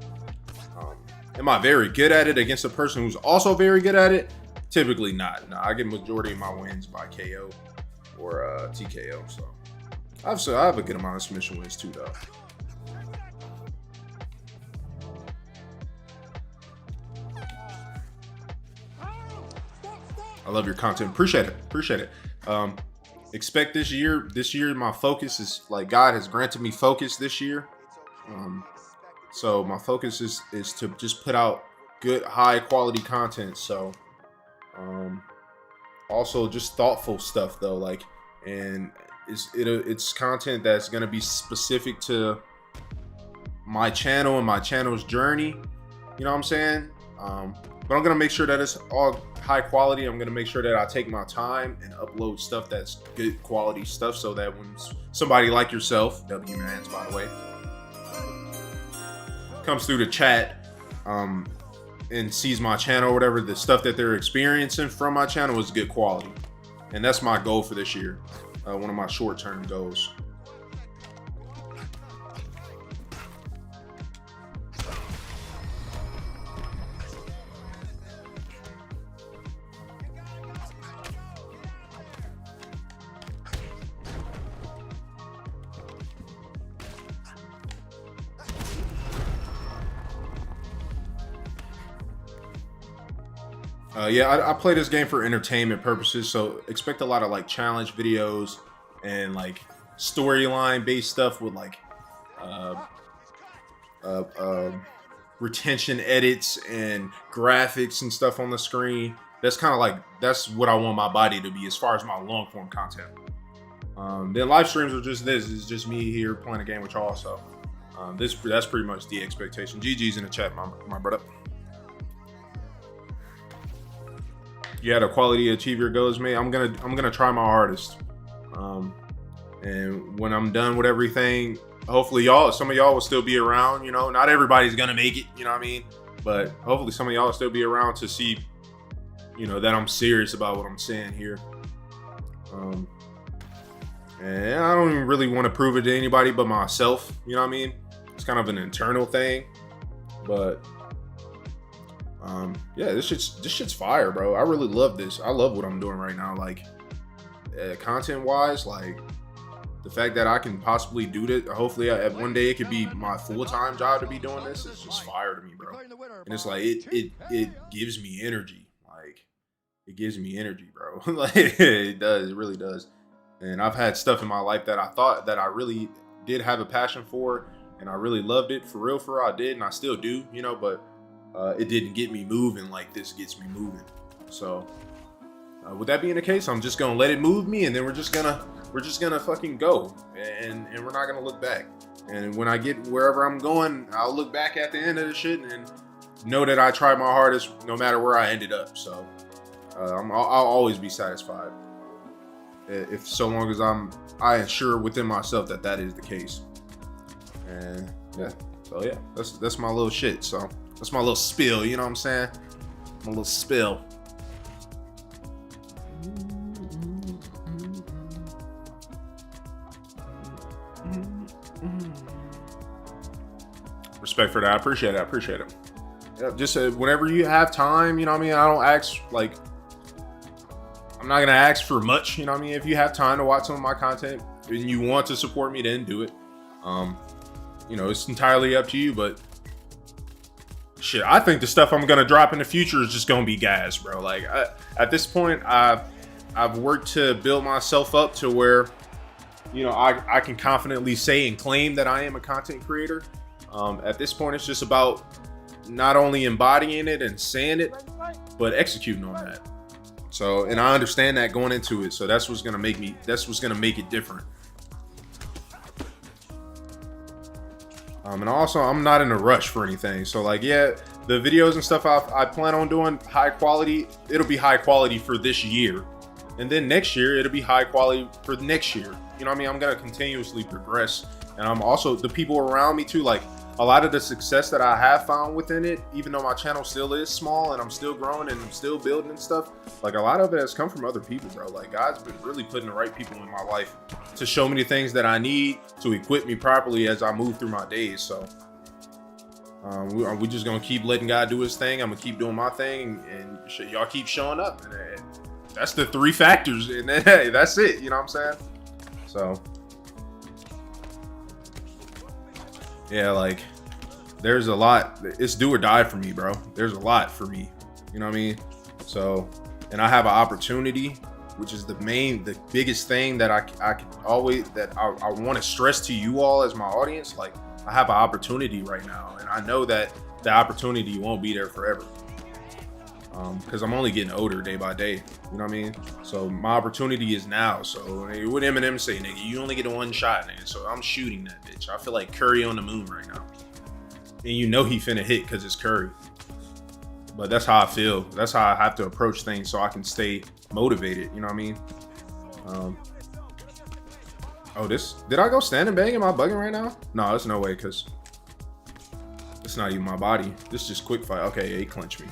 Am I very good at it against a person who's also very good at it? Typically not. No, I get majority of my wins by KO or TKO. So I have a good amount of submission wins too, though. I love your content. Appreciate it. Appreciate it. Expect this year my focus is like God has granted me focus this year. So my focus is to just put out good, high quality content. So also just thoughtful stuff though, like, and it's content that's gonna be specific to my channel and my channel's journey. You know what I'm saying? But I'm gonna make sure that it's all high quality. I'm gonna make sure that I take my time and upload stuff that's good quality stuff, so that when somebody like yourself, W Mans by the way, comes through the chat and sees my channel or whatever, the stuff that they're experiencing from my channel is good quality. And that's my goal for this year. One of my short-term goals. Yeah, I play this game for entertainment purposes, so expect a lot of like challenge videos and like storyline based stuff with like retention edits and graphics and stuff on the screen. That's kind of like, that's what I want my body to be as far as my long form content. Then live streams are just this. It's just me here playing a game with y'all. So that's pretty much the expectation. GG's in the chat, my brother. You had a quality to achieve your goals, man. I'm gonna try my hardest. And when I'm done with everything, hopefully some of y'all will still be around. You know, not everybody's gonna make it. You know what I mean? But hopefully some of y'all will still be around to see, you know, that I'm serious about what I'm saying here. And I don't even really want to prove it to anybody but myself. You know what I mean? It's kind of an internal thing, but. Yeah, this shit's fire, bro. I really love this. I love what I'm doing right now. Like, content wise, like the fact that I can possibly do this. Hopefully, one day it could be my full-time job to be doing this. It's just fire to me, bro. And it's like it gives me energy. Like, it gives me energy, bro. Like, it does. It really does. And I've had stuff in my life that I thought that I really did have a passion for, and I really loved it. For real, I did, and I still do. You know, but. It didn't get me moving like this gets me moving. So with that being the case, I'm just gonna let it move me, and then we're just gonna fucking go, and we're not gonna look back. And when I get wherever I'm going, I'll look back at the end of the shit and know that I tried my hardest, no matter where I ended up. So I'll always be satisfied, if so long as I ensure within myself that is the case. And yeah, so yeah, that's my little shit. So. That's my little spill, you know what I'm saying? My little spill. Respect for that. I appreciate it. Yeah, just whenever you have time, you know what I mean? I don't ask, I'm not going to ask for much, you know what I mean? If you have time to watch some of my content, and you want to support me, then do it. You know, it's entirely up to you, but shit, I think the stuff I'm gonna drop in the future is just gonna be gas, bro. Like at this point, I've worked to build myself up to where, you know, I can confidently say and claim that I am a content creator. At this point, it's just about not only embodying it and saying it, but executing on that. So, and I understand that going into it. So that's what's gonna make it different. And also, I'm not in a rush for anything. So like, yeah, the videos and stuff I plan on doing high quality. It'll be high quality for this year. And then next year, it'll be high quality for the next year. You know what I mean? I'm going to continuously progress. And I'm also, the people around me too, like a lot of the success that I have found within it, even though my channel still is small and I'm still growing and I'm still building and stuff, like a lot of it has come from other people, bro. Like God's been really putting the right people in my life to show me the things that I need to equip me properly as I move through my days. So we just going to keep letting God do his thing. I'm going to keep doing my thing, and y'all keep showing up. And that's the 3 factors, and then, hey, that's it. You know what I'm saying? So yeah, like there's a lot. It's do or die for me, bro. There's a lot for me. You know what I mean? So, and I have an opportunity, which is the biggest thing that I can always, that I want to stress to you all as my audience. Like I have an opportunity right now, and I know that the opportunity won't be there forever. Because I'm only getting older day by day. You know what I mean? So my opportunity is now. So what Eminem say, nigga, you only get one shot, nigga. So I'm shooting that bitch. I feel like Curry on the moon right now. And you know he finna hit because it's Curry. But that's how I feel. That's how I have to approach things so I can stay motivated. You know what I mean? Did I go stand and bang? Am I bugging right now? No, there's no way, because it's not even my body. This is just quick fight. Okay, yeah, he clinched me.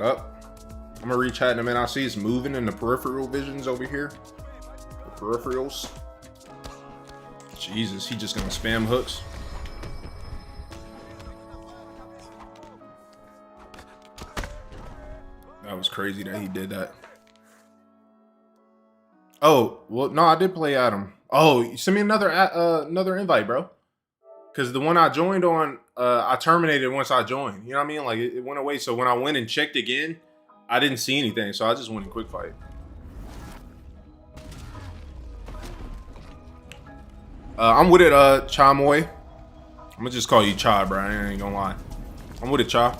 Up. I'm gonna reach out in a minute. I see it's moving in the peripheral visions over here. The peripherals. Jesus, he just gonna spam hooks. That was crazy that he did that. Oh, well, no, I did play Adam. Oh, send me another invite, bro. Because the one I joined on, I terminated once I joined. You know what I mean? Like, it went away. So when I went and checked again, I didn't see anything. So I just went in quick fight. I'm with it, Cha Moy. I'm going to just call you Cha, bro. I ain't going to lie. I'm with it, Cha.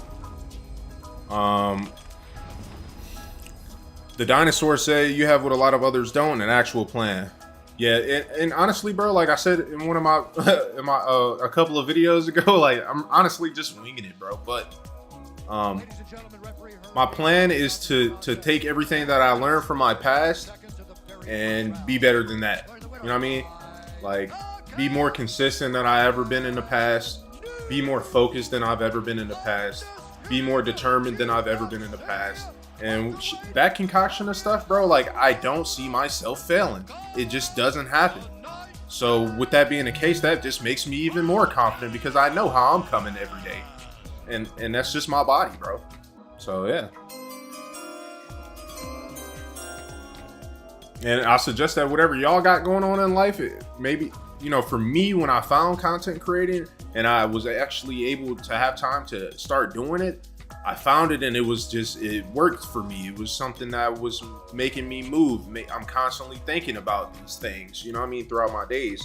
The dinosaur said you have what a lot of others don't, an actual plan. Yeah, and honestly, bro, like I said in one of my a couple of videos ago, like I'm honestly just winging it, bro. But my plan is to take everything that I learned from my past and be better than that. You know what I mean? Like be more consistent than I ever been in the past. Be more focused than I've ever been in the past. Be more determined than I've ever been in the past. And that concoction of stuff, bro, like I don't see myself failing. It just doesn't happen. So with that being the case, that just makes me even more confident because I know how I'm coming every day. And that's just my body, bro. So yeah. And I suggest that whatever y'all got going on in life, maybe, you know, for me, when I found content creating and I was actually able to have time to start doing it, I found it and it worked for me. It was something that was making me move. I'm constantly thinking about these things, you know what I mean, throughout my days.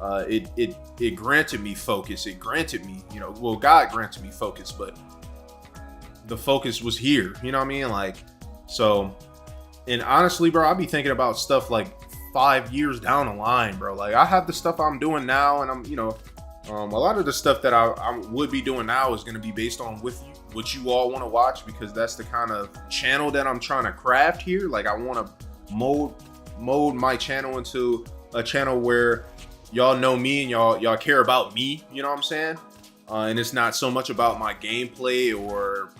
It granted me focus. It granted me, you know, well, God granted me focus, but the focus was here, you know what I mean? Like, so, and honestly, bro, I'll be thinking about stuff like 5 years down the line, bro. Like I have the stuff I'm doing now and I'm, you know, a lot of the stuff that I would be doing now is going to be based on what you all want to watch, because that's the kind of channel that I'm trying to craft here. Like I want to mold my channel into a channel where y'all know me and y'all care about me, you know what I'm saying? And it's not so much about my gameplay or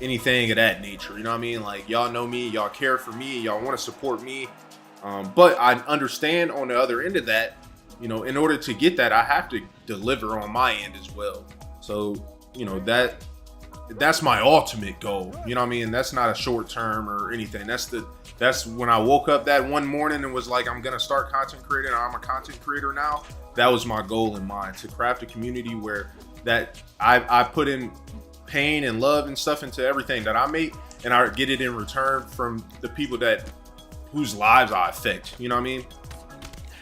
anything of that nature. You know what I mean? Like, y'all know me, y'all care for me, y'all want to support me. But I understand on the other end of that, you know, in order to get that, I have to deliver on my end as well. So, you know, that's my ultimate goal. You know what I mean? That's not a short term or anything. That's when I woke up that one morning and was like, I'm gonna start content creating. I'm a content creator now. That was my goal in mind, to craft a community where that I put in pain and love and stuff into everything that I make, and I get it in return from the people whose lives I affect. You know what I mean?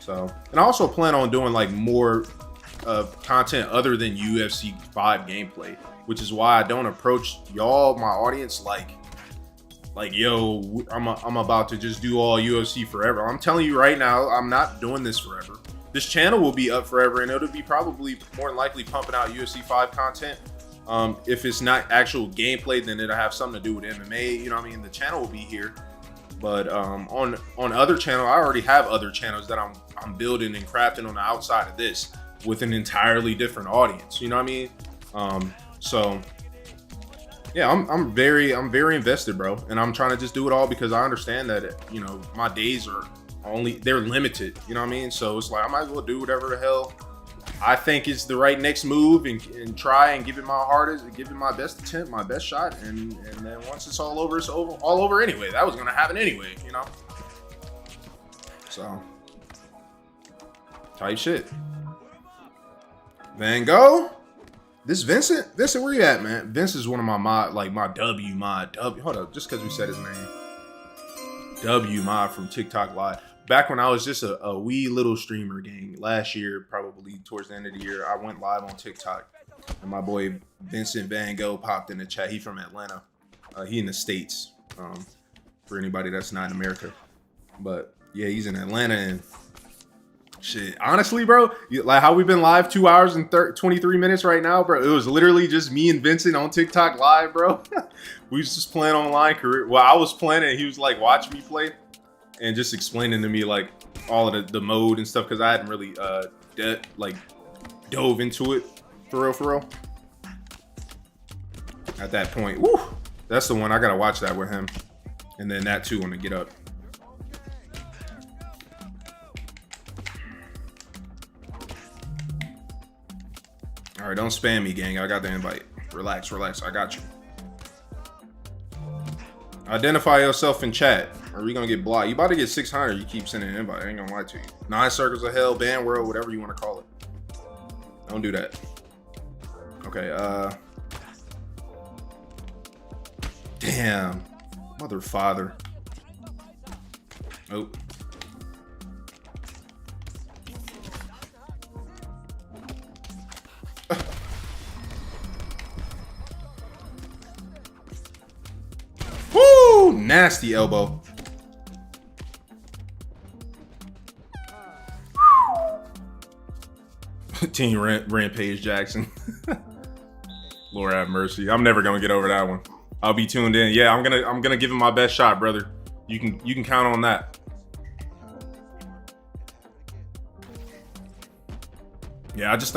So, and I also plan on doing like more content other than UFC 5 gameplay, which is why I don't approach y'all, my audience, like yo, I'm about to just do all UFC forever. I'm telling you right now, I'm not doing this forever. This channel will be up forever, and it'll be probably more than likely pumping out UFC 5 content. If it's not actual gameplay, then it'll have something to do with MMA. You know what I mean? The channel will be here. But on other channels, I already have other channels that I'm building and crafting on the outside of this with an entirely different audience. You know what I mean? So yeah, I'm very invested, bro, and I'm trying to just do it all because I understand that, you know, my days are they're limited. You know what I mean? So it's like I might as well do whatever the hell I think is the right next move and try and give it my hardest, give it my best attempt, my best shot, and then once it's all over, it's all over anyway. That was gonna happen anyway, you know. So type shit. Van Gogh. This Vincent, where you at, man? Vince is one of my mod. Hold up, just because we said his name. W mod from TikTok Live. Back when I was just a wee little streamer, gang. Last year, probably towards the end of the year, I went live on TikTok, and my boy Vincent Van Gogh popped in the chat. He from Atlanta. He in the States. For anybody that's not in America, but yeah, he's in Atlanta. And shit, honestly, bro, like how we've been live 2 hours and 23 minutes right now, bro. It was literally just me and Vincent on TikTok Live, bro. We was just playing online career. Well, I was playing and he was like watching me play and just explaining to me like all of the mode and stuff, because I hadn't really dove into it for real. At that point, woo, that's the one. I gotta watch that with him, and then that too when I get up. All right, don't spam me, gang. I got the invite. Relax. I got you. Identify yourself in chat, or we gonna get blocked. You about to get 600. You keep sending an invite. I ain't gonna lie to you. 9 circles of hell, band world, whatever you want to call it. Don't do that. Okay. Damn, mother father. Oh. Woo! Nasty elbow. Team Rampage Jackson. Lord have mercy. I'm never gonna get over that one. I'll be tuned in. Yeah, I'm gonna give him my best shot, brother. You can count on that. Yeah, I just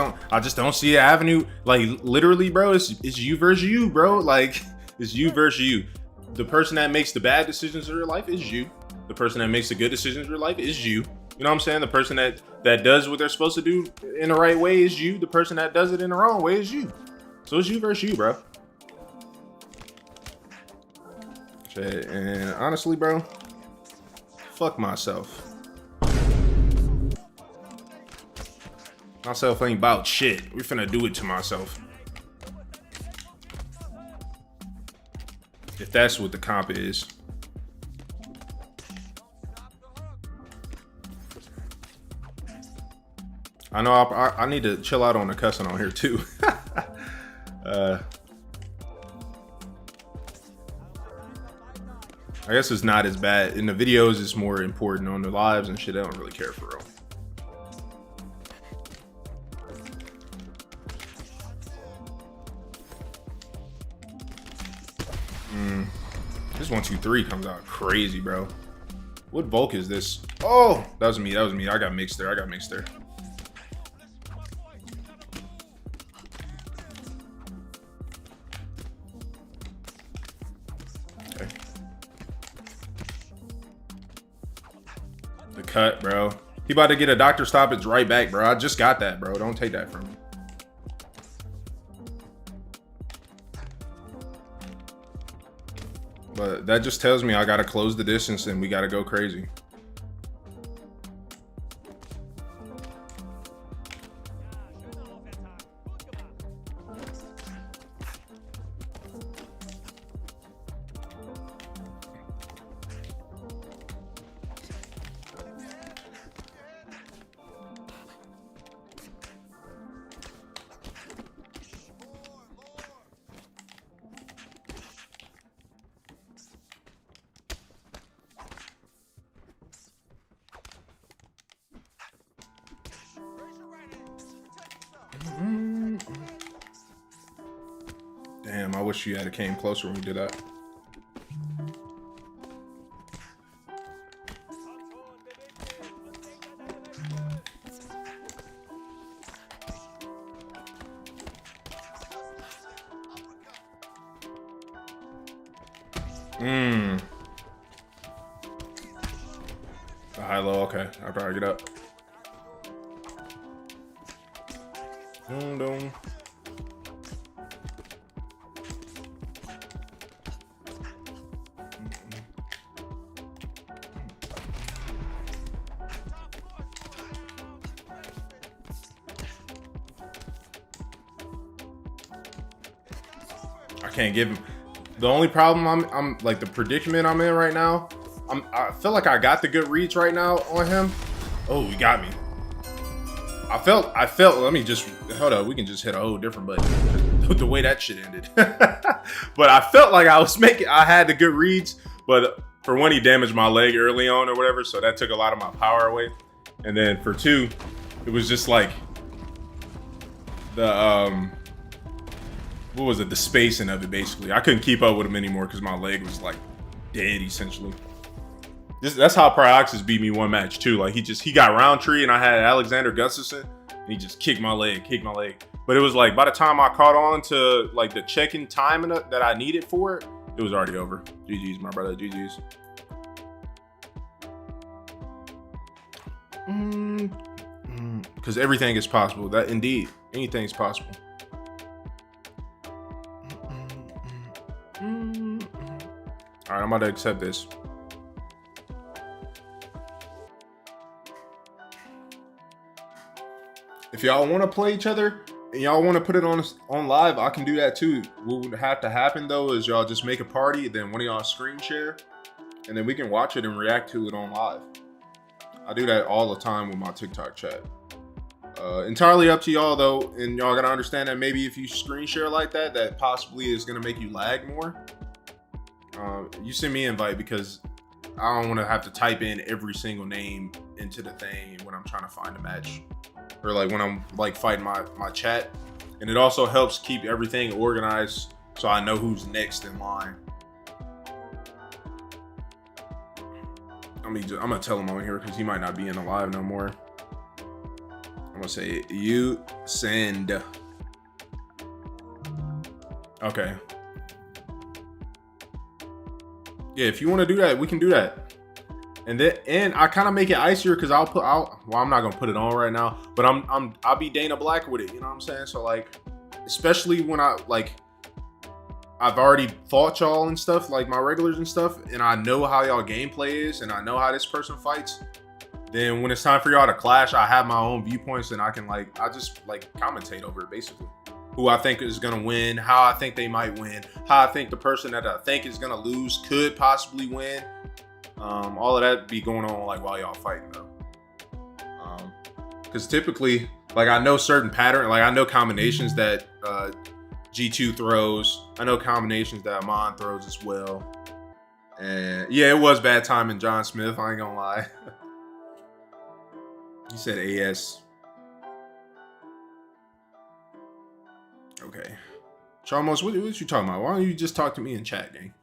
don't see an avenue. Like literally, bro, it's you versus you, bro. Like it's you versus you. The person that makes the bad decisions in your life is you. The person that makes the good decisions in your life is you. You know what I'm saying? The person that does what they're supposed to do in the right way is you. The person that does it in the wrong way is you. So it's you versus you, bro. Shit, and honestly, bro, fuck myself. Myself ain't about shit. We finna do it to myself. If that's what the comp is. I know I need to chill out on the cussing on here too. I guess it's not as bad. In the videos, it's more important. On the lives and shit, I don't really care for real. This 1, 2, 3 comes out crazy, bro. What Volk is this? Oh, that was me. I got mixed there. cut, bro. He about to get a doctor stoppage right back, bro. I just got that, bro. Don't take that from me. But that just tells me I gotta close the distance and we gotta go crazy. Damn, I wish you had came closer when we did that. High low, okay. I'll probably get up. Dum dum. I can't give him. The only problem I'm like the predicament I'm in right now. I feel like I got the good reads right now on him. Oh, he got me. I felt. Let me just hold up. We can just hit a whole different button. The way that shit ended. But I felt like I had the good reads, but for one, he damaged my leg early on or whatever, so that took a lot of my power away. And then for two, it was just like the what was it? The spacing of it, basically. I couldn't keep up with him anymore because my leg was like dead, essentially. That's how Prioxis beat me one match too. Like he got Roundtree and I had Alexander Gustafsson and he just kicked my leg. But it was like by the time I caught on to like the check-in time that I needed for it, it was already over. GG's, my brother. GG's. Because everything is possible. That indeed, anything's possible. All right, I'm about to accept this. If y'all want to play each other and y'all want to put it on live, I can do that too. What would have to happen though is y'all just make a party, then one of y'all screen share, and then we can watch it and react to it on live. I do that all the time with my TikTok chat. Entirely up to y'all though, and y'all gotta understand that maybe if you screen share like that, that possibly is gonna make you lag more. You send me an invite because I don't want to have to type in every single name into the thing when I'm trying to find a match, or like when I'm like fighting my chat. And it also helps keep everything organized so I know who's next in line. I'm gonna tell him on here because he might not be in the live no more. I'm gonna say you send. Okay. Yeah, if you want to do that, we can do that. And I kind of make it icier because well, I'm not gonna put it on right now, but I'll be Dana Black with it. You know what I'm saying? So like, especially when I've already fought y'all and stuff, like my regulars and stuff, and I know how y'all gameplay is, and I know how this person fights. Then when it's time for y'all to clash, I have my own viewpoints, and I just commentate over it basically. Who I think is gonna win, how I think they might win, how I think the person that I think is gonna lose could possibly win. All of that be going on like while y'all fighting though. Because typically, like I know certain pattern, like I know combinations that G2 throws. I know combinations that Amon throws as well. And yeah, it was bad timing, John Smith. I ain't gonna lie. He said AS. Okay. Chalmos, what you talking about? Why don't you just talk to me in chat, gang?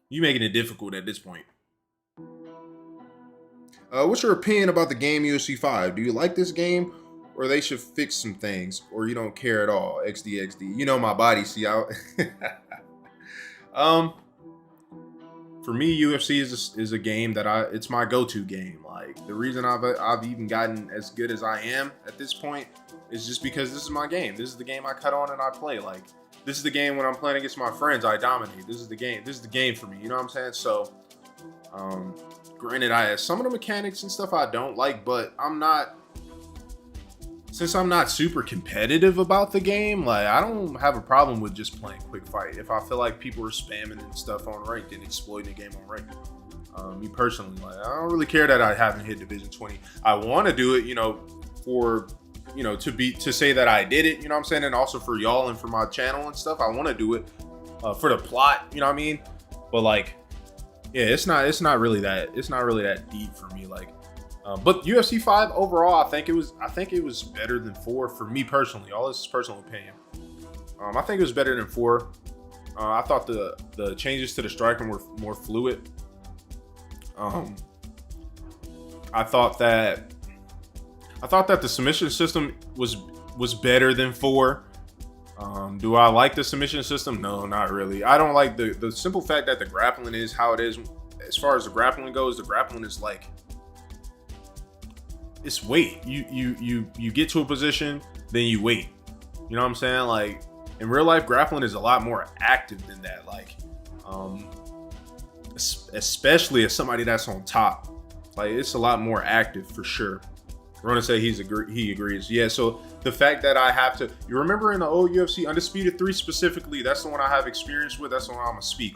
You making it difficult at this point. What's your opinion about the game UFC 5? Do you like this game, or they should fix some things, or you don't care at all? XD. You know my body, see out. for me, UFC is a game that it's my go-to game. Like, the reason I've even gotten as good as I am at this point is just because this is my game. This is the game I cut on and I play. Like, this is the game when I'm playing against my friends, I dominate. This is the game. This is the game for me. You know what I'm saying? So, granted, some of the mechanics and stuff I don't like, but since I'm not super competitive about the game, like, I don't have a problem with just playing quick fight. If I feel like people are spamming and stuff on ranked and exploiting the game on ranked. Me personally, like, I don't really care that I haven't hit Division 20. I want to do it, you know, for, you know, to say that I did it, you know what I'm saying? And also for y'all and for my channel and stuff. I want to do it for the plot, you know what I mean? But like, yeah, it's not really that deep for me. Like, but UFC 5 overall, I think it was better than 4 for me personally. All this is personal opinion. I think it was better than 4. I thought the changes to the striking were more fluid. I thought that the submission system was better than 4. Do I like the submission system? No, not really. I don't like the simple fact that the grappling is how it is. As far as the grappling goes, the grappling is like, it's wait. You get to a position, then you wait. You know what I'm saying? Like, in real life, grappling is a lot more active than that. Like, especially as somebody that's on top, like, it's a lot more active for sure. Rona said he agrees. Yeah, so the fact that I have to, you remember in the old UFC Undisputed 3 specifically, that's the one I have experience with. That's the one I'm gonna speak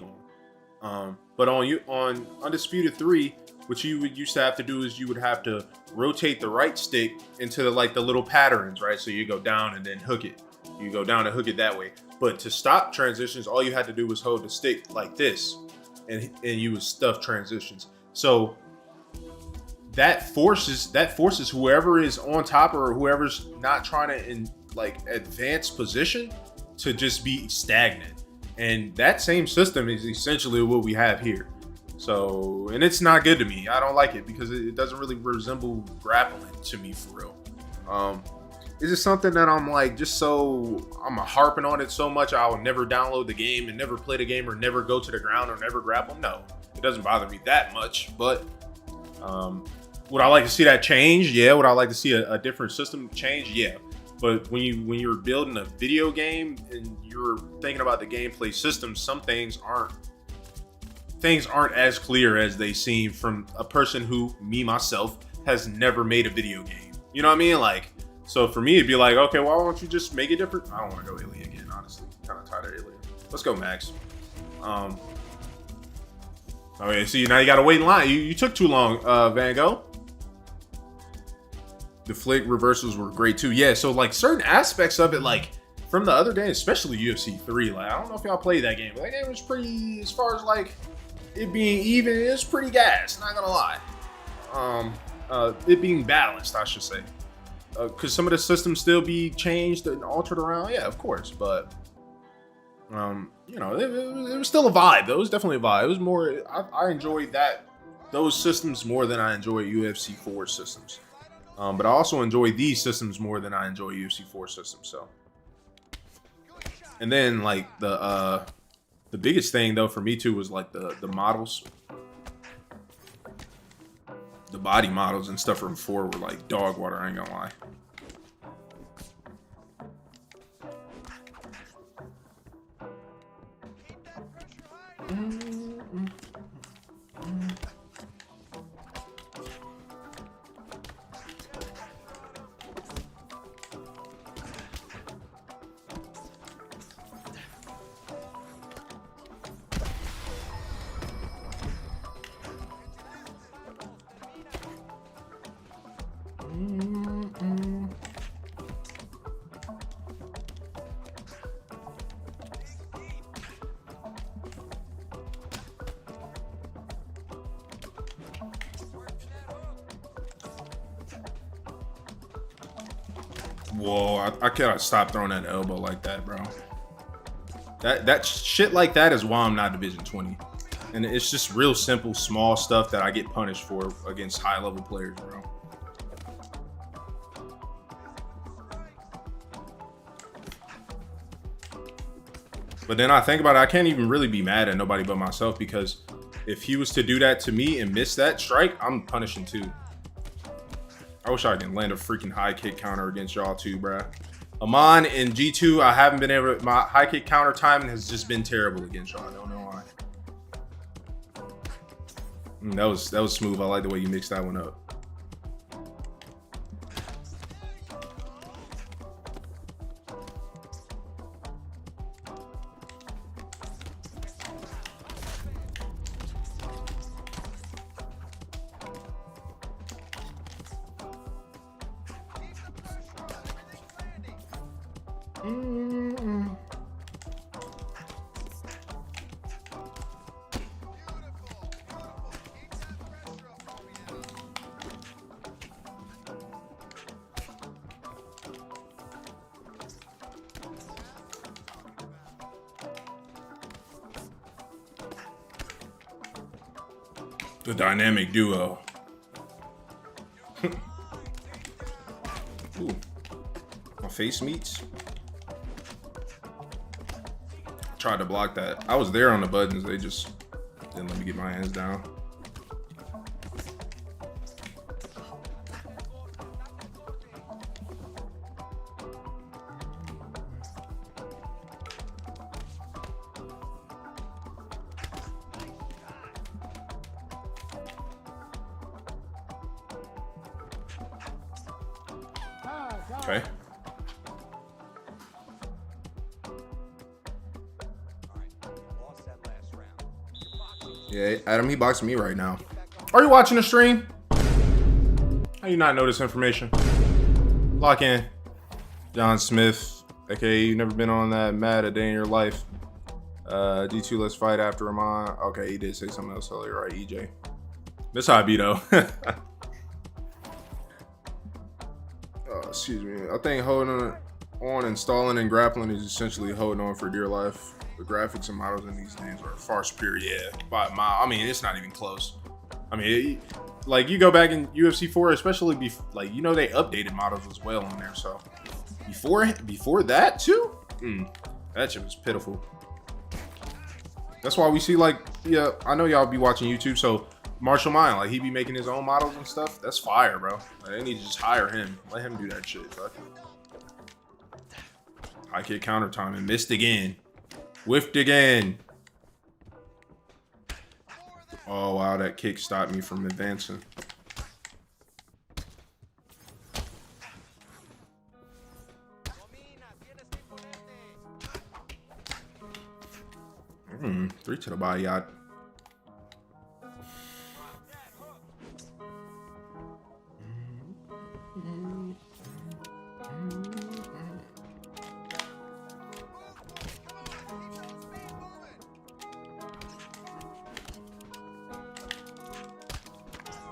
on. But on Undisputed 3, what you would used to have to do is you would have to rotate the right stick into the little patterns, right? So you go down and then hook it. You go down and hook it that way. But to stop transitions, all you had to do was hold the stick like this, and you would stuff transitions. So that forces whoever is on top or whoever's not trying to advance position to just be stagnant. And that same system is essentially what we have here. So, and it's not good to me. I don't like it because it doesn't really resemble grappling to me for real. Is it something that I'm like, I'm harping on it so much I'll never download the game and never play the game or never go to the ground or never grapple? No, it doesn't bother me that much. But would I like to see that change? Yeah. Would I like to see a different system change? Yeah. But when you're building a video game and you're thinking about the gameplay system, some things aren't as clear as they seem from a person who, me myself, has never made a video game. You know what I mean? Like, so for me, it'd be like, okay, why don't you just make it different? I don't want to go Alien again, honestly. Kind of tired of Alien. Let's go Max. Okay, see, now you gotta wait in line. You took too long, Van Gogh. The flick reversals were great too. Yeah, so like certain aspects of it, like from the other day, especially UFC 3, like, I don't know if y'all played that game, but that game was pretty, as far as like it being even, it was pretty gas, not gonna lie. It being balanced, I should say. Could some of the systems still be changed and altered around? Yeah, of course, but you know, it was still a vibe. Though. It was definitely a vibe. It was more, I enjoyed those systems more than I enjoy UFC 4 systems. But I also enjoy these systems more than I enjoy UFC 4 systems. So, and then like the biggest thing though for me too was like the models, the body models and stuff from 4 were like dog water. I ain't gonna lie. Whoa, I cannot stop throwing that elbow like that, bro. That shit like that is why I'm not Division 20. And it's just real simple, small stuff that I get punished for against high-level players, bro. But then I think about it, I can't even really be mad at nobody but myself because if he was to do that to me and miss that strike, I'm punishing too. I wish I could land a freaking high kick counter against y'all too, bruh. Amon in G2, I haven't been able to, my high kick counter timing has just been terrible against y'all. I don't know why. That was smooth. I like the way you mixed that one up. The dynamic duo. Ooh. My face meets. Tried to block that. I was there on the buttons. They just didn't let me get my hands down. Okay. Yeah, Adam, he boxing me right now. Are you watching the stream? How you not know this information? Lock in. John Smith, aka you never been on that mad a day in your life. D2, let's fight after Ramon. Okay, he did say something else earlier, right, EJ? That's how I be though. Excuse me. I think holding on and stalling and grappling is essentially holding on for dear life. The graphics and models in these games are far superior, yeah, by a mile. I mean, it's not even close. I mean, like you go back in UFC 4, especially like you know they updated models as well on there. So before that too, that shit was pitiful. That's why we see like yeah, I know y'all be watching YouTube, so Marshall Mine, like he be making his own models and stuff. That's fire, bro. Like, they need to just hire him. Let him do that shit. Fuck. High kick counter time and missed again. Whiffed again. Oh wow, that kick stopped me from advancing. Three to the body, yacht.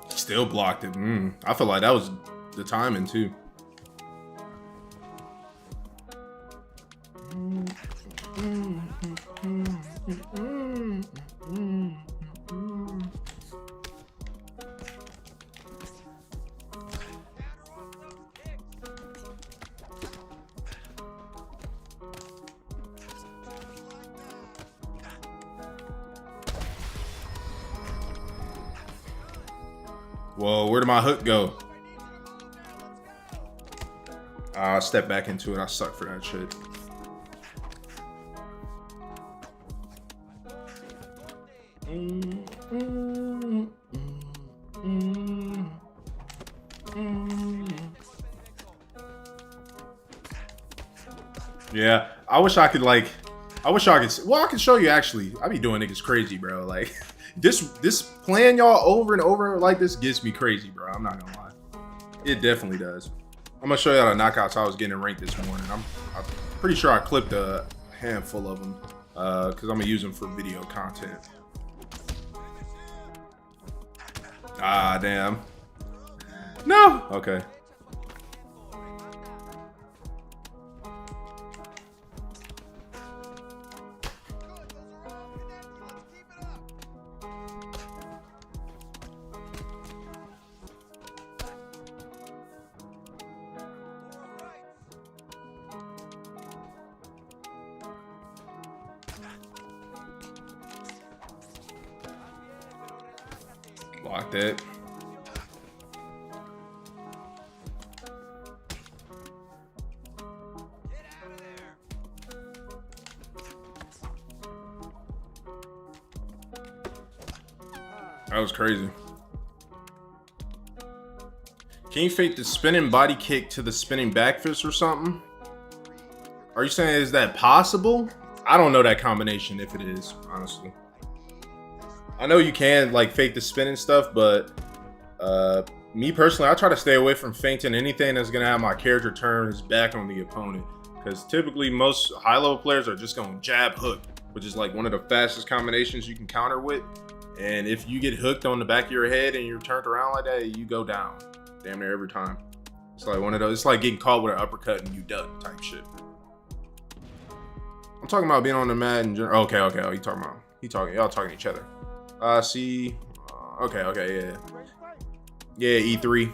Still blocked it. I feel like that was the timing too. Whoa, where did my hook go? I stepped back into it. I suck for that shit. Yeah, I wish I could well, I can show you actually. I be doing niggas crazy, bro. Like this playing y'all over and over like this gets me crazy, bro. I'm not gonna lie. It definitely does. I'm gonna show y'all the knockouts I was getting ranked this morning. I'm pretty sure I clipped a handful of them because I'm gonna use them for video content. Ah, damn. No. Okay. Block that. That was crazy. Can you fake the spinning body kick to the spinning back fist or something? Are you saying, is that possible? I don't know that combination, if it is, honestly. I know you can like fake the spinning stuff, but me personally, I try to stay away from feinting anything that's gonna have my character turn his back on the opponent. Because typically most high-level players are just going jab hook, which is like one of the fastest combinations you can counter with. And if you get hooked on the back of your head and you're turned around like that, you go down damn near every time. It's like one of those, it's like getting caught with an uppercut and you duck type shit. I'm talking about being on the mat and okay, oh, you talking about, y'all talking to each other. See, okay, yeah, E3.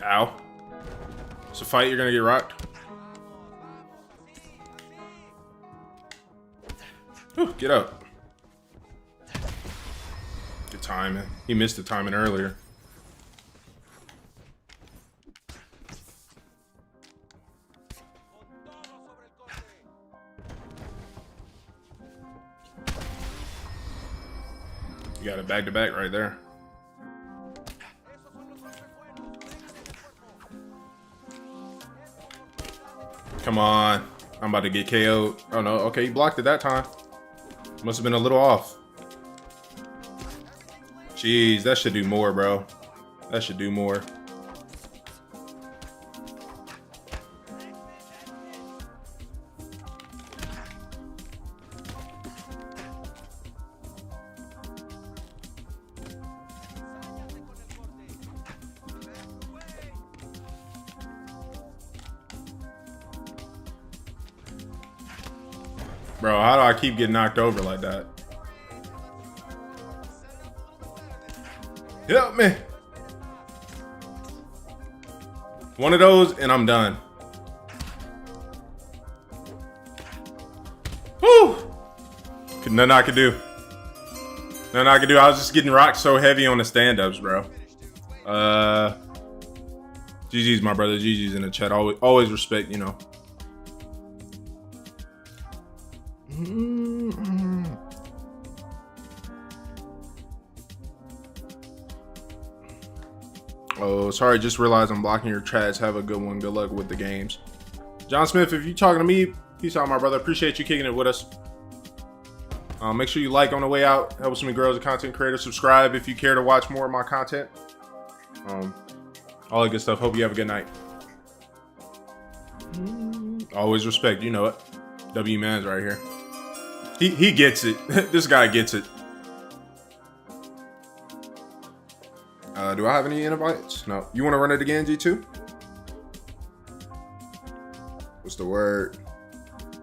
Ow. It's a fight, you're gonna get rocked. Whew, get up. Good timing. He missed the timing earlier. You got it back to back right there. Come on. I'm about to get KO'd. Oh no, okay, he blocked it that time. Must have been a little off. Jeez, that should do more, bro. That should do more. Bro, how do I keep getting knocked over like that? Help me. One of those and I'm done. Woo! Nothing I could do. Nothing I could do. I was just getting rocked so heavy on the stand-ups, bro. GG's, my brother. GG's in the chat. Always respect, you know. Oh, sorry, just realized I'm blocking your chats. Have a good one. Good luck with the games. John Smith, if you're talking to me, peace out, my brother. Appreciate you kicking it with us. Make sure you like on the way out. Helps me grow as a content creator. Subscribe if you care to watch more of my content. All that good stuff. Hope you have a good night. Always respect. You know it. W Man's right here. He gets it. This guy gets it. Do I have any invites? No. You want to run it again, G2? What's the word?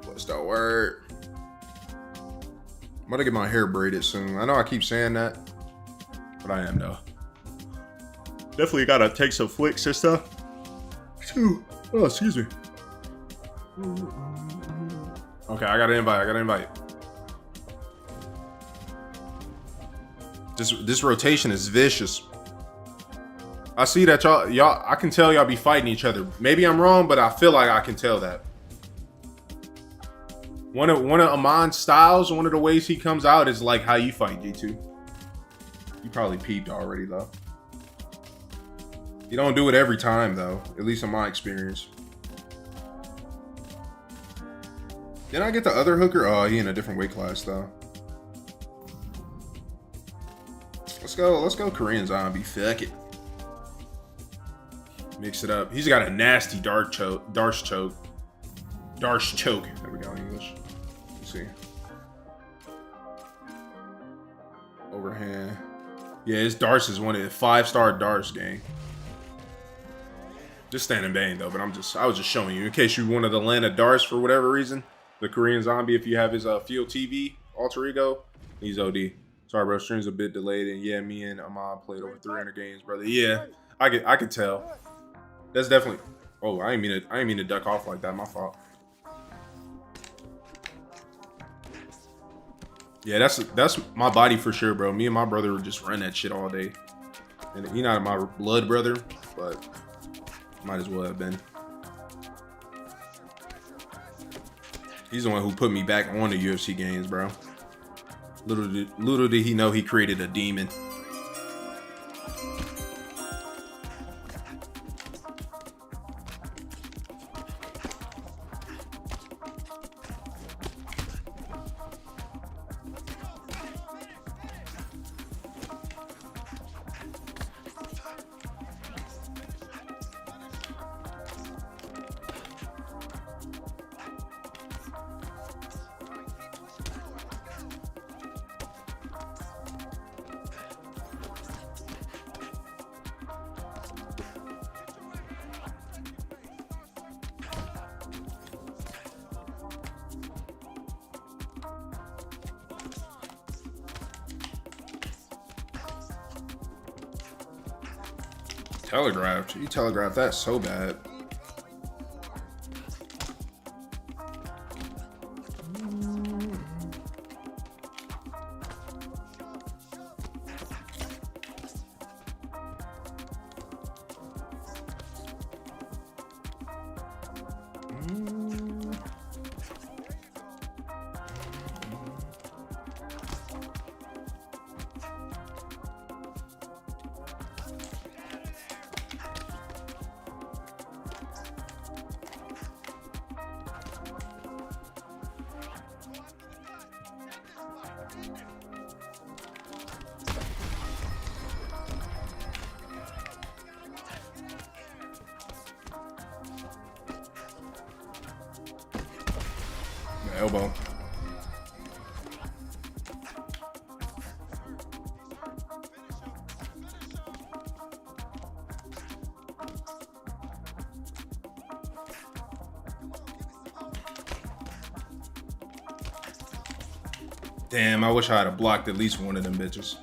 What's the word? I'm gonna get my hair braided soon. I know I keep saying that, but I am though. Definitely gotta take some flicks and stuff. Oh, excuse me. Okay, I got an invite. This rotation is vicious. I see that y'all. I can tell y'all be fighting each other. Maybe I'm wrong, but I feel like I can tell that. One of Amon's styles, one of the ways he comes out is like how you fight, G2. You probably peeped already though. You don't do it every time though, at least in my experience. Did I get the other hooker? Oh, he in a different weight class though. Let's go Korean zombie. Fuck it. Mix it up. He's got a nasty darsh choke. There we go, English. Let's see. Overhand. Yeah, his darsh is one of the 5-star darsh gang. Just stand in bang though, but I was just showing you in case you wanted to land a Darce for whatever reason. The Korean zombie, if you have his Field TV alter ego, he's OD. Sorry, bro. Stream's a bit delayed, and yeah, me and Ahmad played over 300 games, brother. Yeah, I could tell. That's definitely. Oh, I didn't mean to duck off like that. My fault. Yeah, that's my body for sure, bro. Me and my brother would just run that shit all day. And he's not my blood brother, but might as well have been. He's the one who put me back on the UFC games, bro. Little did he know he created a demon. Telegraphed. You telegraphed that so bad. Elbow. Damn, I wish I had blocked at least one of them bitches.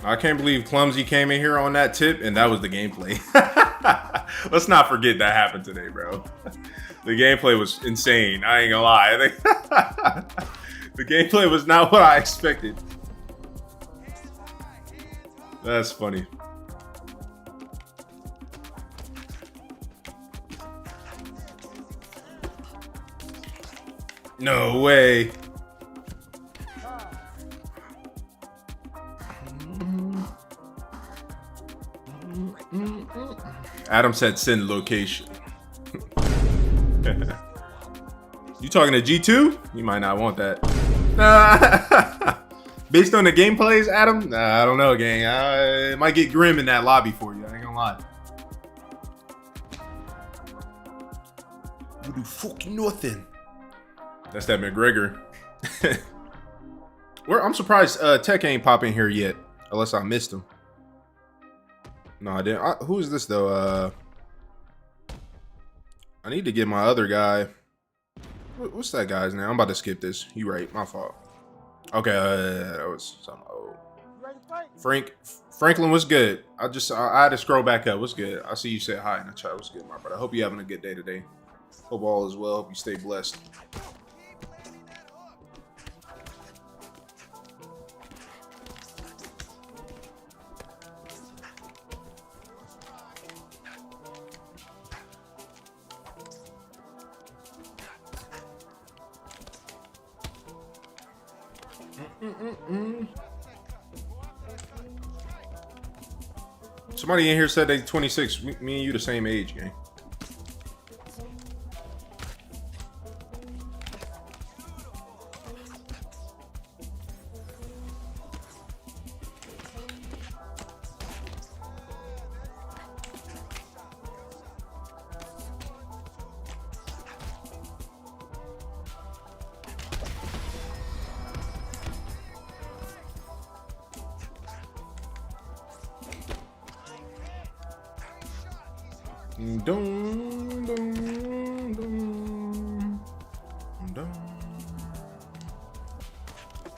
I can't believe Clumsy came in here on that tip, and that was the gameplay. Let's not forget that happened today, bro. The gameplay was insane. I ain't gonna lie. The gameplay was not what I expected. That's funny. No way. Adam said send location. You talking to G2? You might not want that. Based on the gameplays, Adam? Nah, I don't know, gang. It might get grim in that lobby for you. I ain't gonna lie. You do fucking nothing. That's that McGregor. I'm surprised Tech ain't popping here yet. Unless I missed him. No, I didn't. Who is this, though? I need to get my other guy. What's that guy's name? I'm about to skip this. You right. My fault. Okay, that was something old. Franklin, what's good? I had to scroll back up. What's good? I see you said hi in the chat. What's good, my brother? I hope you're having a good day today. Hope all is well. Hope you stay blessed. Somebody in here said they 26. Me and you the same age, gang. Dun, dun, dun, dun.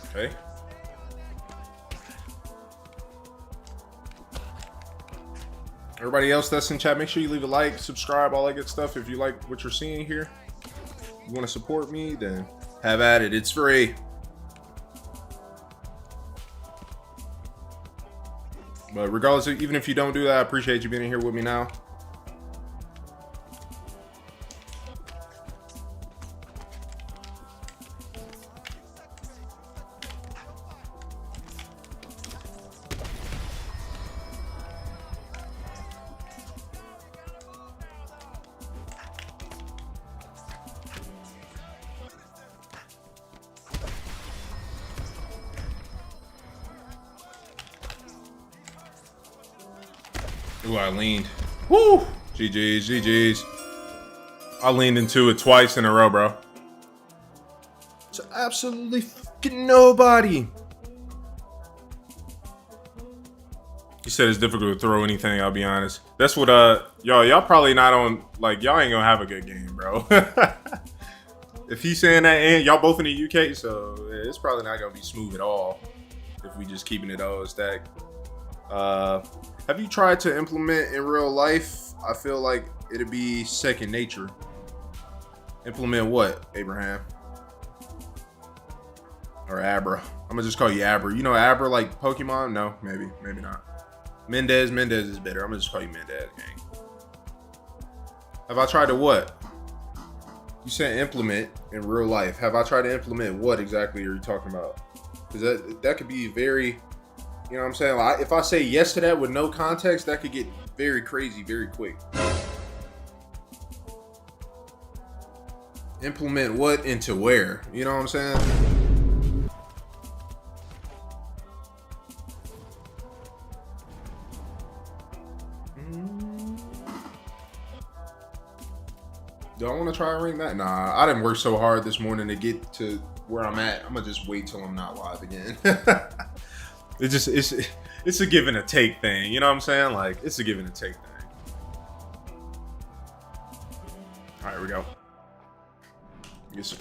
Okay. Everybody else that's in chat, make sure you leave a like, subscribe, all that good stuff. If you like what you're seeing here, you want to support me, then have at it. It's free. But regardless, even if you don't do that, I appreciate you being here with me now. Ooh, I leaned. Woo! GG's, GG's. I leaned into it twice in a row, bro. It's absolutely fucking nobody. He said it's difficult to throw anything, I'll be honest. That's what, y'all probably not on, like, y'all ain't gonna have a good game, bro. If he's saying that, and y'all both in the UK, so it's probably not gonna be smooth at all if we just keeping it all stacked. Have you tried to implement in real life? I feel like it'd be second nature. Implement what, Abraham? Or Abra? I'm gonna just call you Abra. You know Abra like Pokemon? No, maybe not. Mendez is better. I'm gonna just call you Mendez, gang. Have I tried to what? You said implement in real life. Have I tried to implement what exactly are you talking about? Because that could be very, you know what I'm saying? Like, if I say yes to that with no context, that could get very crazy very quick. Implement what into where? You know what I'm saying? Do I want to try and ring that? Nah, I didn't work so hard this morning to get to where I'm at. I'm gonna just wait till I'm not live again. It's a give and a take thing. You know what I'm saying? Like, it's a give and a take thing. All right, here we go.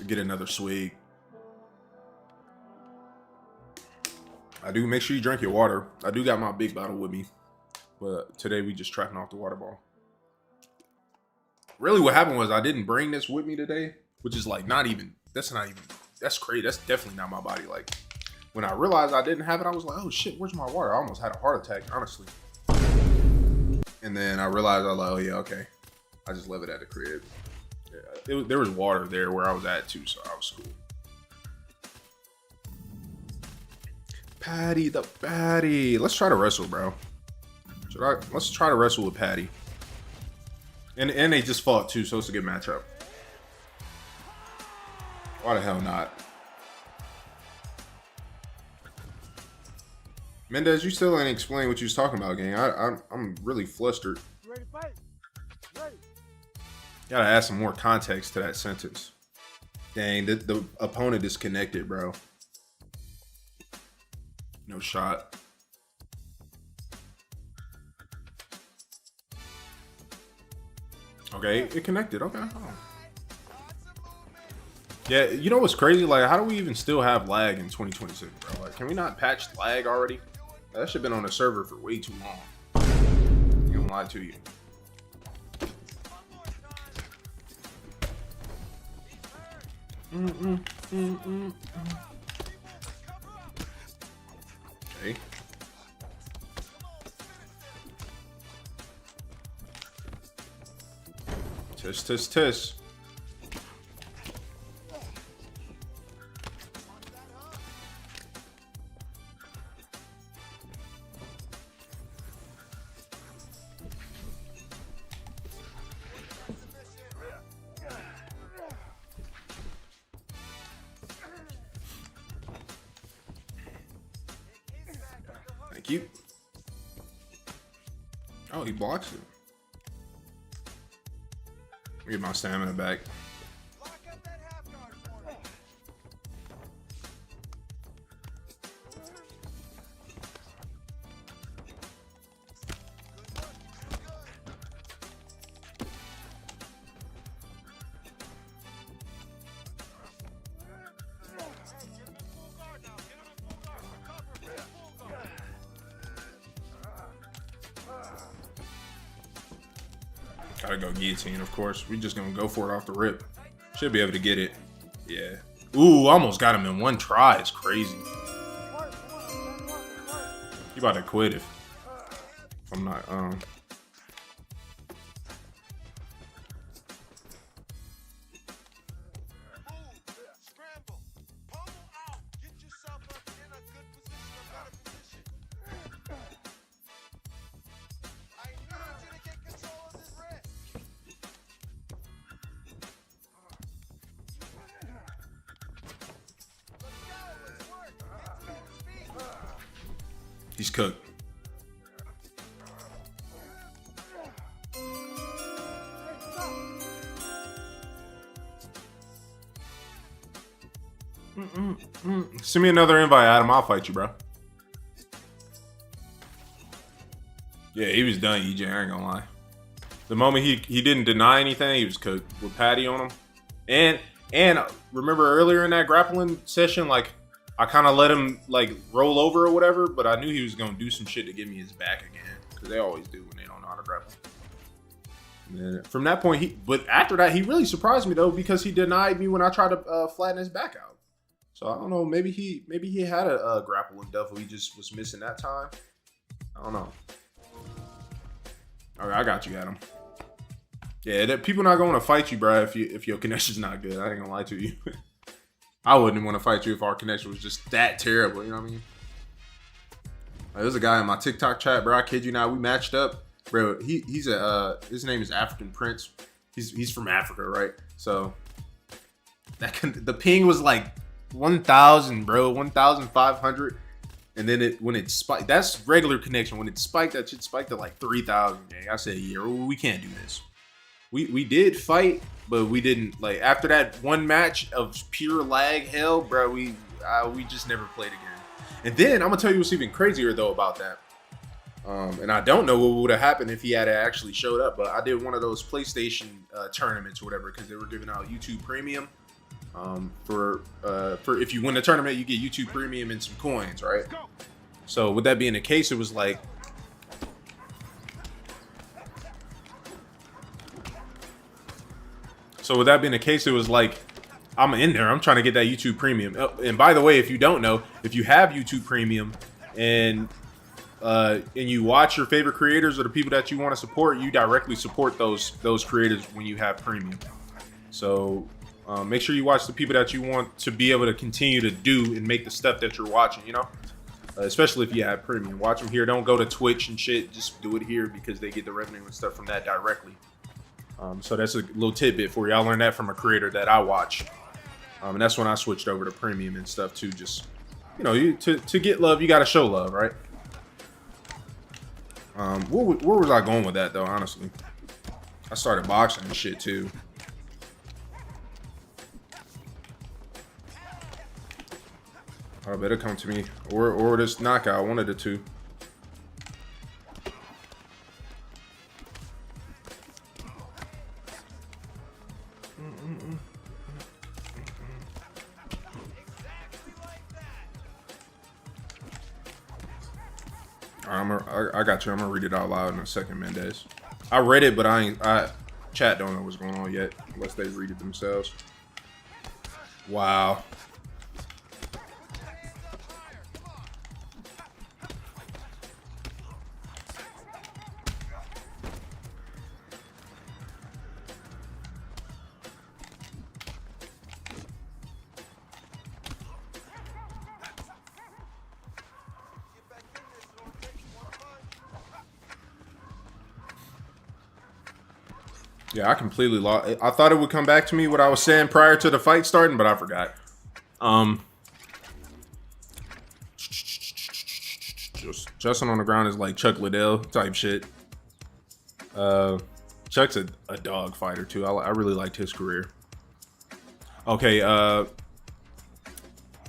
Get another swig. I do make sure you drink your water. I do got my big bottle with me, but today we just trapping off the water ball. Really what happened was I didn't bring this with me today, which is like that's crazy. That's definitely not my body. Like, when I realized I didn't have it, I was like, oh shit, where's my water? I almost had a heart attack, honestly. And then I realized, I was like, oh yeah, okay. I just left it at the crib. Yeah, there was water there where I was at too, so I was cool. Patty the Patty. Let's try to wrestle, bro. Let's try to wrestle with Patty. And they just fought too, so it's a good matchup. Why the hell not? Mendez, you still ain't explain what you was talking about, gang. I'm really flustered. Ready to fight? Ready. Gotta add some more context to that sentence. Dang, the opponent disconnected, bro. No shot. Okay, it connected. Okay. Oh. Yeah, you know what's crazy? Like, how do we even still have lag in 2026, bro? Like, can we not patch lag already? That should have been on the server for way too long. I'm gonna lie to you. Okay. Tis. Thank you. Oh, he blocks it. Get my stamina back. Lock up that half guard for me. Gotta go guillotine, of course. We just gonna go for it off the rip. Should be able to get it. Yeah. Ooh, almost got him in one try. It's crazy. You about to quit if I'm not, Scramble. Pummel out. Get yourself up in a good position, a better position. I need you to get control of this wrist. Let's go. Let's work. Get to his feet. he's cooked. Send me another invite, Adam. I'll fight you, bro. Yeah, he was done, EJ. I ain't gonna lie. The moment he didn't deny anything, he was cooked with Patty on him. And remember earlier in that grappling session, like I kind of let him like roll over or whatever, but I knew he was gonna do some shit to give me his back again, because they always do when they don't know how to grapple. And then from that point, but after that, he really surprised me though, because he denied me when I tried to flatten his back out. So I don't know, maybe he had a grapple in Duffel. He just was missing that time. I don't know. All right, I got you, Adam. Yeah, that people not going to fight you, bro, if your connection's not good. I ain't gonna lie to you. I wouldn't want to fight you if our connection was just that terrible. You know what I mean? There's a guy in my TikTok chat, bro. I kid you not. We matched up, bro. He's his name is African Prince. He's from Africa, right? So the ping was like 1,000, bro, 1,500, and then when it spiked, that's regular connection. When it spiked, that shit spiked to like 3,000. Gang, I said, yeah, we can't do this. We did fight, but we didn't, like, after that one match of pure lag hell, bro. We just never played again. And then I'm gonna tell you what's even crazier though about that. And I don't know what would have happened if he had actually showed up, but I did one of those PlayStation tournaments or whatever, because they were giving out YouTube Premium. For if you win the tournament, you get YouTube Premium and some coins, right? So with that being the case, it was like, I'm in there, I'm trying to get that YouTube Premium. And by the way, if you don't know, if you have YouTube Premium and you watch your favorite creators or the people that you want to support, you directly support those creators when you have Premium. So make sure you watch the people that you want to be able to continue to do and make the stuff that you're watching, you know? Especially if you have Premium. Watch them here. Don't go to Twitch and shit. Just do it here because they get the revenue and stuff from that directly. So that's a little tidbit for you. I learned that from a creator that I watch. And that's when I switched over to Premium and stuff too. Just, you know, to get love, you got to show love, right? Where was I going with that though, honestly? I started boxing and shit too. I better come to me or this knockout, one of the two. I got you. I'm gonna read it out loud in a second, Mendez. I read it, but chat don't know what's going on yet unless they read it themselves. Wow. Yeah, I completely lost. I thought it would come back to me what I was saying prior to the fight starting, but I forgot. Justin on the ground is like Chuck Liddell type shit. Chuck's a dog fighter too. I really liked his career. Okay,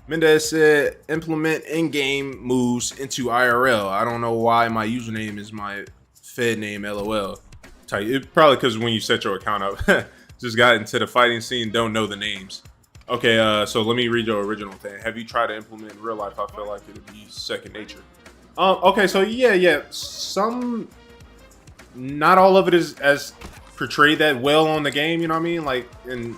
Mendez said implement in-game moves into IRL. I don't know why my username is my Fed name, LOL. It probably because when you set your account up, just got into the fighting scene, don't know the names. Okay, so let me read your original thing. Have you tried to implement in real life? I feel like it'd be second nature. Okay, so yeah, some, not all of it is as portrayed that well on the game. You know what I mean? Like, and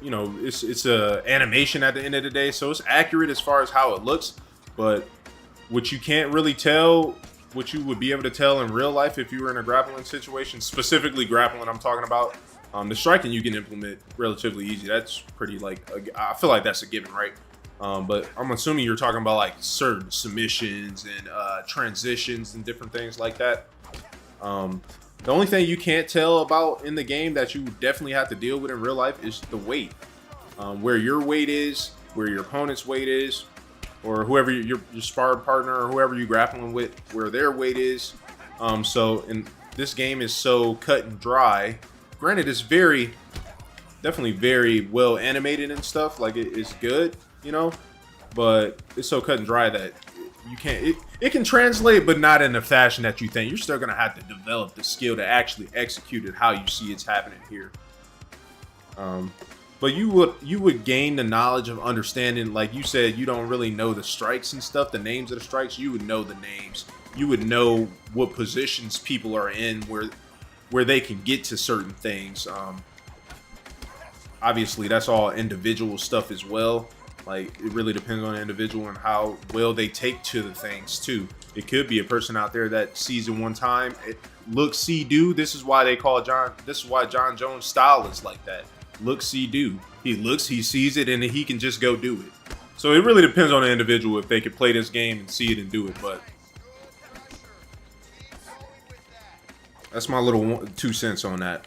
you know, it's a animation at the end of the day, so it's accurate as far as how it looks. But what you can't really tell, what you would be able to tell in real life if you were in a grappling situation, specifically grappling, I'm talking about. The striking you can implement relatively easy. That's pretty like I feel like that's a given, right? But I'm assuming you're talking about like certain submissions and transitions and different things like that. The only thing you can't tell about in the game that you definitely have to deal with in real life is the weight. Where your weight is, where your opponent's weight is, or whoever your sparring partner or whoever you're grappling with, where their weight is. So in this game is so cut and dry. Granted, it's definitely very well animated and stuff. Like it's good, you know, but it's so cut and dry that you can't. It can translate, but not in a fashion that you think. You're still gonna have to develop the skill to actually execute it how you see it's happening here. But you would gain the knowledge of understanding, like you said, you don't really know the strikes and stuff, the names of the strikes. You would know the names. You would know what positions people are in, where they can get to certain things. Obviously, that's all individual stuff as well. Like, it really depends on the individual and how well they take to the things, too. It could be a person out there that sees it one time. Look, see, do. This is why John Jones' style is like that. Look, see, do. He looks, he sees it, and he can just go do it. So it really depends on the individual if they can play this game and see it and do it. But that's my little 2 cents on that.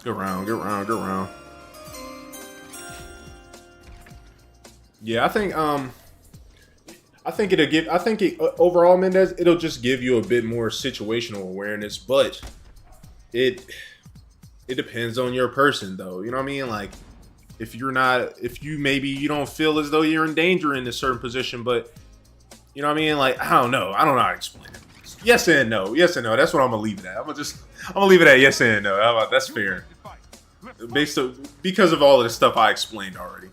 Go around, go around, go around. Yeah, I think overall, Mendez, it'll just give you a bit more situational awareness, but it depends on your person, though. You know what I mean? Like, if you don't feel as though you're in danger in a certain position, but you know what I mean? Like, I don't know how to explain it. Yes and no. Yes and no. That's what I'm gonna leave it at. I'm gonna leave it at yes and no. How about that's fair? Because of all of the stuff I explained already.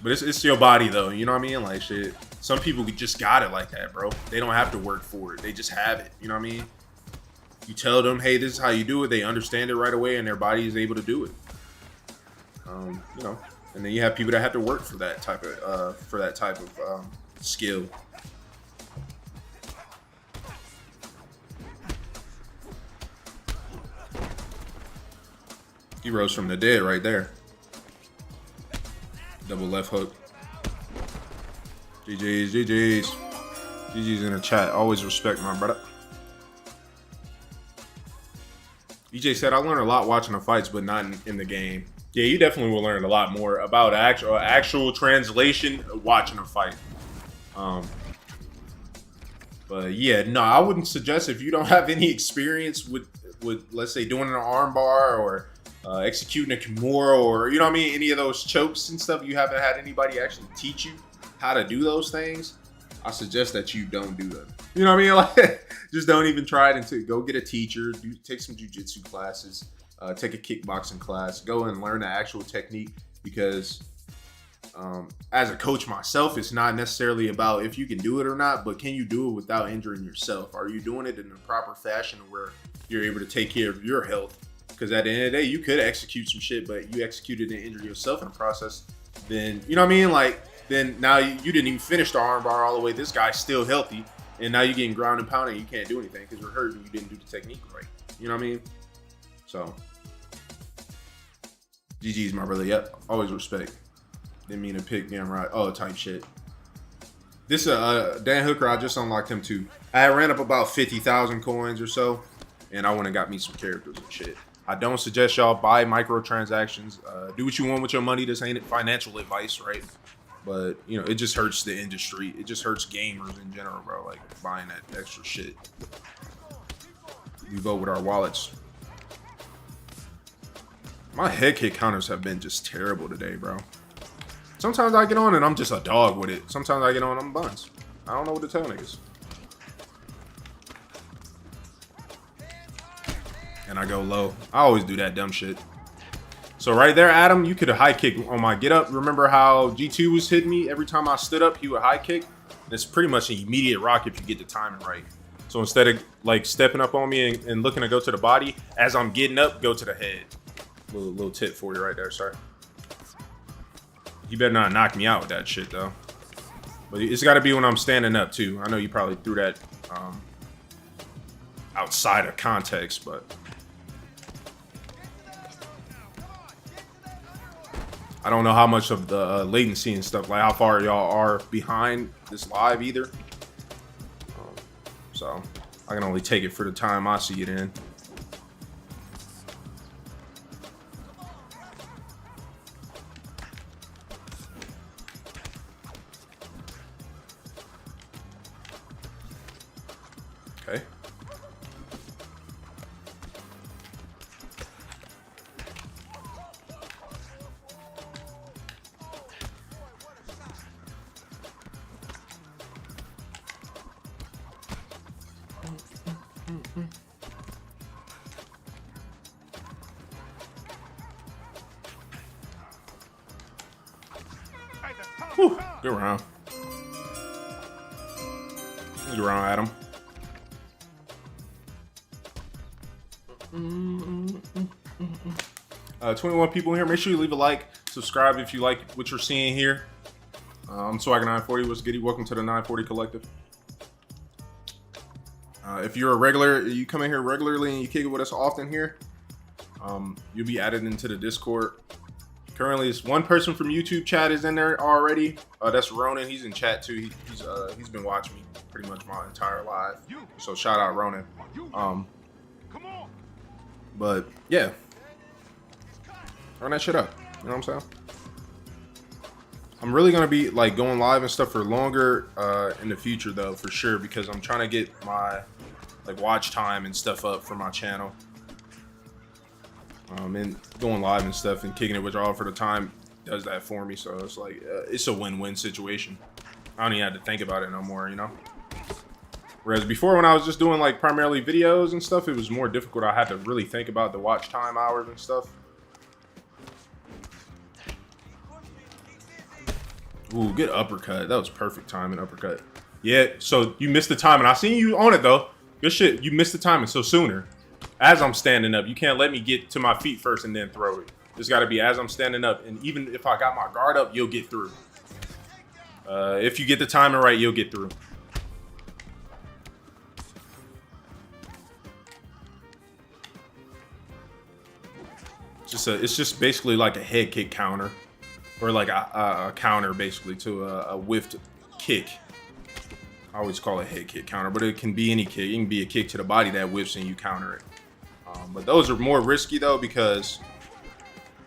But it's your body, though. You know what I mean? Like, shit. Some people just got it like that, bro. They don't have to work for it. They just have it. You know what I mean? You tell them, hey, this is how you do it. They understand it right away, and their body is able to do it. You know, and then you have people that have to work for that type of skill. He rose from the dead right there. Double left hook. GG's, GG's. GG's in the chat. Always respect my brother. EJ said, I learned a lot watching the fights, but not in the game. Yeah, you definitely will learn a lot more about actual translation watching a fight. But yeah, no, I wouldn't suggest, if you don't have any experience with let's say doing an armbar or executing a Kimura, or you know what I mean, any of those chokes and stuff, you haven't had anybody actually teach you how to do those things, I suggest that you don't do them. You know what I mean? Like, just don't even try it until go get a teacher, take some jiu-jitsu classes, take a kickboxing class, go and learn the actual technique, because as a coach myself, it's not necessarily about if you can do it or not, but can you do it without injuring yourself? Are you doing it in a proper fashion where you're able to take care of your health? Because at the end of the day, you could execute some shit, but you executed and injured yourself in the process. Then, you know what I mean? Like, then now you didn't even finish the armbar all the way. This guy's still healthy. And now you're getting ground and pounded and you can't do anything because you're hurt and you didn't do the technique right. You know what I mean? So, GG's, my brother. Yep. Always respect. Didn't mean to pick damn right. Oh, type shit. This Dan Hooker, I just unlocked him too. I ran up about 50,000 coins or so. And I went and got me some characters and shit. I don't suggest y'all buy microtransactions. Do what you want with your money. This ain't financial advice, right? But, you know, it just hurts the industry. It just hurts gamers in general, bro. Like, buying that extra shit. We vote with our wallets. My head kick counters have been just terrible today, bro. Sometimes I get on and I'm just a dog with it. Sometimes I get on and I'm buns. I don't know what to tell niggas. And I go low. I always do that dumb shit. So right there, Adam, you could have high kick on my get up. Remember how G2 was hitting me every time I stood up? He would high kick. It's pretty much an immediate rock if you get the timing right. So instead of like stepping up on me and looking to go to the body, as I'm getting up, go to the head. Little tip for you right there, sir. You better not knock me out with that shit though. But it's got to be when I'm standing up too. I know you probably threw that outside of context, but I don't know how much of the latency and stuff, like how far y'all are behind this live either. So I can only take it for the time I see it in. Okay. Whew, good round. Good round, Adam. 21 people in here. Make sure you leave a like, subscribe if you like what you're seeing here. I'm Swagger940. What's goody? Welcome to the 940 Collective. If you're a regular, you come in here regularly and you kick it with us often here, you'll be added into the Discord. Currently, it's one person from YouTube chat is in there already. That's Ronan. He's in chat too. He's been watching me pretty much my entire life. So shout out Ronan. But yeah, run that shit up. You know what I'm saying? I'm really gonna be like going live and stuff for longer in the future though, for sure, because I'm trying to get my like watch time and stuff up for my channel. And going live and stuff and kicking it with y'all for the time does that for me. So it's like it's a win-win situation. I don't even have to think about it no more, you know. Whereas before, when I was just doing like primarily videos and stuff, it was more difficult. I had to really think about the watch time hours and stuff. Ooh, good uppercut. That was perfect timing uppercut. Yeah, so you missed the timing. I seen you on it though. Good shit. You missed the timing. So sooner, as I'm standing up, you can't let me get to my feet first and then throw it. It's got to be as I'm standing up. And even if I got my guard up, you'll get through. If you get the timing right, you'll get through. It's just basically like a head kick counter, or like a counter basically to a whiffed kick. I always call it head kick counter, but it can be any kick. It can be a kick to the body that whiffs and you counter it. But those are more risky though, because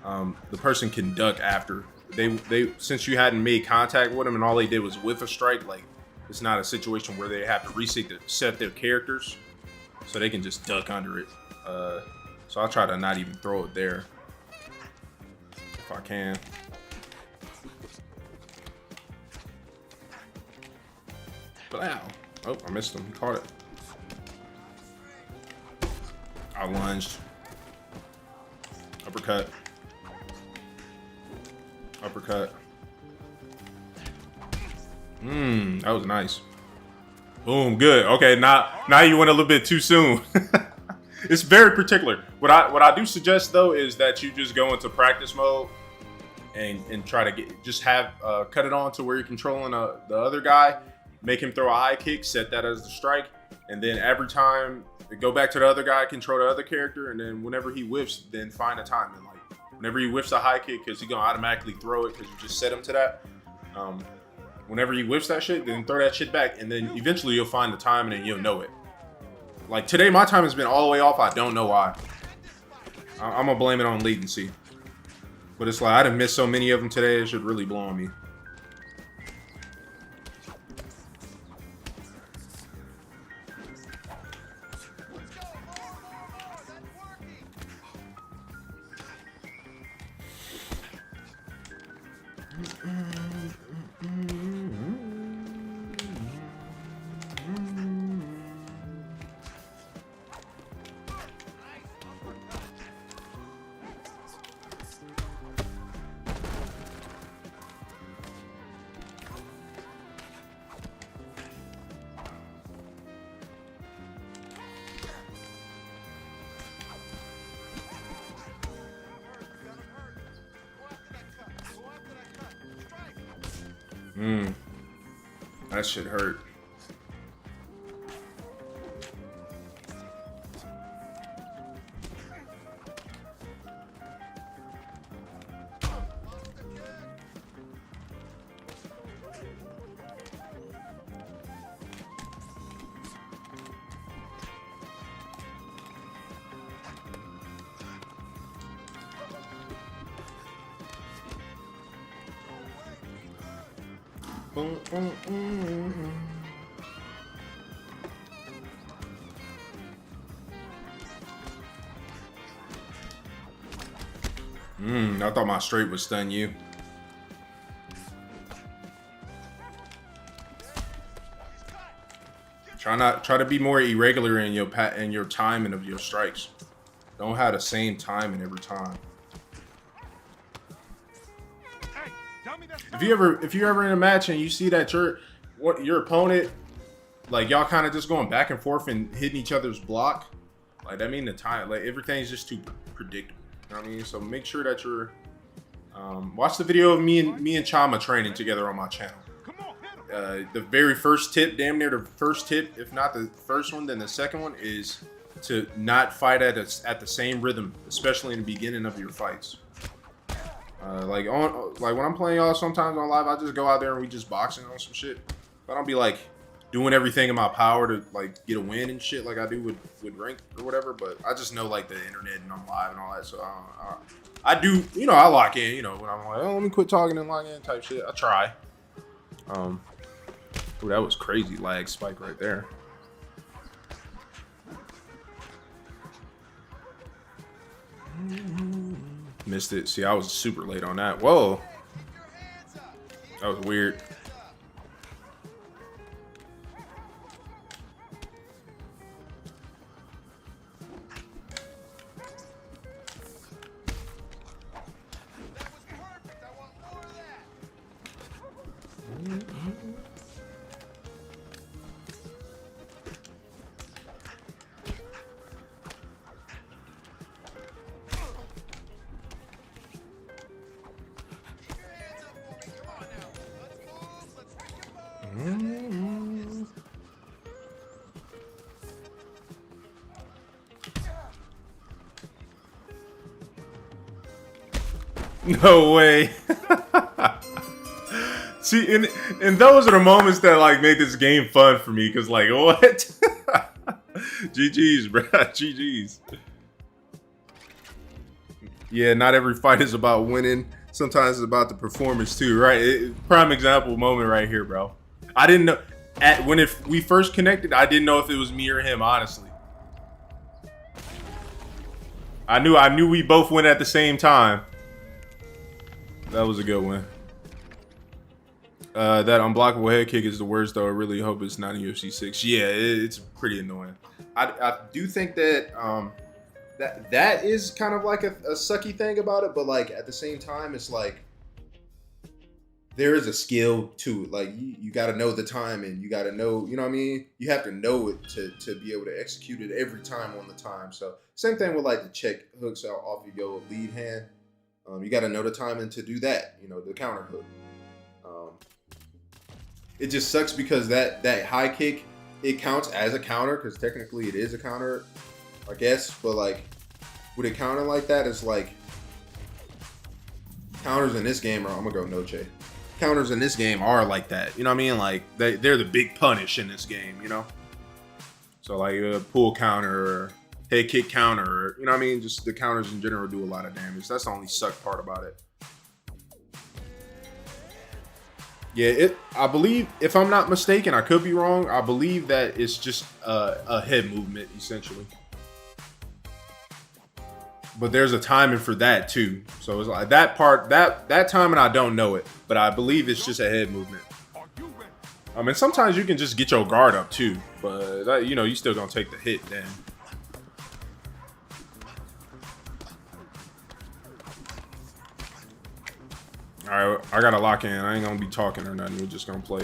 the person can duck after they since you hadn't made contact with them and all they did was whiff a strike. Like, it's not a situation where they have to reset their characters, so they can just duck under it. So I'll try to not even throw it there if I can. But ow. Oh, I missed him. He caught it. I lunged. Uppercut. Uppercut. That was nice. Boom, good. Okay, now you went a little bit too soon. It's very particular. What I do suggest though is that you just go into practice mode and try to cut it on to where you're controlling the other guy, make him throw a high kick, set that as the strike, and then every time go back to the other guy, control the other character, and then whenever he whiffs, then find a time. And like whenever he whiffs a high kick, because he's gonna automatically throw it because you just set him to that. Whenever he whiffs that shit, then throw that shit back, and then eventually you'll find the time and then you'll know it. Like today, my time has been all the way off. I don't know why. I'm gonna blame it on latency. But it's like I done missed so many of them today, it should really blow on me. That shit hurt. I thought my straight would stun you. Try to be more irregular in your timing of your strikes. Don't have the same timing every time. If you're ever in a match and you see that your opponent, like y'all kind of just going back and forth and hitting each other's block, like that mean the time, like everything's just too predictable. You know what I mean? So make sure that you're watch the video of me and Chama training together on my channel. The very first tip, damn near the first tip, if not the first one, then the second one is to not fight at the same rhythm, especially in the beginning of your fights. Like when I'm playing y'all sometimes on live, I just go out there and we just boxing on some shit. I don't be like doing everything in my power to like get a win and shit like I do with rank or whatever. But I just know like the internet and I'm live and all that, so I do, you know, I lock in, you know, when I'm like, oh, let me quit talking and lock in type shit. I try. Ooh, that was crazy lag spike right there. Missed it. See, I was super late on that. Whoa. That was weird. No way. See, and those are the moments that like make this game fun for me, because like, what? GG's, bro. GG's. Yeah, not every fight is about winning. Sometimes it's about the performance too, right? Prime example moment right here, bro. I didn't know when we first connected. I didn't know if it was me or him, honestly. I knew we both went at the same time. That was a good one. That unblockable head kick is the worst, though. I really hope it's not in UFC 6. Yeah, it's pretty annoying. I do think that that is kind of like a sucky thing about it, but like at the same time, it's like there is a skill to it. Like you got to know the time, and you got to know, you know what I mean? You have to know it to be able to execute it every time on the time. So same thing with like the check hooks out off of your lead hand. You got to know the timing to do that, you know, the counter hook. It just sucks because that high kick, it counts as a counter because technically it is a counter, I guess. But like with a counter like that, it's like counters in this game are, I'm gonna go Noche. Counters in this game are like that, you know what I mean? Like they're the big punish in this game, you know. So like a pull counter, or head kick counter, or, you know what I mean? Just the counters in general do a lot of damage. That's the only suck part about it. Yeah, I believe, if I'm not mistaken, I could be wrong, I believe that it's just a head movement, essentially. But there's a timing for that, too. So it's like that part, that timing, I don't know it. But I believe it's just a head movement. I mean, sometimes you can just get your guard up, too. But, you know, you still gonna take the hit then. All right, I gotta lock in. I ain't gonna be talking or nothing. We're just gonna play.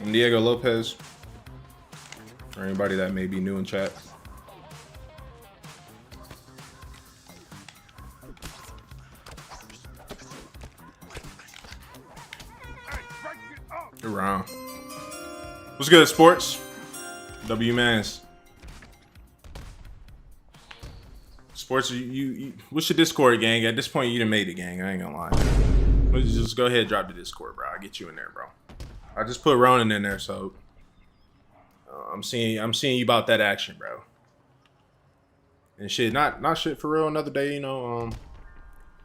I'm Diego Lopez. For anybody that may be new in chat. Good round. What's good, sports? W Mans. Sports, you what's your Discord, gang? At this point, you done made it, gang. I ain't gonna lie. Let's just go ahead and drop the Discord, bro. I'll get you in there, bro. I just put Ronan in there, so I'm seeing you about that action, bro. And shit, not shit for real. Another day, you know.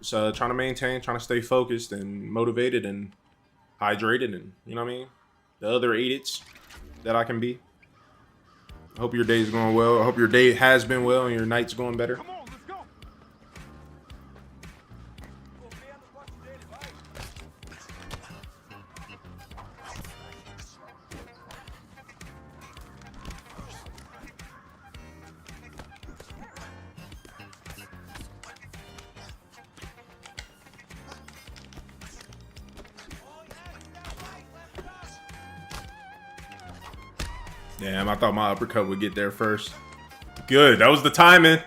So trying to maintain, trying to stay focused and motivated and hydrated, and you know what I mean. The other idiots that I can be. I hope your day's going well. I hope your day has been well and your night's going better. Come on, let's go. Damn, I thought my uppercut would get there first. Good, that was the timing.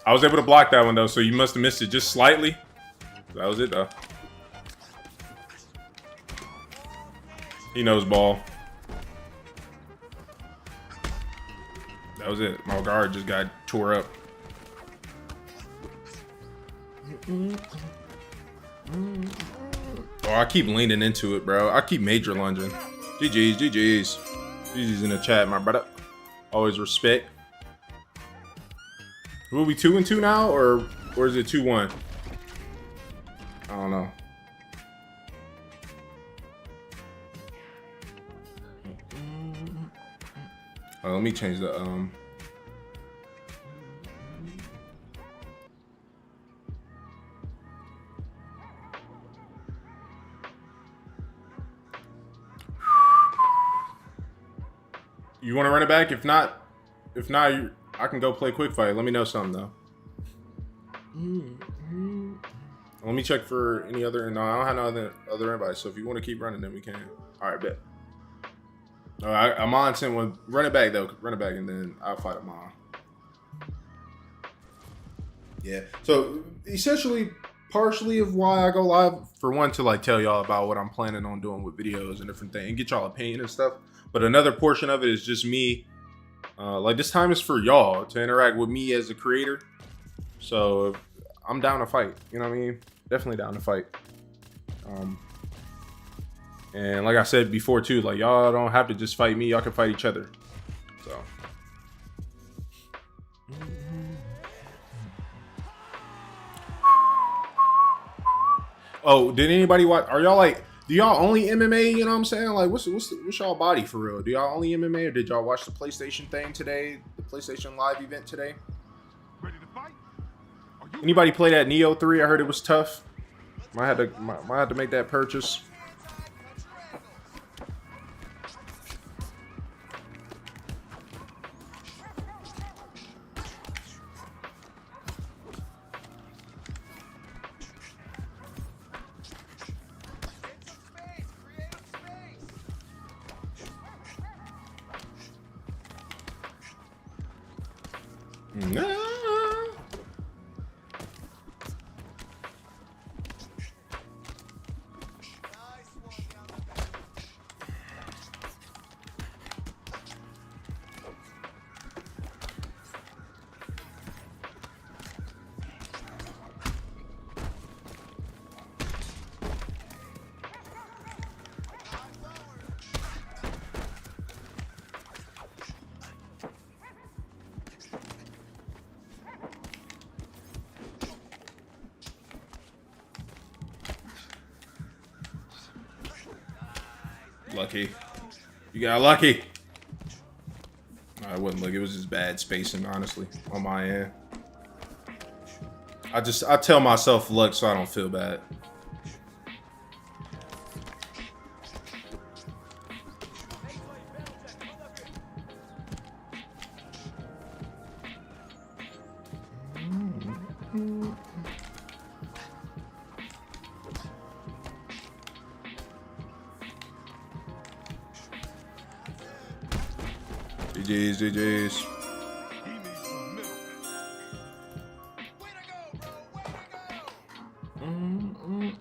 I was able to block that one though, so you must have missed it just slightly. That was it though. He knows ball. That was it. My guard just got tore up. Oh, I keep leaning into it, bro. I keep major lunging. GG's, GG's. GG's in the chat, my brother. Always respect. Will we 2-2 now, or is it 2-1? I don't know. Oh, let me change the You want to run it back? If not, I can go play quick fight. Let me know something though. Let me check for any other. No, I don't have no other invites. So if you want to keep running, then we can. All right, bet. All right, I'm on 10 with run it back though. Run it back, and then I'll fight him on. Yeah. So essentially, partially of why I go live, for one, to like tell y'all about what I'm planning on doing with videos and different things, and get y'all opinion and stuff. But another portion of it is just me. Like this time is for y'all to interact with me as a creator. So I'm down to fight. You know what I mean? Definitely down to fight. And like I said before too, like y'all don't have to just fight me. Y'all can fight each other. So. Oh, did anybody watch? Are y'all like? Do y'all only MMA? You know what I'm saying? Like, what's y'all body for real? Do y'all only MMA, or did y'all watch the PlayStation thing today? The PlayStation Live event today? Ready to fight? Anybody play that Neo 3? I heard it was tough. Might have to make that purchase. No. Lucky. You got lucky. I wouldn't look. It was just bad spacing, honestly, on my end. I tell myself luck so I don't feel bad. GG's, GG's. He needs some milk.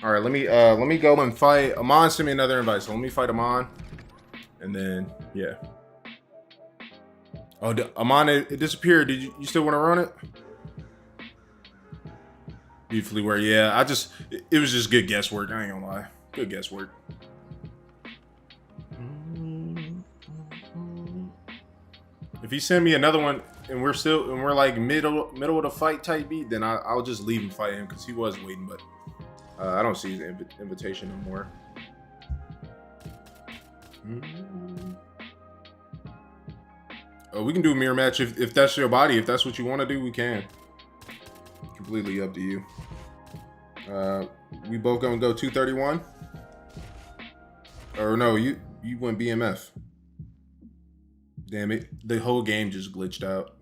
All right, let me go and fight. Amon sent me another invite, so let me fight Amon, and then yeah. Oh, Amon, it disappeared. Did you still want to run it? Beautifully where, yeah. It was just good guesswork. I ain't gonna lie, good guesswork. If he send me another one and we're like middle of the fight type beat, then I'll just leave him fight him because he was waiting, but I don't see his invitation no more. Oh, we can do a mirror match if that's your body. If that's what you want to do, we can. Completely up to you. We both gonna go 231. Or no, you went BMF. Damn it, the whole game just glitched out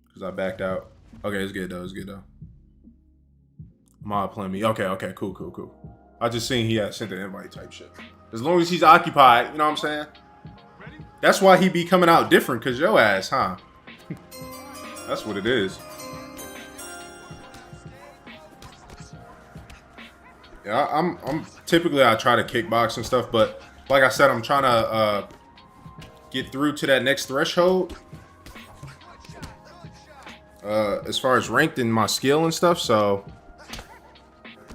because I backed out. Okay, it's good though. It's good though. Mod playing me. Okay, cool. I just seen he had sent the invite type shit. As long as he's occupied, you know what I'm saying? That's why he be coming out different, cause your ass, huh? That's what it is. Yeah, I'm typically I try to kickbox and stuff, but like I said, I'm trying to get through to that next threshold. As far as ranked in my skill and stuff, so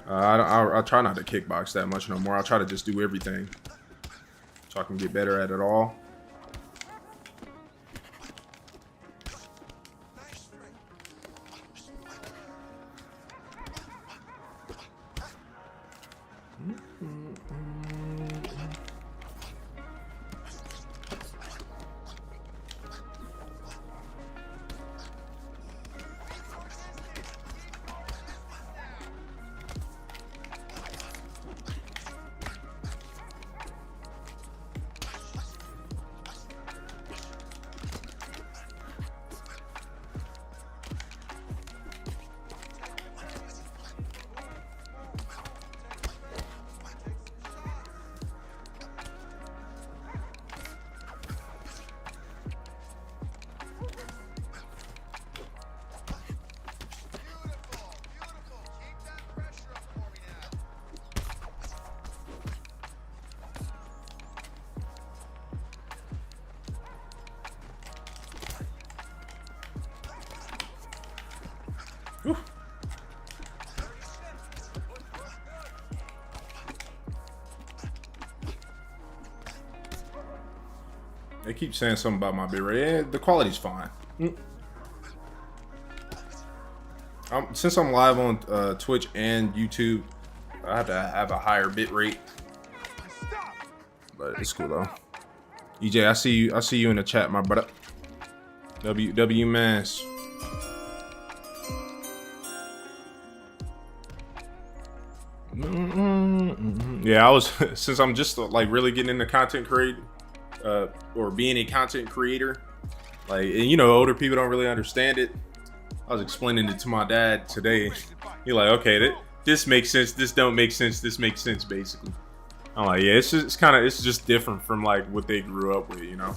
I try not to kickbox that much no more. I'll try to just do everything so I can get better at it all. They keep saying something about my bit rate. Yeah, the quality's fine. Since I'm live on Twitch and YouTube, I have to have a higher bit rate. But it's cool though. EJ, I see you in the chat, my brother. W Mass. Yeah, I was since I'm just like really getting into content creating. Or being a content creator, like, and you know, older people don't really understand it. I was explaining it to my dad today. He's like, okay, this makes sense. This don't make sense. This makes sense, basically. I'm like, yeah, it's just different from like what they grew up with, you know.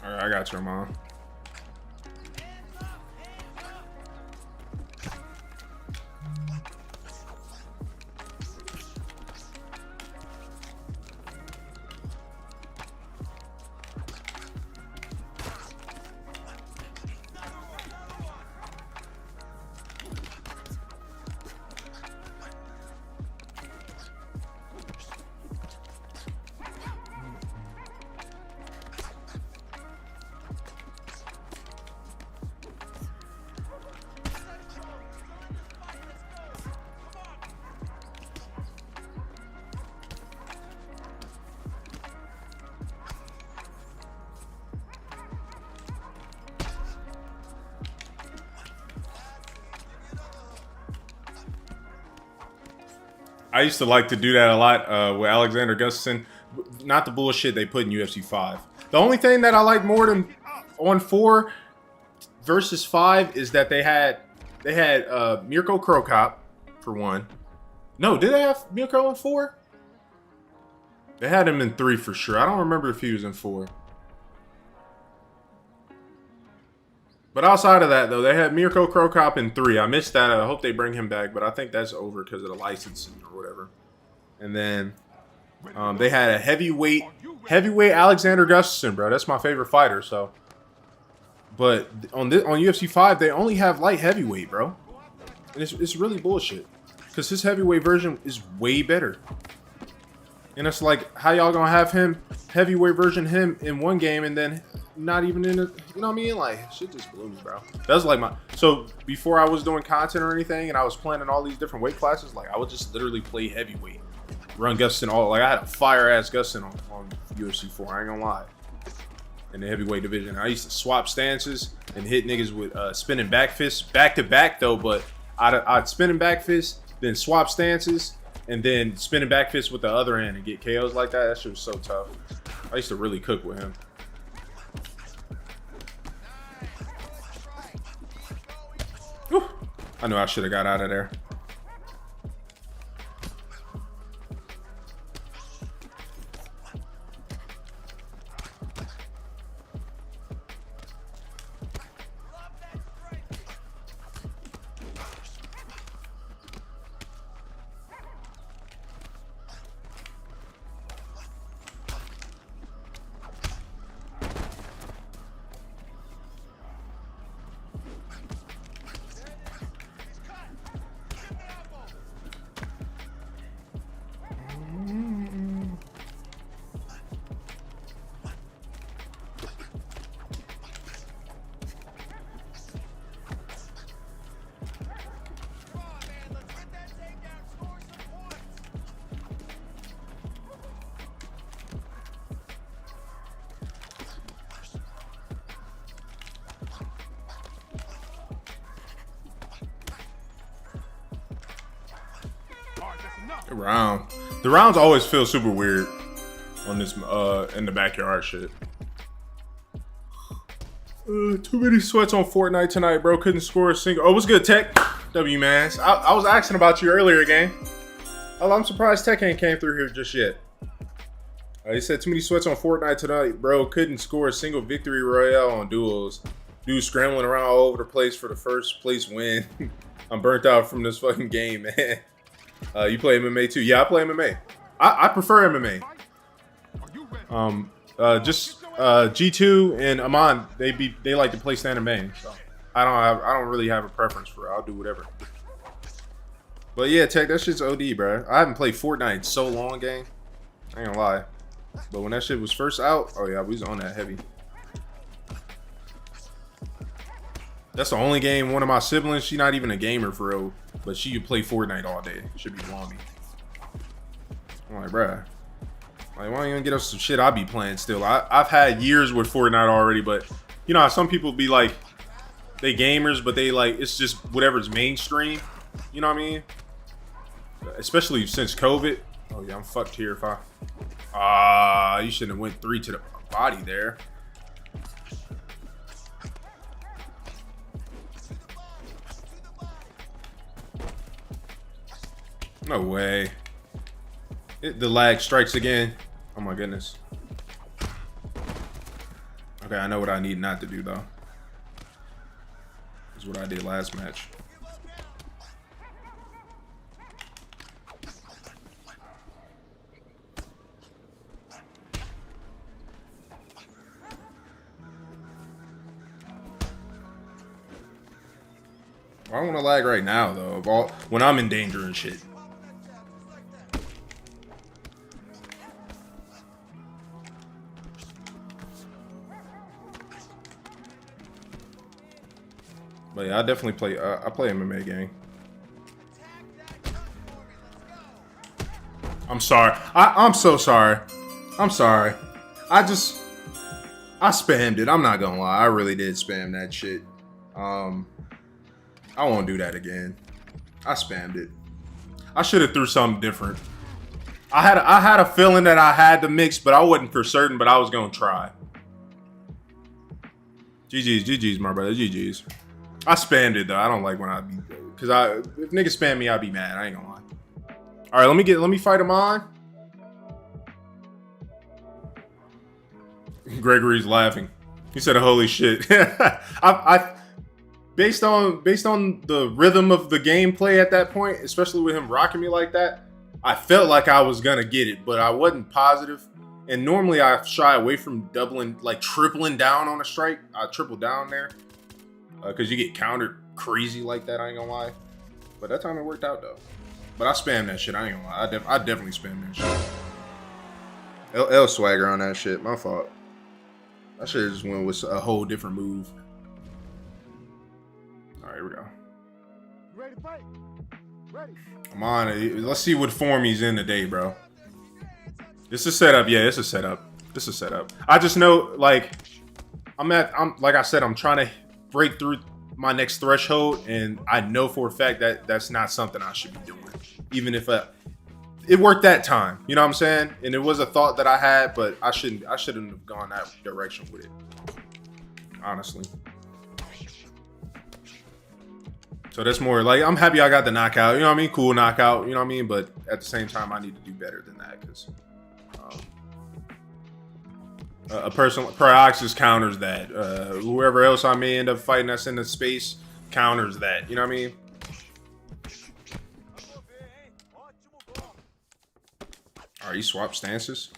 All right, I got your mom. used to like to do that a lot with Alexander Gustafsson. Not the bullshit they put in UFC 5. The only thing that I like more than on 4 versus 5 is that they had Mirko Krokop for 1. No, did they have Mirko in 4? They had him in 3 for sure. I don't remember if he was in 4. But outside of that, though, they had Mirko Krokop in 3. I missed that. I hope they bring him back, but I think that's over because of the licensing or whatever. And then they had a heavyweight Alexander Gustafsson, bro. That's my favorite fighter. So, but on UFC 5, they only have light heavyweight, bro. And it's really bullshit because his heavyweight version is way better. And it's like, how y'all gonna have him heavyweight version him in one game and then not even in a, you know what I mean? Like, shit just blew me, bro. That was like so before I was doing content or anything and I was planning all these different weight classes, like I would just literally play heavyweight. Run Gustafsson all, like I had a fire ass Gustafsson on UFC 4, I ain't gonna lie. In the heavyweight division. I used to swap stances and hit niggas with spinning back fists back to back though, but I'd spinning back fist, then swap stances, and then spinning back fist with the other hand and get KOs like that. That shit was so tough. I used to really cook with him. Whew. I knew I should have got out of there. The rounds always feel super weird on this in the backyard shit. Too many sweats on Fortnite tonight, bro. Couldn't score a single. Oh, what's good, Tech? W man. I was asking about you earlier, gang. Oh, I'm surprised Tech ain't came through here just yet. He said too many sweats on Fortnite tonight, bro. Couldn't score a single victory royale on duels. Dude scrambling around all over the place for the first place win. I'm burnt out from this fucking game, man. You play MMA too? Yeah, I play MMA. I prefer MMA. G2 and Amon, they like to play standing main. So I don't really have a preference for it. I'll do whatever. But yeah, Tech, that shit's OD, bro. I haven't played Fortnite in so long, gang. I ain't gonna lie. But when that shit was first out, oh yeah, we was on that heavy. That's the only game. One of my siblings, she not even a gamer for real, but she play Fortnite all day. Should be blowing me. I'm like, bruh, like, why don't you get us some shit I be playing still? I've had years with Fortnite already, but you know how some people be like, they gamers, but they like, it's just whatever's mainstream. You know what I mean? Especially since COVID. Oh yeah, I'm fucked here if I... you shouldn't have went 3 to the body there. No way. The lag strikes again. Oh my goodness. Okay, I know what I need not to do though. This is what I did last match. I don't want to lag right now though. When I'm in danger and shit. But yeah, I definitely play. I play MMA, gang. I'm sorry. I'm so sorry. I'm sorry. I spammed it. I'm not gonna lie. I really did spam that shit. I won't do that again. I spammed it. I should have threw something different. I had a feeling that I had to mix, but I wasn't for certain, but I was gonna try. GG's, my brother. GG's. I spammed it though. I don't like when I be, cause if niggas spam me, I'd be mad. I ain't gonna lie. All right, let me fight him on. Gregory's laughing. He said, "Holy shit!" I based on the rhythm of the gameplay at that point, especially with him rocking me like that, I felt like I was gonna get it, but I wasn't positive. And normally I shy away from doubling, like tripling down on a strike. I triple down there because you get countered crazy like that. I ain't gonna lie, but that time it worked out though. But I spammed that shit. I ain't gonna lie. I definitely spammed that shit. L swagger on that shit. My fault. I should have just went with a whole different move. All right, here we go. Ready to fight? Ready. Come on. Let's see what form he's in today, bro. This is setup. Yeah, it's a setup. This is setup. I just know, like, I'm like I said, I'm trying to break through my next threshold, and I know for a fact that that's not something I should be doing. Even if it worked that time, you know what I'm saying? And it was a thought that I had, but I shouldn't have gone that direction with it. Honestly. So that's more like, I'm happy I got the knockout, you know what I mean? Cool knockout, you know what I mean? But at the same time, I need to do better than that, because a person, Prioxis counters that. Whoever else I may end up fighting that's in the space counters that, you know what I mean? All right, you swap stances.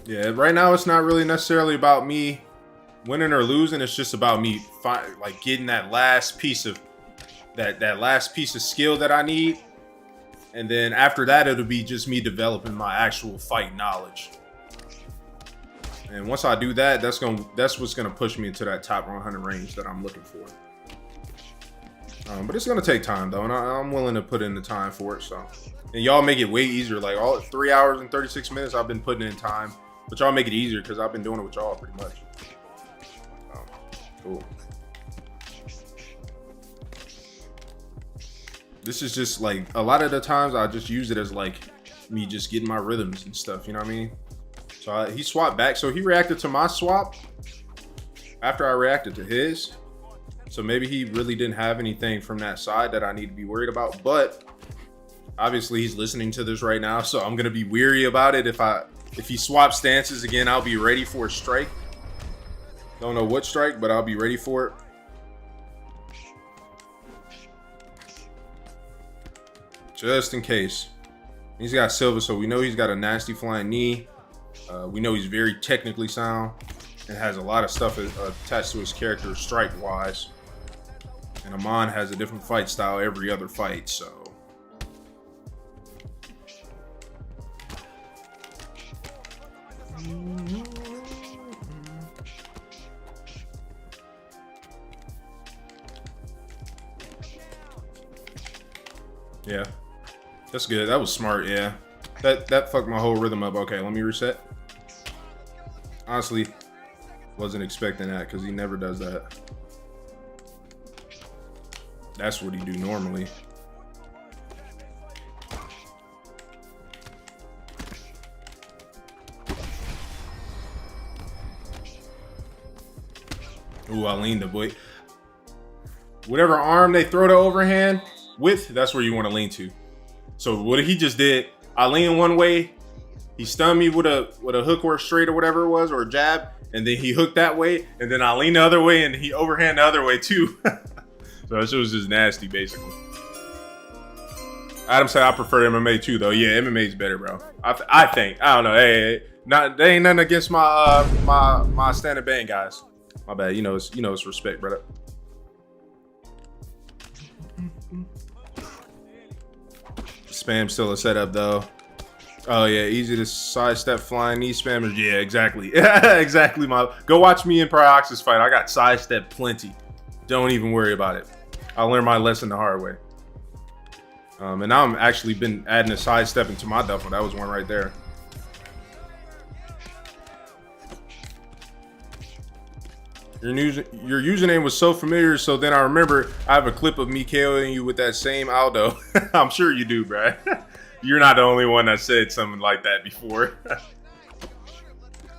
Yeah, right now it's not really necessarily about me winning or losing. It's just about me like getting that last piece of that last piece of skill that I need, and then after that it'll be just me developing my actual fight knowledge. And once I do that, that's what's gonna push me into that top 100 range that I'm looking for. But it's gonna take time though, and I'm willing to put in the time for it. So, and y'all make it way easier. Like all 3 hours and 36 minutes, I've been putting in time, but y'all make it easier because I've been doing it with y'all pretty much. Cool. This is just like a lot of the times I just use it as like me just getting my rhythms and stuff. You know what I mean? So he swapped back. So he reacted to my swap after I reacted to his. So maybe he really didn't have anything from that side that I need to be worried about. But obviously he's listening to this right now, so I'm gonna be weary about it. If he swaps stances again, I'll be ready for a strike. Don't know what strike, but I'll be ready for it. Just in case. He's got Silva, so we know he's got a nasty flying knee. We know he's very technically sound and has a lot of stuff attached to his character strike-wise. And Amon has a different fight style every other fight, so. Yeah, that's good. That was smart. Yeah, that fucked my whole rhythm up. Okay, let me reset. Honestly, wasn't expecting that because he never does that. That's what he do normally. Ooh, I leaned the boy. Whatever arm they throw the overhand with, that's where you want to lean to. So what he just did, I leaned one way, he stunned me with a hook or a straight or whatever it was, or a jab, and then he hooked that way, and then I leaned the other way, and he overhand the other way too. So that shit was just nasty, basically. Adam said I prefer MMA too, though. Yeah, MMA is better, bro. I think. I don't know. Hey, they ain't nothing against my my standard bang guys. My bad. You know it's respect, brother. Spam still a setup though. Oh yeah, easy to sidestep flying knee spammers. Yeah, exactly. Exactly. Go watch me and Prioxis fight. I got sidestep plenty. Don't even worry about it. I learned my lesson the hard way. And now I'm actually been adding a sidestep into my duffel. That was one right there. Your username was so familiar, so then I remember I have a clip of me KOing you with that same Aldo. I'm sure you do, Brad. You're not the only one that said something like that before.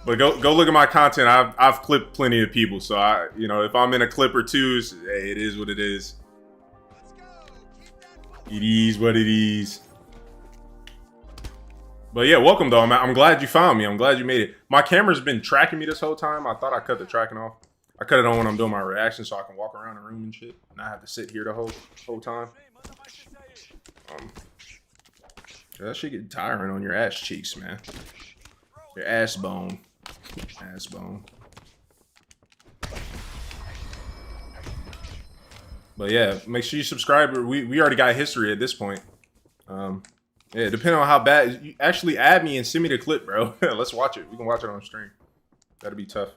But go look at my content. I've clipped plenty of people, so if I'm in a clip or two, hey, it is what it is. It is what it is. But yeah, welcome though. I'm glad you found me. I'm glad you made it. My camera's been tracking me this whole time. I thought I cut the tracking off. I cut it on when I'm doing my reaction so I can walk around the room and shit. And I have to sit here the whole time. That shit get tiring on your ass cheeks, man. Your ass bone. Ass bone. But yeah, make sure you subscribe. We already got history at this point. Yeah, depending on how bad, you actually add me and send me the clip, bro. Let's watch it. We can watch it on stream. That'll be tough.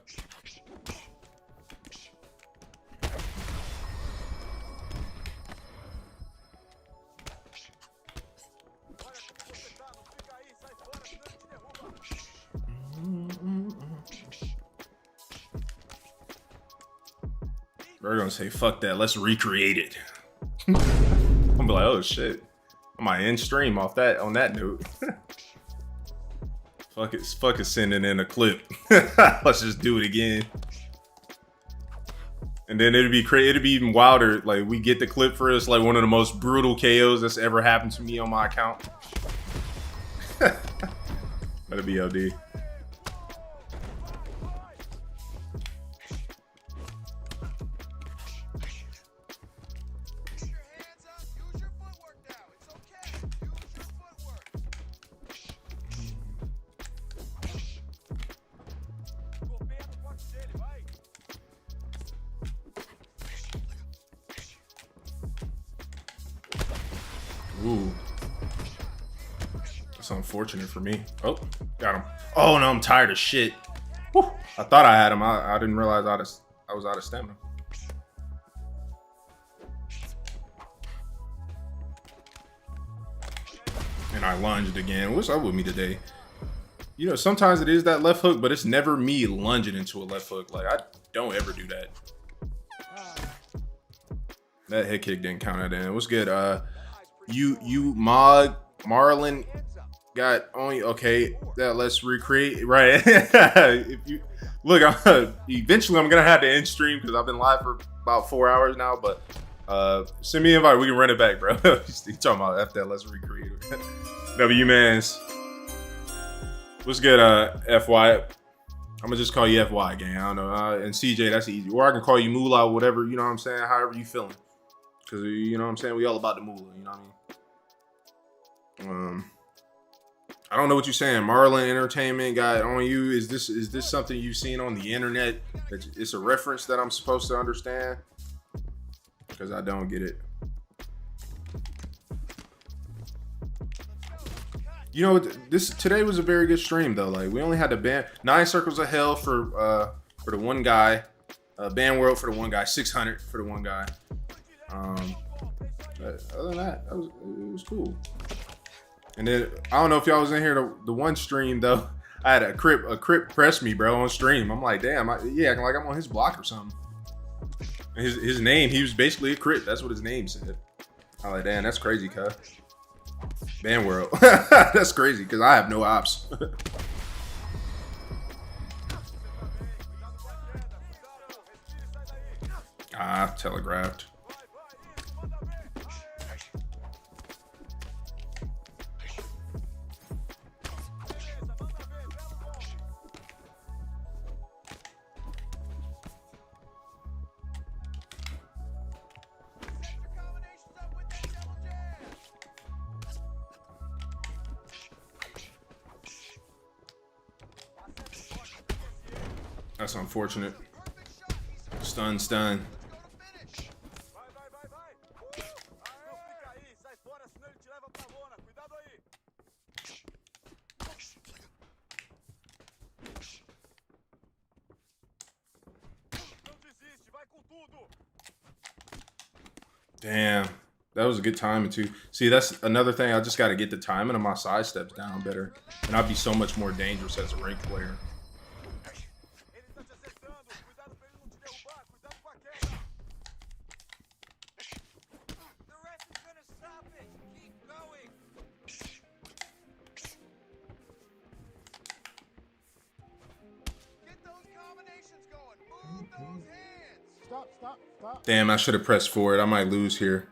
We're gonna say, fuck that, let's recreate it. I'm gonna be like, oh shit. I might end stream off that on that note. Fuck it sending in a clip. Let's just do it again. And then it'd be even wilder. Like we get the clip for us, like one of the most brutal KOs that's ever happened to me on my account. That'd be OD. Ooh. That's unfortunate for me. Oh, got him. Oh no, I'm tired of shit. Whew. I thought I had him. I didn't realize I was out of stamina. And I lunged again. What's up with me today? You know, sometimes it is that left hook, but it's never me lunging into a left hook. Like, I don't ever do that. That head kick didn't count that in. What's good? Marlon got only okay. That let's recreate right. If you look, eventually I'm gonna have to end stream because I've been live for about 4 hours now. But send me an invite. We can run it back, bro. You talking about F that? Let's recreate it. W Mans. What's good? FY. I'm gonna just call you FY, gang. I don't know. And CJ, that's easy. Or I can call you Moolah, whatever. You know what I'm saying? However you feeling. Because, you know what I'm saying? We all about the moolah, you know what I mean? I don't know what you're saying. Marlin Entertainment got on you. Is this something you've seen on the internet? It's a reference that I'm supposed to understand? Because I don't get it. You know, today was a very good stream, though. Like, we only had to ban 9 Circles of Hell for the one guy. Ban World for the one guy. 600 for the one guy. But other than that, it was cool. And then I don't know if y'all was in here the one stream though. I had a crip press me, bro, on stream. I'm like, damn, yeah, like I'm on his block or something. And his name, he was basically a crip. That's what his name said. I'm like, damn, that's crazy, cuz. Ban World. That's crazy because I have no ops. Telegraphed. That's unfortunate. Stun. Damn, that was a good timing too. See, that's another thing. I just got to get the timing of my side steps down better, and I'd be so much more dangerous as a ranked player. Damn, I should have pressed forward. I might lose here.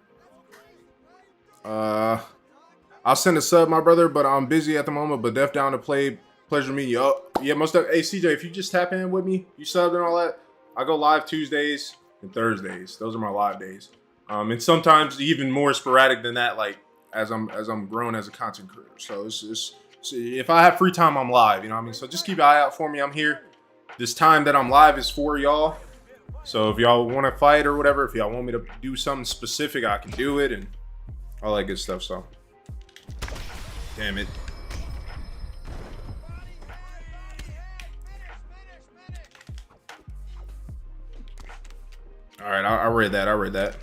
I'll send a sub, my brother, but I'm busy at the moment. But def down to play. Pleasure meeting you. Oh, yeah, most of. Hey, CJ, if you just tap in with me, you subbed and all that. I go live Tuesdays and Thursdays. Those are my live days. And sometimes even more sporadic than that. Like as I'm growing as a content creator. So it's if I have free time, I'm live. You know what I mean? So just keep an eye out for me. I'm here. This time that I'm live is for y'all. So if y'all want to fight or whatever, if y'all want me to do something specific, I can do it and all that good stuff. So, damn it. All right, I read that. I read that.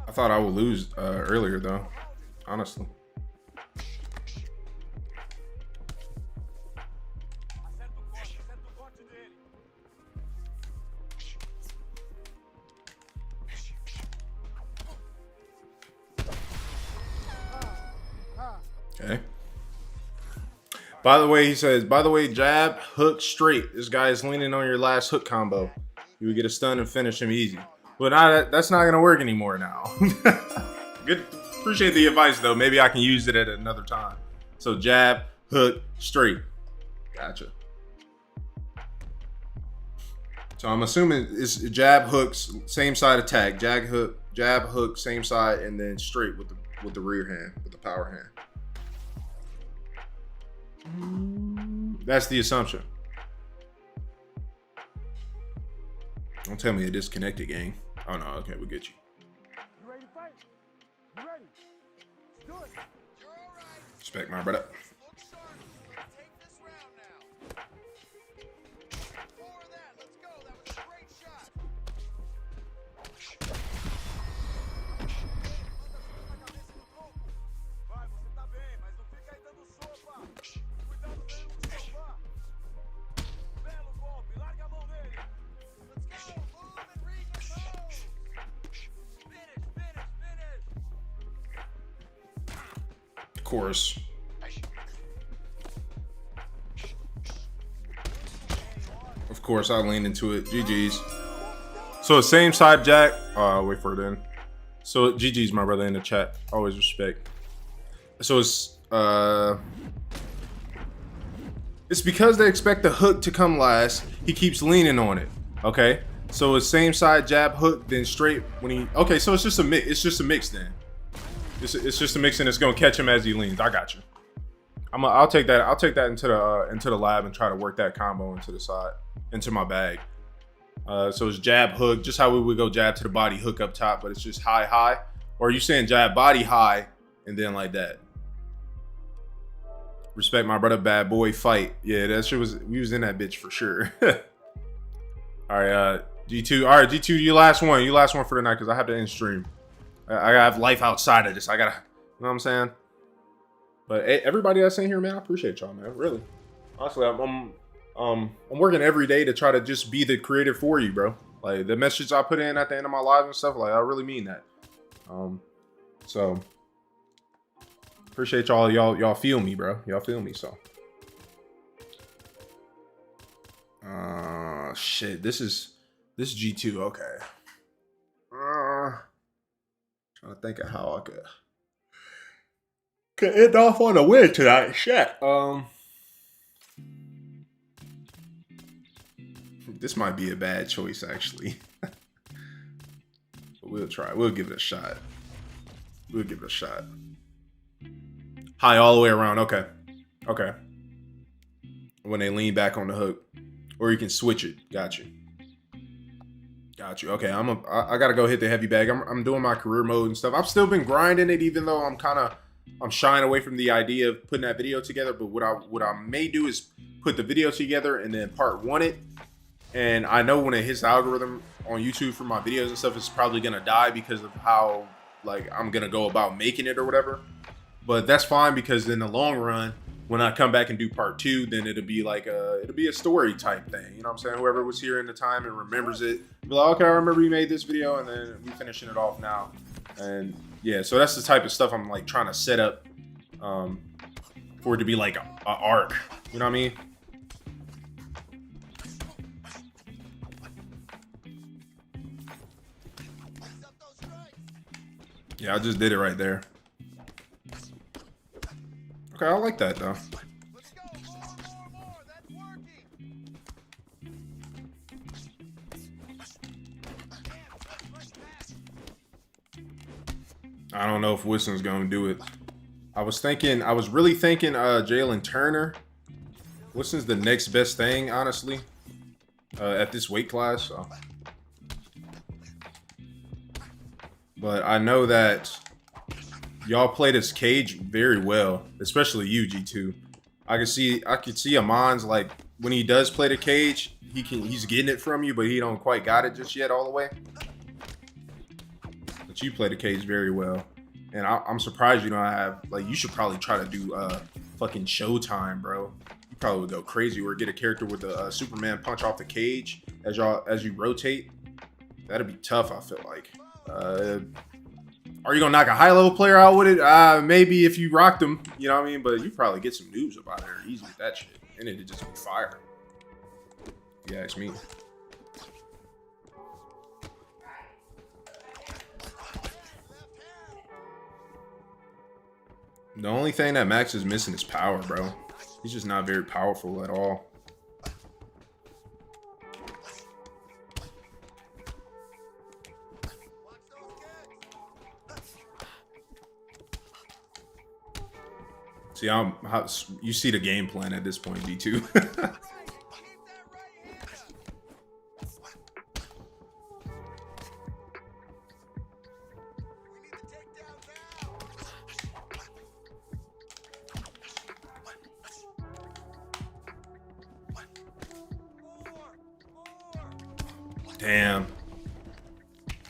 I thought I would lose earlier though, honestly. Okay. By the way, he says, by the way, jab, hook, straight. This guy is leaning on your last hook combo. You would get a stun and finish him easy. But that's not going to work anymore now. Good. Appreciate the advice, though. Maybe I can use it at another time. So jab, hook, straight. Gotcha. So I'm assuming it's jab, hooks, same side attack. Jab, hook, same side, and then straight with the rear hand, with the power hand. That's the assumption. Don't tell me it disconnected, gang. Oh no, okay, we'll get you. You ready to fight? You ready? Let's do it. You're all right. Respect my brother. Look sharp. Let's take this round now. More of that. Let's go. That was a great shot. Vai, você tá bem, mas não fica aí dando sopa. Cuidado mesmo com o sofá. Belo golpe, larga a mão dele. Let's go. Move and read your moves. Finish, finish, finish. Of course. Of course, I leaned into it. GG's. So same side, Jack. Wait for it in. So GG's, my brother, in the chat. Always respect. So it's because they expect the hook to come last. He keeps leaning on it. Okay. So it's same side, jab, hook, then straight when he. Okay, so it's just a mix. It's just a mix then. It's just a mix, and it's gonna catch him as he leans. I got you. I'll take that. I'll take that into the lab and try to work that combo into the side, into my bag. So it's jab, hook, just how we would go jab to the body, hook up top, but it's just high, high. Or are you saying jab, body, high, and then like that? Respect my brother, bad boy, fight. Yeah, that shit was, we was in that bitch for sure. All right, G2. All right, G2, you last one. You last one for the night because I have to end stream. I have life outside of this. I gotta, you know what I'm saying? But hey, everybody that's in here, man, I appreciate y'all, man. Really, honestly, I'm working every day to try to just be the creator for you, bro. Like the message I put in at the end of my lives and stuff, like I really mean that. So appreciate y'all. Y'all feel me, bro. Y'all feel me. So, shit. This G2. Okay. Trying to think of how I could end off on a win tonight. Shit. This might be a bad choice, actually. But we'll try. We'll give it a shot. We'll give it a shot. High all the way around. Okay. Okay. When they lean back on the hook. Or you can switch it. Got you. Got you. Okay, I gotta go hit the heavy bag. I'm doing my career mode and stuff. I've still been grinding it, even though I'm shying away from the idea of putting that video together. But what I may do is put the video together and then part one it. And I know when it hits the algorithm on YouTube for my videos and stuff, it's probably gonna die because of how like I'm gonna go about making it or whatever. but that's fine because in the long run, when I come back and do part 2, then it'll be like it'll be a story type thing. You know what I'm saying? Whoever was here in the time and remembers it, be like, okay, I remember you made this video, and then we finishing it off now. And yeah, so that's the type of stuff I'm like trying to set up for it to be like a arc. You know what I mean? Yeah, I just did it right there. Okay, I like that though. Let's go. More. That's working. I don't know if Wilson's gonna do it. I was really thinking Jalen Turner. Wilson's the next best thing, honestly, at this weight class. So. But I know that y'all play this cage very well, especially you, G2. I could see Amon's like when he does play the cage, he's getting it from you, but he don't quite got it just yet all the way. But you play the cage very well, and I'm surprised you don't have like. You should probably try to do fucking Showtime, bro. You probably would go crazy or get a character with a Superman punch off the cage as you rotate. That'd be tough. I feel like. Are you gonna knock a high level player out with it? Maybe if you rocked them, you know what I mean. But you probably get some noobs up out there easy with that shit, and it'd just be fire. Yeah, it's me. The only thing that Max is missing is power, bro. He's just not very powerful at all. See, you see the game plan at this point, D2. Damn.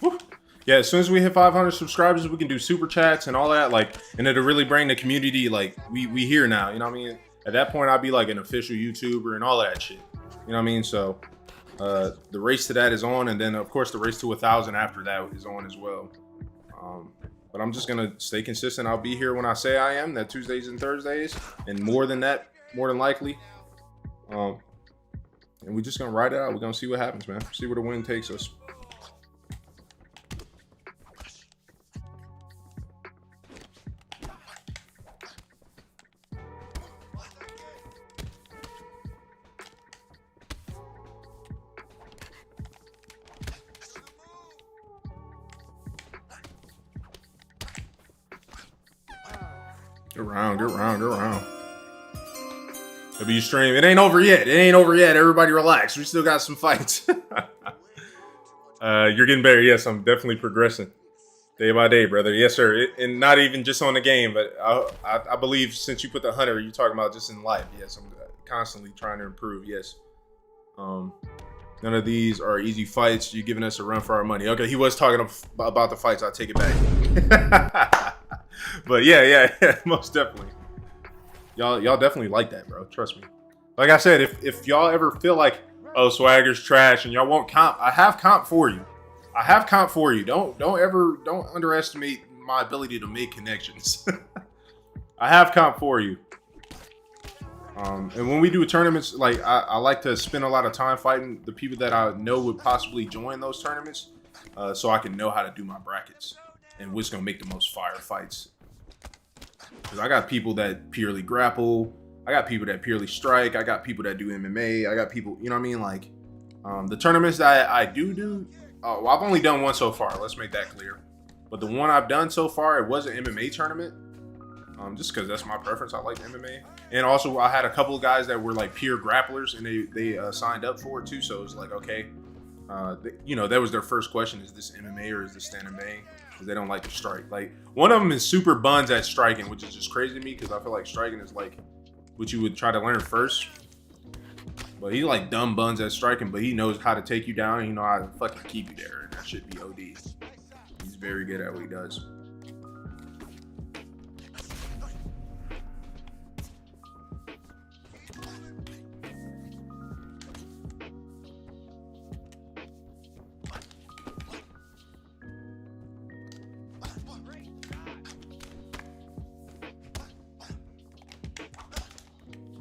Woo. Yeah, as soon as we hit 500 subscribers, we can do super chats and all that, like, and it'll really bring the community, like, we here now, you know what I mean? At that point, I'll be like an official YouTuber and all that shit, you know what I mean? So, the race to that is on, and then, of course, the race to 1,000 after that is on as well. But I'm just gonna stay consistent. I'll be here when I say I am, that Tuesdays and Thursdays, and more than that, more than likely. And we're just gonna ride it out. We're gonna see what happens, man. See where the wind takes us. Get around, get around, get around. W stream. It ain't over yet. It ain't over yet. Everybody relax. We still got some fights. You're getting better. Yes, I'm definitely progressing. Day by day, brother. Yes, sir. And not even just on the game, but I believe since you put the 100, you're talking about just in life. Yes, I'm constantly trying to improve. Yes. None of these are easy fights. You're giving us a run for our money. Okay, he was talking about the fights. I'll take it back. But yeah, most definitely. Y'all definitely like that, bro. Trust me. Like I said, if y'all ever feel like, oh, Swagger's trash and y'all want comp, I have comp for you. I have comp for you. Don't underestimate my ability to make connections. I have comp for you. And when we do tournaments, like I like to spend a lot of time fighting the people that I know would possibly join those tournaments, so I can know how to do my brackets and what's gonna make the most fire fights. Because I got people that purely grapple, I got people that purely strike, I got people that do MMA, I got people, you know what I mean? Like the tournaments that I do, well, I've only done one so far. Let's make that clear. But the one I've done so far, it was an MMA tournament. Just because that's my preference. I like MMA. And also, I had a couple of guys that were like pure grapplers, and they signed up for it too. So it was like, okay, you know, that was their first question: is this MMA or is this stand-up MMA? Because they don't like to strike. Like one of them is super buns at striking, which is just crazy to me because I feel like striking is like what you would try to learn first. But he like dumb buns at striking, but he knows how to take you down. And he know how to fucking keep you there, and that should be OD. He's very good at what he does.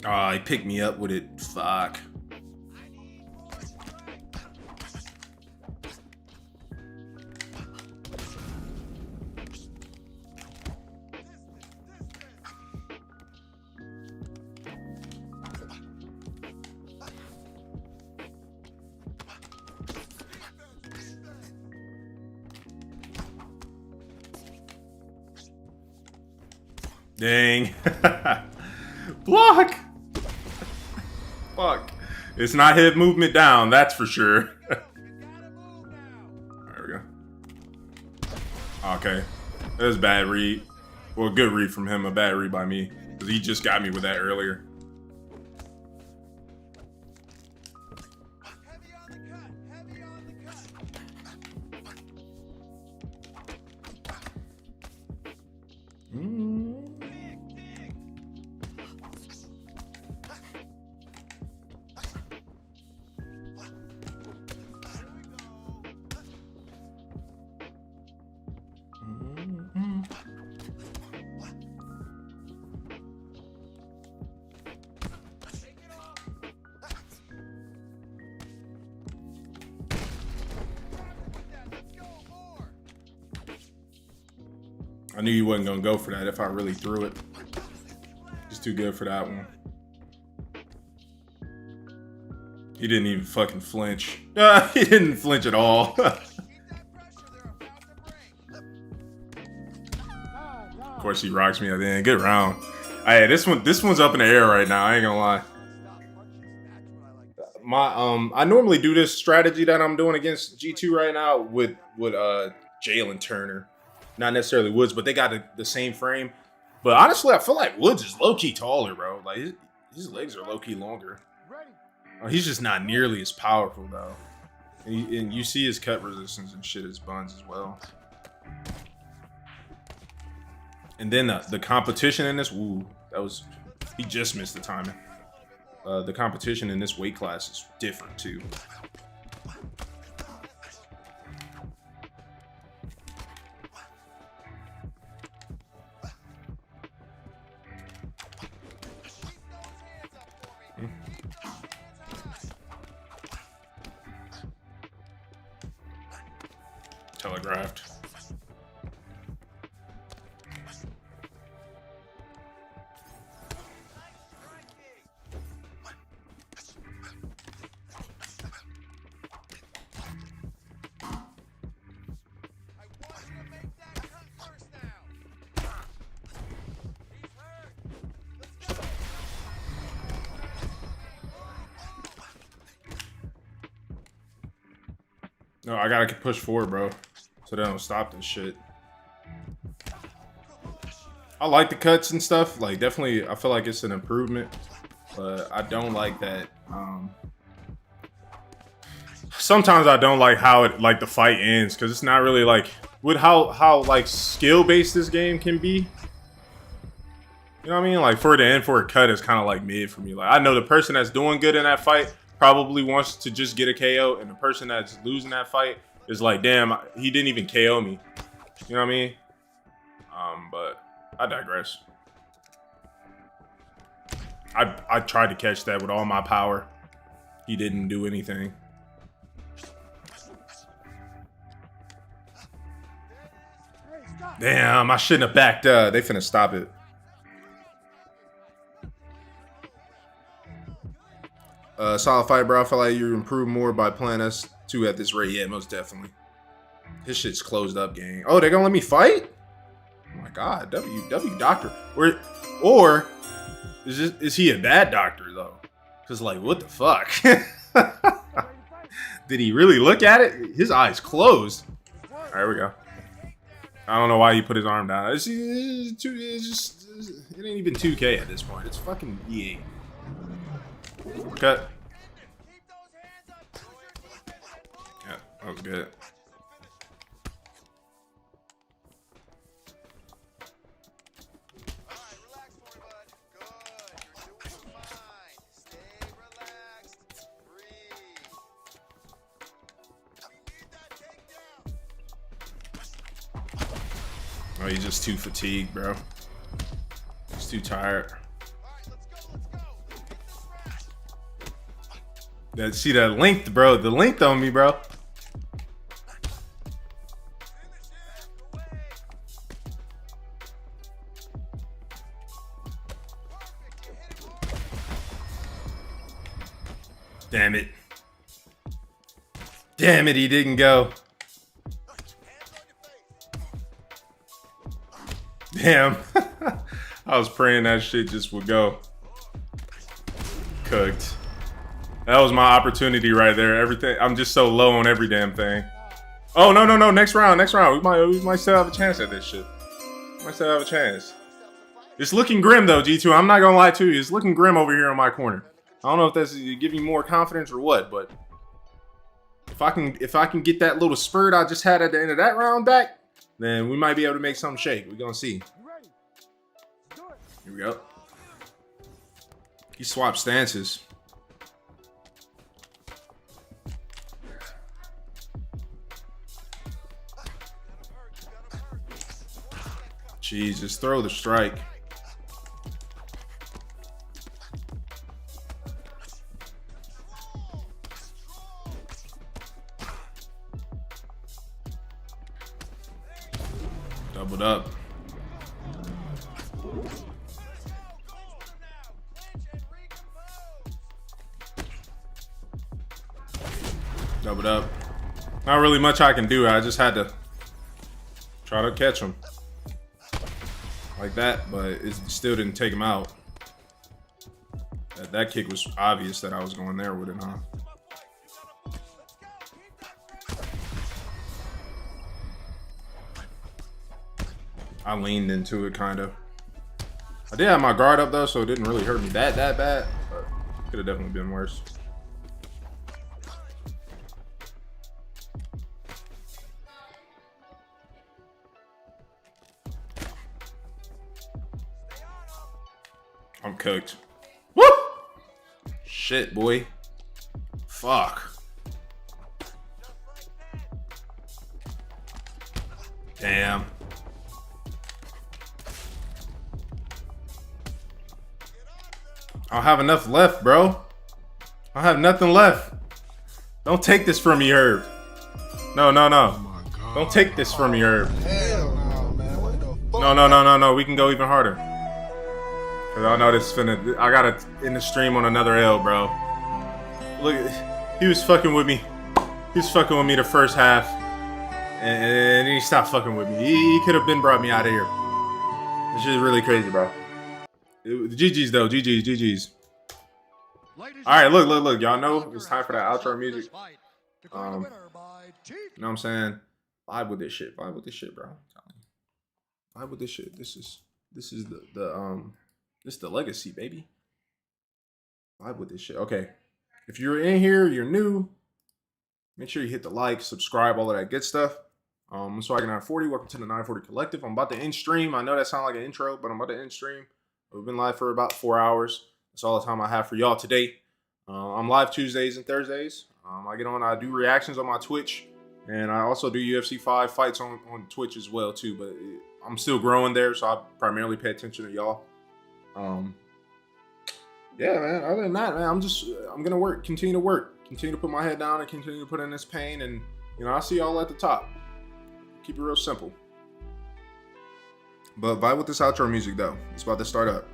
Oh, he picked me up with it. Fuck. Dang. Block. Fuck. It's not hip movement down, that's for sure. There we go. Okay. That was a bad read. Well, a good read from him, a bad read by me. Because he just got me with that earlier. Heavy on the cut. Heavy on the cut. I knew you wasn't gonna go for that if I really threw it. He's too good for that one. He didn't even fucking flinch. He didn't flinch at all. Of course he rocks me at the end. Good round. Hey, this one's up in the air right now. I ain't gonna lie. I normally do this strategy that I'm doing against G2 right now with Jalen Turner. Not necessarily Woods, but they got the same frame. But honestly, I feel like Woods is low-key taller, bro. Like, his legs are low-key longer. He's just not nearly as powerful, though. And you see his cut resistance and shit, his buns as well. And then the competition in this, he just missed the timing. The competition in this weight class is different, too. Telegraphed. No, I gotta push forward, bro, so they don't stop this shit. I like the cuts and stuff. Like, definitely, I feel like it's an improvement, but I don't like that. Sometimes I don't like how the fight ends, because it's not really like with how like skill based this game can be. You know what I mean? Like, for it to end for a cut is kind of like mid for me. Like, I know the person that's doing good in that fight probably wants to just get a KO, and the person that's losing that fight is like, damn, he didn't even KO me. You know what I mean? But I digress. I tried to catch that with all my power. He didn't do anything. Damn, I shouldn't have backed up. They finna stop it. Solid fight, bro. I feel like you improve more by playing S2 at this rate. Yeah, most definitely. His shit's closed up, gang. Oh, they're gonna let me fight? Oh my god, W doctor. Or is he a bad doctor though? Cause like, what the fuck? Did he really look at it? His eyes closed. All right, we go. I don't know why he put his arm down. It ain't even 2K at this point. It's fucking EA. Cut. Yeah, that was good. Oh, he's just too fatigued, bro. He's too tired. See that length, bro. The length on me, bro. Damn it. Damn it, he didn't go. Damn. I was praying that shit just would go. Cooked. That was my opportunity right there. Everything. I'm just so low on every damn thing. Oh, no, no, no. Next round. Next round. We might still have a chance at this shit. Might still have a chance. It's looking grim, though, G2. I'm not going to lie to you. It's looking grim over here in my corner. I don't know if that's giving you more confidence or what, but if I can get that little spurt I just had at the end of that round back, then we might be able to make something shake. We're going to see. Here we go. He swapped stances. Jesus, throw the strike. Doubled up. Doubled up. Not really much I can do. I just had to try to catch him like that, but it still didn't take him out. That kick was obvious that I was going there with it, huh? I leaned into it, kind of. I did have my guard up, though, so it didn't really hurt me that bad. But could have definitely been worse. I'm cooked. Woo! Shit, boy. Fuck. Damn. I don't have enough left, bro. I don't have nothing left. Don't take this from me, Herb. No, no, no. Oh my God. Don't take this from me, Herb. Hell no, man. What the fuck? No, no, no, no, no. We can go even harder. Cause I know this is finna. I gotta end the stream on another L, bro. Look, he was fucking with me. He was fucking with me the first half, and then he stopped fucking with me. He could have been brought me out of here. This shit is really crazy, bro. GG's though, GG's. All right, look. Y'all know it's time for that outro music. You know what I'm saying? Vibe with this shit, bro. Vibe with this shit. This is the legacy, baby. Vibe with this shit. Okay, if you're in here, you're new. Make sure you hit the like, subscribe, all of that good stuff. So I can have 40. Welcome to the 940 Collective. I'm about to end stream. I know that sounds like an intro, but I'm about to end stream. We've been live for about 4 hours. That's all the time I have for y'all today. I'm live Tuesdays and Thursdays. I get on, I do reactions on my Twitch, and I also do UFC 5 fights on Twitch as well too. But I'm still growing there, so I primarily pay attention to y'all. Yeah, man. Other than that, man, I'm gonna work, continue to put my head down, and continue to put in this pain, and I'll see y'all at the top. Keep it real simple. But vibe with this outro music though. It's about to start up.